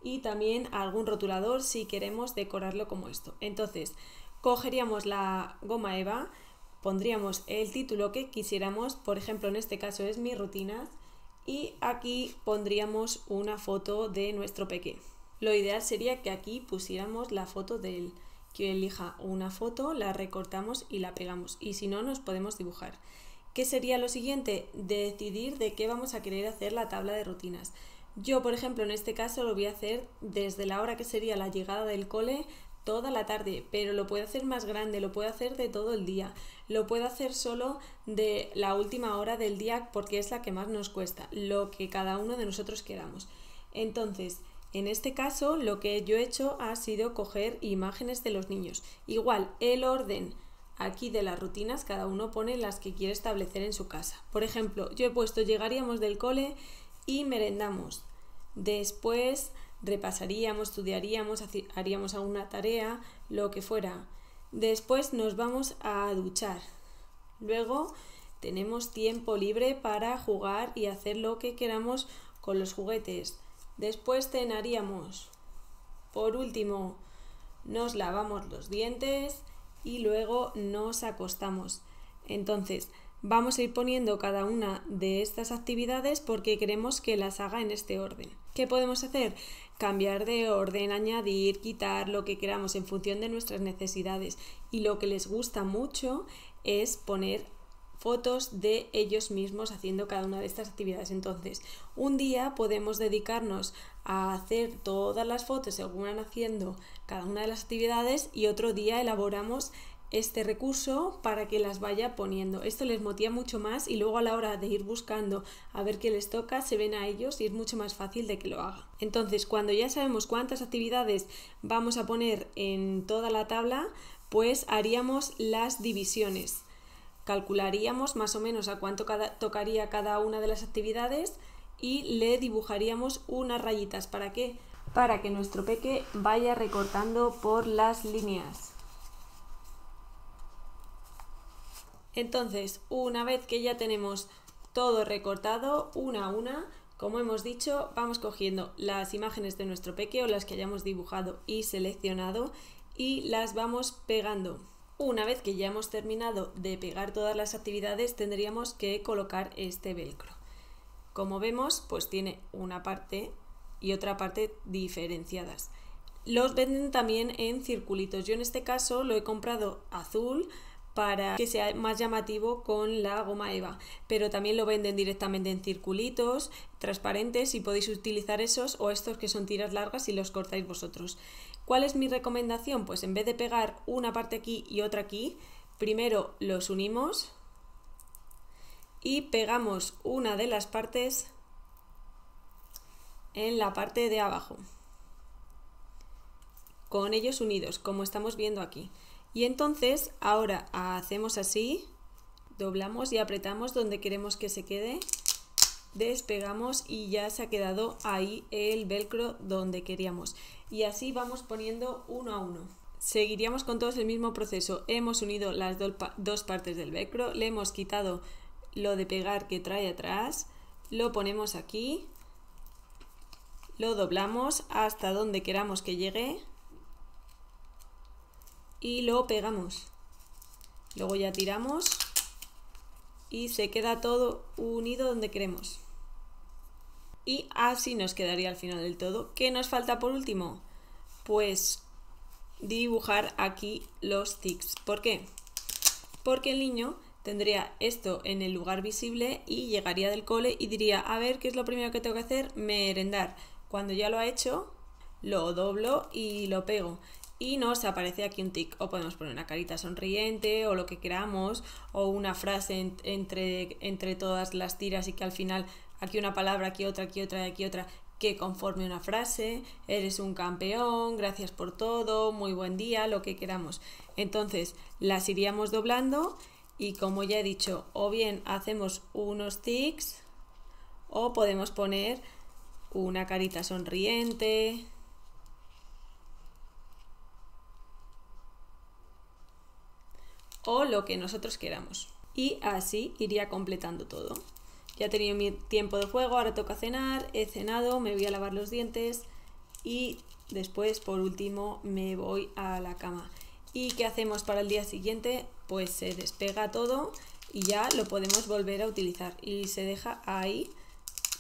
Y también algún rotulador si queremos decorarlo como esto. Entonces, cogeríamos la goma eva, pondríamos el título que quisiéramos, por ejemplo en este caso es mis rutinas, y aquí pondríamos una foto de nuestro peque. Lo ideal sería que aquí pusiéramos la foto de él. Que elija una foto, la recortamos y la pegamos, y si no nos podemos dibujar. ¿Qué sería lo siguiente? Decidir de qué vamos a querer hacer la tabla de rutinas. Yo, por ejemplo, en este caso lo voy a hacer desde la hora que sería la llegada del cole toda la tarde, pero lo puedo hacer más grande, lo puedo hacer de todo el día, lo puedo hacer solo de la última hora del día porque es la que más nos cuesta, lo que cada uno de nosotros queramos. Entonces, en este caso lo que yo he hecho ha sido coger imágenes de los niños. Igual, el orden aquí de las rutinas, cada uno pone las que quiere establecer en su casa. Por ejemplo, yo he puesto llegaríamos del cole y merendamos. Después repasaríamos, estudiaríamos, haríamos alguna tarea, lo que fuera. Después nos vamos a duchar. Luego tenemos tiempo libre para jugar y hacer lo que queramos con los juguetes. Después cenaríamos. Por último, nos lavamos los dientes y luego nos acostamos. Entonces, vamos a ir poniendo cada una de estas actividades porque queremos que las haga en este orden. ¿Qué podemos hacer? Cambiar de orden, añadir, quitar lo que queramos en función de nuestras necesidades. Y lo que les gusta mucho es poner fotos de ellos mismos haciendo cada una de estas actividades. Entonces, un día podemos dedicarnos a hacer todas las fotos según van haciendo cada una de las actividades y otro día elaboramos este recurso para que las vaya poniendo. Esto les motiva mucho más y luego a la hora de ir buscando a ver qué les toca, se ven a ellos y es mucho más fácil de que lo hagan. Entonces, cuando ya sabemos cuántas actividades vamos a poner en toda la tabla, pues haríamos las divisiones. Calcularíamos más o menos a cuánto tocaría cada una de las actividades y le dibujaríamos unas rayitas. ¿Para qué? Para que nuestro peque vaya recortando por las líneas. Entonces, una vez que ya tenemos todo recortado, una a una, como hemos dicho, vamos cogiendo las imágenes de nuestro peque o las que hayamos dibujado y seleccionado y las vamos pegando. Una vez que ya hemos terminado de pegar todas las actividades, tendríamos que colocar este velcro. Como vemos, pues tiene una parte y otra parte diferenciadas. Los venden también en circulitos. Yo en este caso lo he comprado azul para que sea más llamativo con la goma eva, pero también lo venden directamente en circulitos transparentes y podéis utilizar esos o estos que son tiras largas y los cortáis vosotros. ¿Cuál es mi recomendación? Pues en vez de pegar una parte aquí y otra aquí, primero los unimos y pegamos una de las partes en la parte de abajo, con ellos unidos, como estamos viendo aquí. Y entonces ahora hacemos así, doblamos y apretamos donde queremos que se quede, despegamos y ya se ha quedado ahí el velcro donde queríamos. Y así vamos poniendo uno a uno. Seguiríamos con todos el mismo proceso. Hemos unido las dos partes del velcro, le hemos quitado lo de pegar que trae atrás, lo ponemos aquí, lo doblamos hasta donde queramos que llegue y lo pegamos. Luego ya tiramos y se queda todo unido donde queremos. Y así nos quedaría al final del todo. ¿Qué nos falta por último? Pues dibujar aquí los tics. ¿Por qué? Porque el niño tendría esto en el lugar visible y llegaría del cole y diría, a ver, ¿qué es lo primero que tengo que hacer? Merendar. Cuando ya lo ha hecho, lo doblo y lo pego. Y nos aparece aquí un tic. O podemos poner una carita sonriente o lo que queramos. O una frase entre todas las tiras y que al final aquí una palabra, aquí otra, aquí otra, aquí otra, que conforme una frase. Eres un campeón, gracias por todo, muy buen día, lo que queramos. Entonces las iríamos doblando y como ya he dicho, o bien hacemos unos tics o podemos poner una carita sonriente. O lo que nosotros queramos. Y así iría completando todo. Ya he tenido mi tiempo de juego, ahora toca cenar, he cenado, me voy a lavar los dientes y después, por último, me voy a la cama. ¿Y qué hacemos para el día siguiente? Pues se despega todo y ya lo podemos volver a utilizar y se deja ahí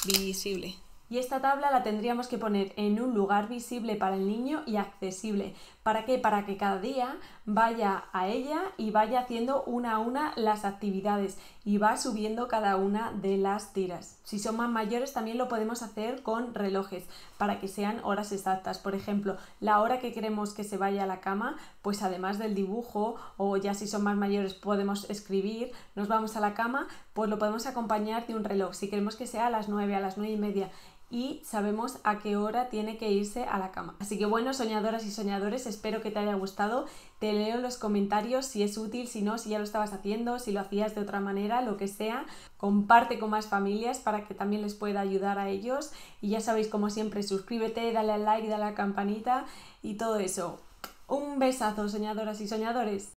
visible. Y esta tabla la tendríamos que poner en un lugar visible para el niño y accesible. ¿Para qué? Para que cada día vaya a ella y vaya haciendo una a una las actividades y va subiendo cada una de las tiras. Si son más mayores también lo podemos hacer con relojes para que sean horas exactas. Por ejemplo, la hora que queremos que se vaya a la cama, pues además del dibujo o ya si son más mayores podemos escribir, nos vamos a la cama, pues lo podemos acompañar de un reloj. Si queremos que sea a las 9, a las 9:30 y sabemos a qué hora tiene que irse a la cama. Así que bueno, soñadoras y soñadores, espero que te haya gustado. Te leo en los comentarios si es útil, si no, si ya lo estabas haciendo, si lo hacías de otra manera, lo que sea. Comparte con más familias para que también les pueda ayudar a ellos. Y ya sabéis, como siempre, suscríbete, dale al like, dale a la campanita y todo eso. Un besazo, soñadoras y soñadores.